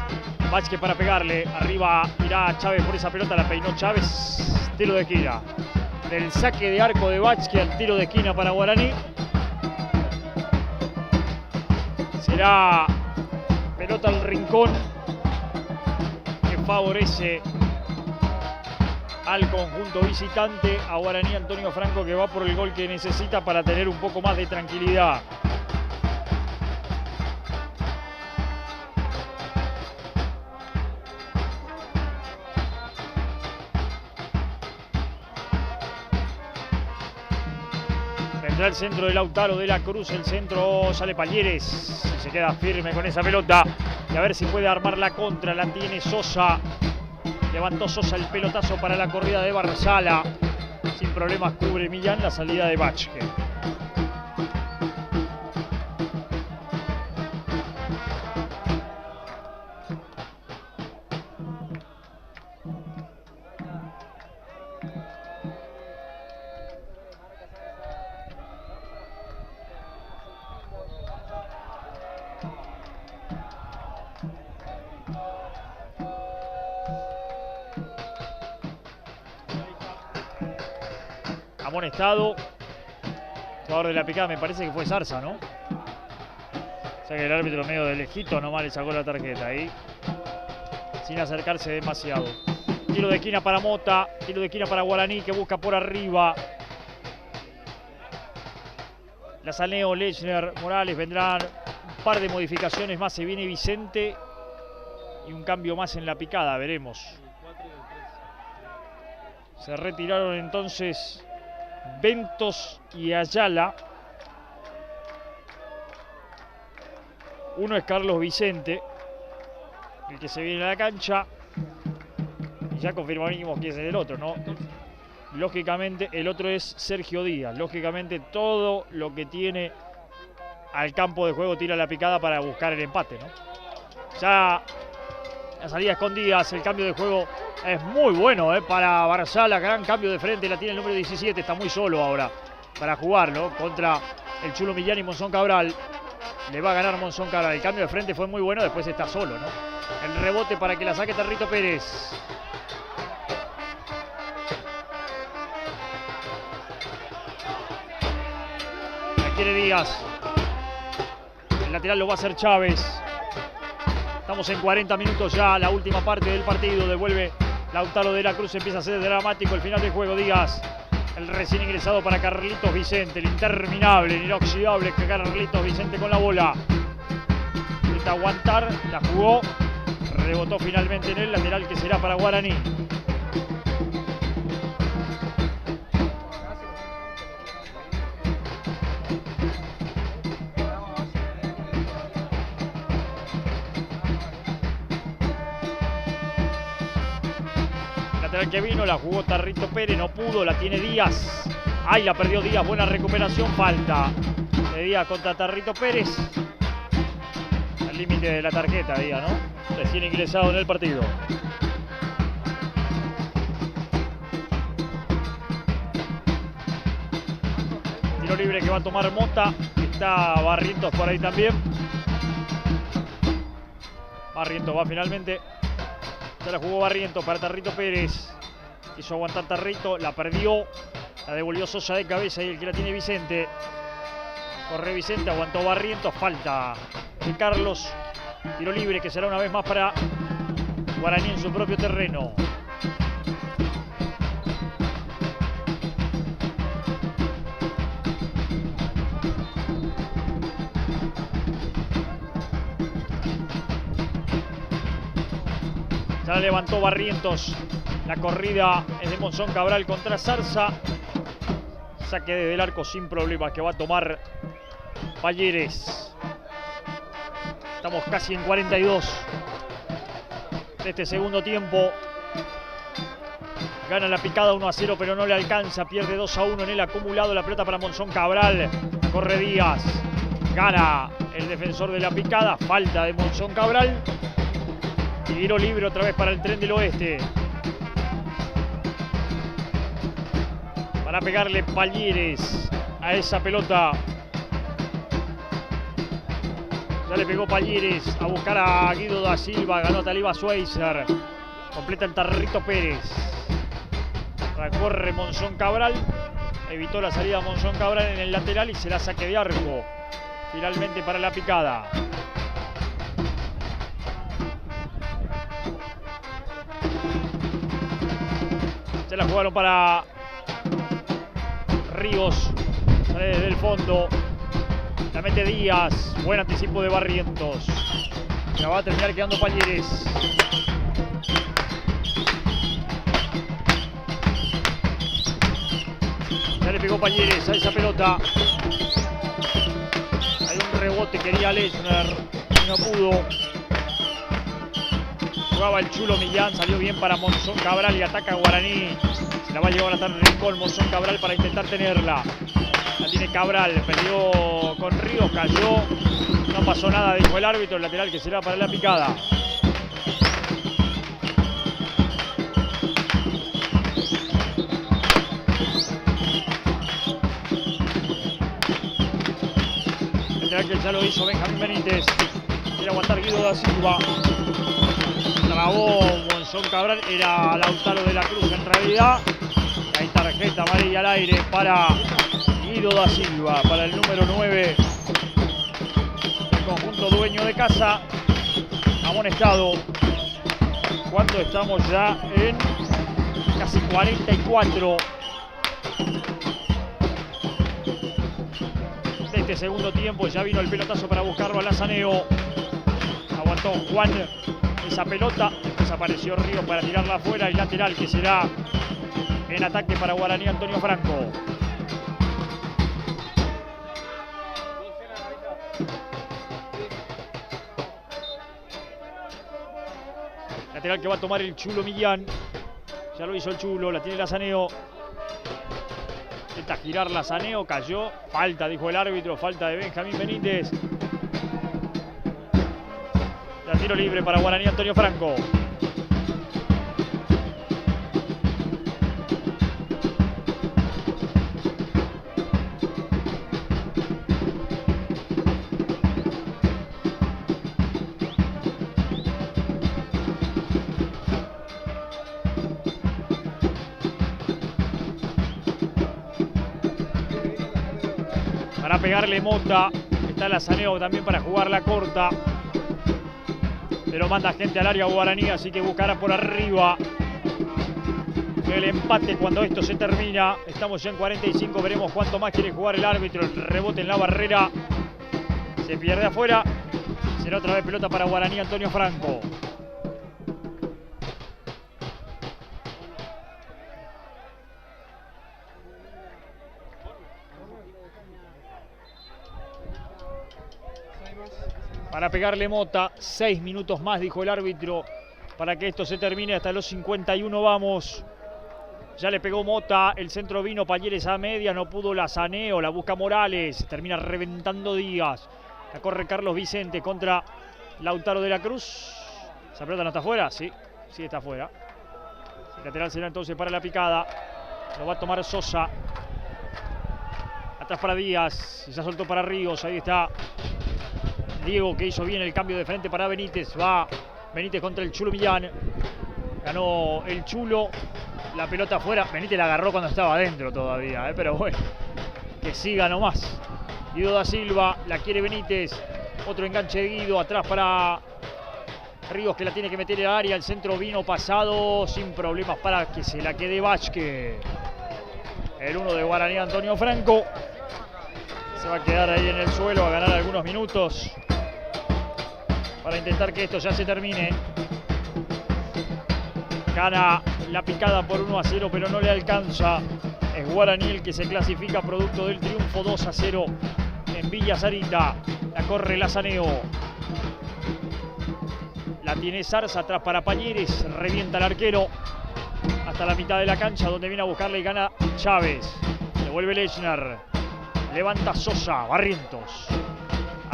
Speaker 1: Vázquez para pegarle, arriba irá Chávez por esa pelota, la peinó Chávez, tiro de esquina. Del saque de arco de Vázquez al tiro de esquina para Guaraní. Será pelota al rincón que favorece al conjunto visitante. A Guaraní Antonio Franco, que va por el gol que necesita para tener un poco más de tranquilidad. Vendrá el centro de Lautaro de la Cruz, el centro sale Palieres, se queda firme con esa pelota y a ver si puede armar la contra. La tiene Sosa, levantó Sosa el pelotazo para la corrida de Barzala, sin problemas cubre Millán la salida de Vázquez. Amonestado, jugador de la picada, me parece que fue Zarza, ¿no? O sea que el árbitro medio de lejito nomás le sacó la tarjeta ahí, sin acercarse demasiado. Tiro de esquina para Mota, tiro de esquina para Guaraní, que busca por arriba. Lazaneo, Lechner, Morales, vendrán un par de modificaciones más, se viene Vicente y un cambio más en la picada, veremos. Se retiraron entonces Ventos y Ayala. Uno es Carlos Vicente, el que se viene a la cancha. Y ya confirmamos quién es el otro, ¿no? Lógicamente el otro es Sergio Díaz. Lógicamente todo lo que tiene al campo de juego tira la picada para buscar el empate, ¿no? Ya la salida con Díaz, el cambio de juego es muy bueno para Barzala, gran cambio de frente, la tiene el número 17, está muy solo ahora para jugarlo contra el Chulo Millán y Monzón Cabral. Le va a ganar Monzón Cabral, el cambio de frente fue muy bueno, después está solo, ¿no? El rebote para que la saque Tarrito Pérez. Ahí quiere Díaz. El lateral lo va a hacer Chávez. Estamos en 40 minutos ya, la última parte del partido. Devuelve Lautaro de la Cruz, empieza a ser dramático el final del juego. Díaz, el recién ingresado para Carlitos Vicente, el interminable, el inoxidable que Carlitos Vicente con la bola. Intenta aguantar, la jugó, rebotó finalmente en el lateral que será para Guaraní. Que vino, la jugó Tarrito Pérez, no pudo, la tiene Díaz. Ay, la perdió Díaz, buena recuperación, falta de Díaz contra Tarrito Pérez. Al límite de la tarjeta Díaz, ¿no? Recién ingresado en el partido. Tiro libre que va a tomar Mota, está Barrientos por ahí también. Barrientos va finalmente. Se la jugó Barrientos para Tarrito Pérez. Quiso aguantar Tarrito, la perdió. La devolvió Sosa de cabeza y el que la tiene Vicente. Corre Vicente, aguantó Barrientos. Falta de Carlos. Tiro libre que será una vez más para Guaraní en su propio terreno. Ya la levantó Barrientos. La corrida es de Monzón Cabral contra Zarza. Saque desde el arco sin problemas que va a tomar Palieres. Estamos casi en 42 de este segundo tiempo. Gana la picada 1-0, pero no le alcanza. Pierde 2-1 en el acumulado. La pelota para Monzón Cabral. Corre Díaz. Gana el defensor de la picada. Falta de Monzón Cabral. Tiro libre otra vez para el Tren del Oeste. para pegarle Palleres a esa pelota. Ya le pegó Palleres a buscar a Guido da Silva. Ganó Taliba Schweizer. Completa el Tarrito Pérez. Recorre Monzón Cabral. Evitó la salida Monzón Cabral en el lateral y será saque de arco. Finalmente para la picada. Se la jugaron para Ríos. Sale desde el fondo. La mete Díaz. Buen anticipo de Barrientos. La va a terminar quedando Palleres. Ya le pegó Palleres a esa pelota. Hay un rebote, quería Lechner y no pudo. Jugaba el Chulo Millán, salió bien para Monzón Cabral y ataca a Guaraní. Se la va a llevar hasta el rincón Monzón Cabral para intentar tenerla. La tiene Cabral, perdió con Ríos, cayó. No pasó nada, dijo el árbitro. El lateral que será para la picada. Que ya lo hizo Benjamín Benítez. Quiere aguantar Guido da Silva. Trabó Monzón Cabral. Era Lautaro de la Cruz en realidad. Hay tarjeta amarilla al aire para Guido da Silva, para el número 9 del conjunto dueño de casa. Amonestado. Cuando estamos ya en casi 44 de este segundo tiempo. Ya vino el pelotazo para buscarlo a Lazaneo. Aguantó Juan esa pelota. Después apareció Ríos para tirarla afuera. El lateral que será en ataque para Guaraní, Antonio Franco. Lateral que va a tomar el Chulo Millán. Ya lo hizo el Chulo, la tiene Lazaneo. Intenta girar Lazaneo, cayó. Falta, dijo el árbitro, falta de Benjamín Benítez. Ya tiro libre para Guaraní, Antonio Franco. Para pegarle Mota. Está Lazaneo también para jugar la corta. Pero manda gente al área Guaraní, así que buscará por arriba el empate cuando esto se termina. Estamos ya en 45, veremos cuánto más quiere jugar el árbitro. El rebote en la barrera. Se pierde afuera. Será otra vez pelota para Guaraní, Antonio Franco. Para pegarle Mota, 6 minutos más, dijo el árbitro, para que esto se termine. Hasta los 51 vamos. Ya le pegó Mota, el centro vino Palleres a media, no pudo Lazaneo, la busca Morales, termina reventando Díaz. La corre Carlos Vicente contra Lautaro de la Cruz. ¿Esa pelota no está afuera? Sí, sí está afuera. El lateral será entonces para la picada. Lo va a tomar Sosa. Atrás para Díaz, ya soltó para Ríos, ahí está Diego, que hizo bien el cambio de frente para Benítez. Va Benítez contra el Chulo Millán. Ganó el Chulo. La pelota afuera. Benítez la agarró cuando estaba adentro todavía, pero bueno, que siga nomás. Guido da Silva, la quiere Benítez. Otro enganche de Guido, atrás para Ríos, que la tiene que meter al área. El centro vino pasado sin problemas para que se la quede Vázquez. El 1 de Guaraní, Antonio Franco. Se va a quedar ahí en el suelo a ganar algunos minutos para intentar que esto ya se termine. Gana la picada por 1-0, pero no le alcanza. Es Guaraní el que se clasifica producto del triunfo 2-0 en Villa Sarita. La corre Lazaneo. La tiene Zarza, atrás para Palleres. Revienta el arquero hasta la mitad de la cancha, donde viene a buscarle y gana Chávez. Devuelve Lechner. Levanta Sosa, Barrientos.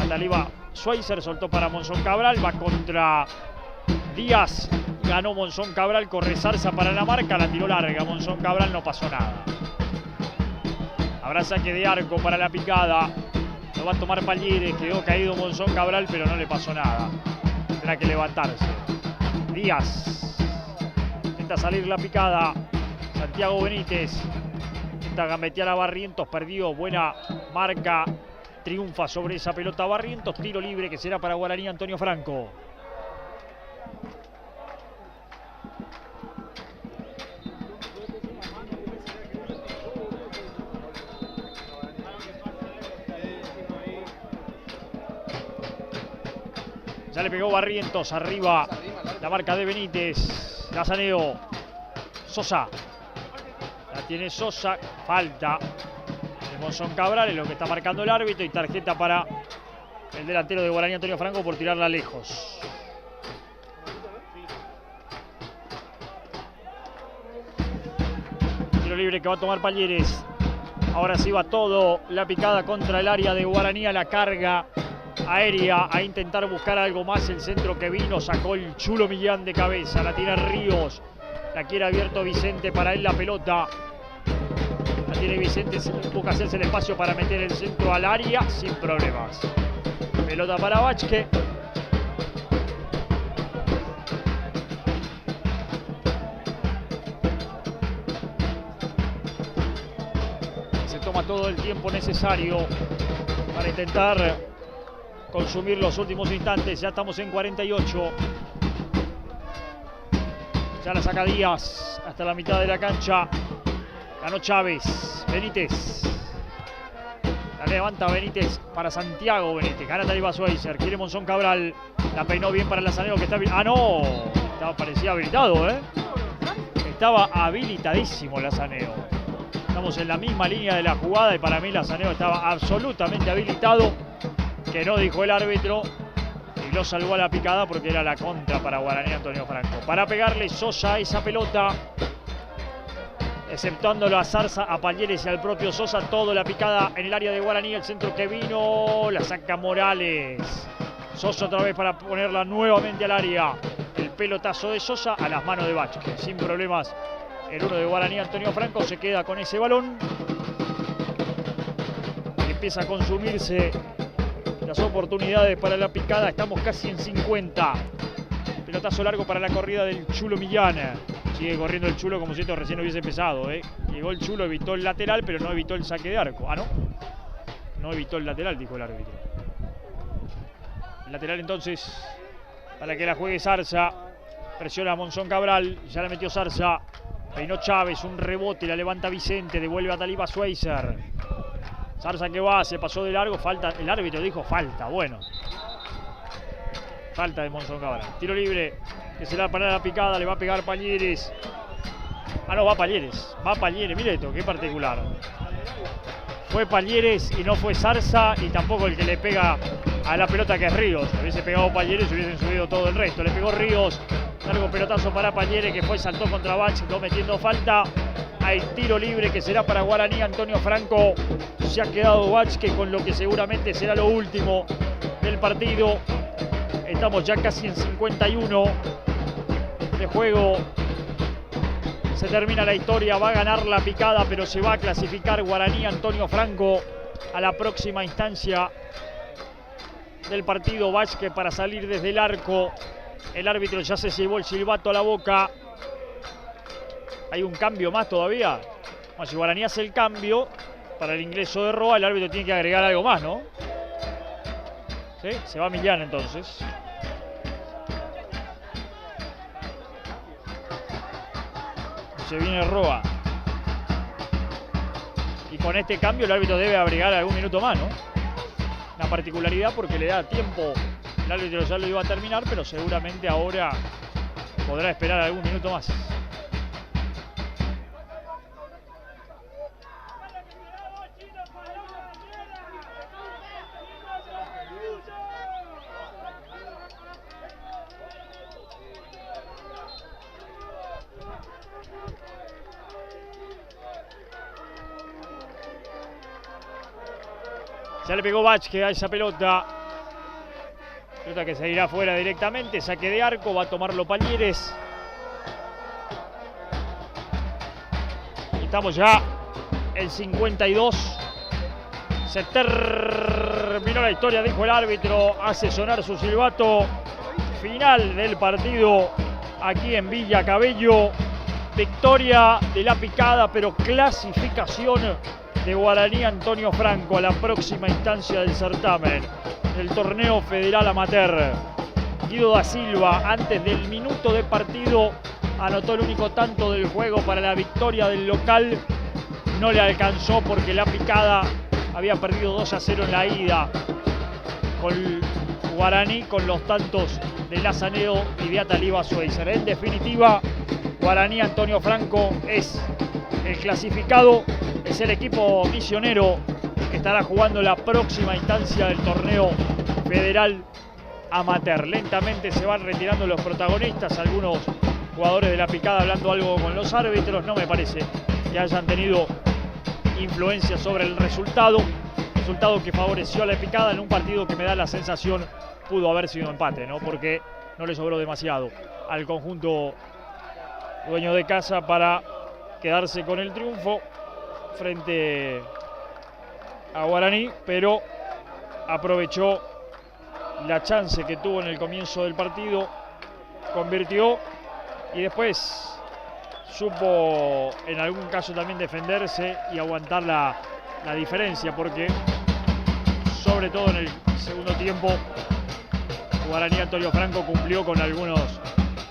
Speaker 1: Taliba Schweizer, soltó para Monzón Cabral. Va contra Díaz. Ganó Monzón Cabral, corre Zarza para la marca. La tiró larga Monzón Cabral, no pasó nada. Habrá saque de arco para la picada. Lo va a tomar Palliere. Quedó caído Monzón Cabral, pero no le pasó nada. Tendrá que levantarse. Díaz. Intenta salir la picada. Santiago Benítez. Intenta gambetear a Barrientos. Perdió. Buena marca. Triunfa sobre esa pelota Barrientos. Tiro libre que será para Guaraní Antonio Franco. Ya le pegó Barrientos, arriba la marca de Benítez. Lazaneo. Sosa. La tiene Sosa. Falta de Monzón Cabral, es lo que está marcando el árbitro. Y tarjeta para el delantero de Guaraní Antonio Franco por tirarla lejos. Tiro libre que va a tomar Palleres. Ahora sí va todo la picada contra el área de Guaraní, a la carga aérea, a intentar buscar algo más. El centro que vino, sacó el Chulo Millán de cabeza, la tiene Ríos, la quiere abierto Vicente, para él la pelota. La tiene Vicente, busca hacerse el espacio para meter el centro al área sin problemas. Pelota para Vázquez. Se toma todo el tiempo necesario para intentar consumir los últimos instantes. Ya estamos en 48. Ya la saca Díaz hasta la mitad de la cancha. Ganó Chávez. Benítez. La levanta Benítez para Santiago Benítez. Gana Taliba Schweizer. Quiere Monzón Cabral. La peinó bien para Lazaneo, que está... ¡Ah, no! Parecía habilitado, ¿eh? Estaba habilitadísimo Lazaneo. Estamos en la misma línea de la jugada y para mí Lazaneo estaba absolutamente habilitado. Que no dijo el árbitro y lo salvó a la picada porque era la contra para Guaraní Antonio Franco. Para pegarle Sosa a esa pelota, exceptuándolo a Zarza, a Palleres y al propio Sosa, todo la picada en el área de Guaraní. El centro que vino, la saca Morales. Sosa otra vez para ponerla nuevamente al área. El pelotazo de Sosa a las manos de Vázquez. Sin problemas el uno de Guaraní Antonio Franco se queda con ese balón. Y empieza a consumirse las oportunidades para la picada. Estamos casi en 50. Pelotazo largo para la corrida del Chulo Millán. Sigue corriendo el Chulo como si esto recién hubiese empezado, ¿eh? Llegó el Chulo, evitó el lateral, pero no evitó el saque de arco. Ah, ¿no? No evitó el lateral, dijo el árbitro. El lateral entonces para que la juegue Zarza. Presiona a Monzón Cabral. Ya la metió Zarza. Peinó Chávez, un rebote, la levanta Vicente. Devuelve a Taliba Schweizer. Zarza que va, se pasó de largo, falta, el árbitro dijo falta, bueno. Falta de Monzón Cabral. Tiro libre, que será para la picada, le va a pegar Palleres. Ah, no, va Palleres, mire esto, qué particular. Fue Palleres y no fue Zarza, y tampoco el que le pega a la pelota, que es Ríos. Le hubiese pegado Palleres y hubiesen subido todo el resto. Le pegó Ríos, largo pelotazo para Palleres, que fue, saltó contra Vázquez, metiendo falta. Hay tiro libre que será para Guaraní Antonio Franco. Se ha quedado Vázquez con lo que seguramente será lo último del partido. Estamos ya casi en 51 de juego. Se termina la historia, va a ganar la picada, pero se va a clasificar Guaraní Antonio Franco a la próxima instancia del partido. Vázquez para salir desde el arco. El árbitro ya se llevó el silbato a la boca. Hay un cambio más todavía. Bueno, si Guaraní hace el cambio para el ingreso de Roa, el árbitro tiene que agregar algo más, ¿no? ¿Sí? Se va Millán entonces. Se viene Roa. Y con este cambio el árbitro debe agregar algún minuto más, ¿no? Una particularidad porque le da tiempo. El árbitro ya lo iba a terminar, pero seguramente ahora podrá esperar algún minuto más. Ya le pegó Vázquez a esa pelota. Pelota que se irá fuera directamente. Saque de arco. Va a tomarlo Palleres. Estamos ya en 52. Se terminó la historia, dijo el árbitro. Hace sonar su silbato. Final del partido aquí en Villa Cabello. Victoria de La Picada, pero clasificación de Guaraní Antonio Franco a la próxima instancia del certamen, el torneo federal amateur. Guido da Silva, antes del minuto de partido, anotó el único tanto del juego para la victoria del local. No le alcanzó porque La Picada había perdido 2-0 en la ida con Guaraní, con los tantos de Lazanedo y de Ataliba Schweizer. En definitiva, Guaraní Antonio Franco es el clasificado, es el equipo misionero que estará jugando la próxima instancia del torneo federal amateur. Lentamente se van retirando los protagonistas, algunos jugadores de La Picada hablando algo con los árbitros. No me parece que hayan tenido influencia sobre el resultado que favoreció a La Picada en un partido que me da la sensación pudo haber sido empate, ¿no? Porque no le sobró demasiado al conjunto dueño de casa para quedarse con el triunfo frente a Guaraní, pero aprovechó la chance que tuvo en el comienzo del partido, convirtió y después supo en algún caso también defenderse y aguantar la diferencia, porque sobre todo en el segundo tiempo Guaraní Antonio Franco cumplió con algunos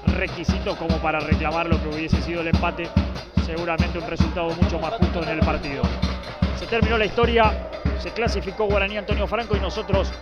Speaker 1: requisitos como para reclamar lo que hubiese sido el empate, seguramente un resultado mucho más justo en el partido. Se terminó la historia, se clasificó Guaraní Antonio Franco y nosotros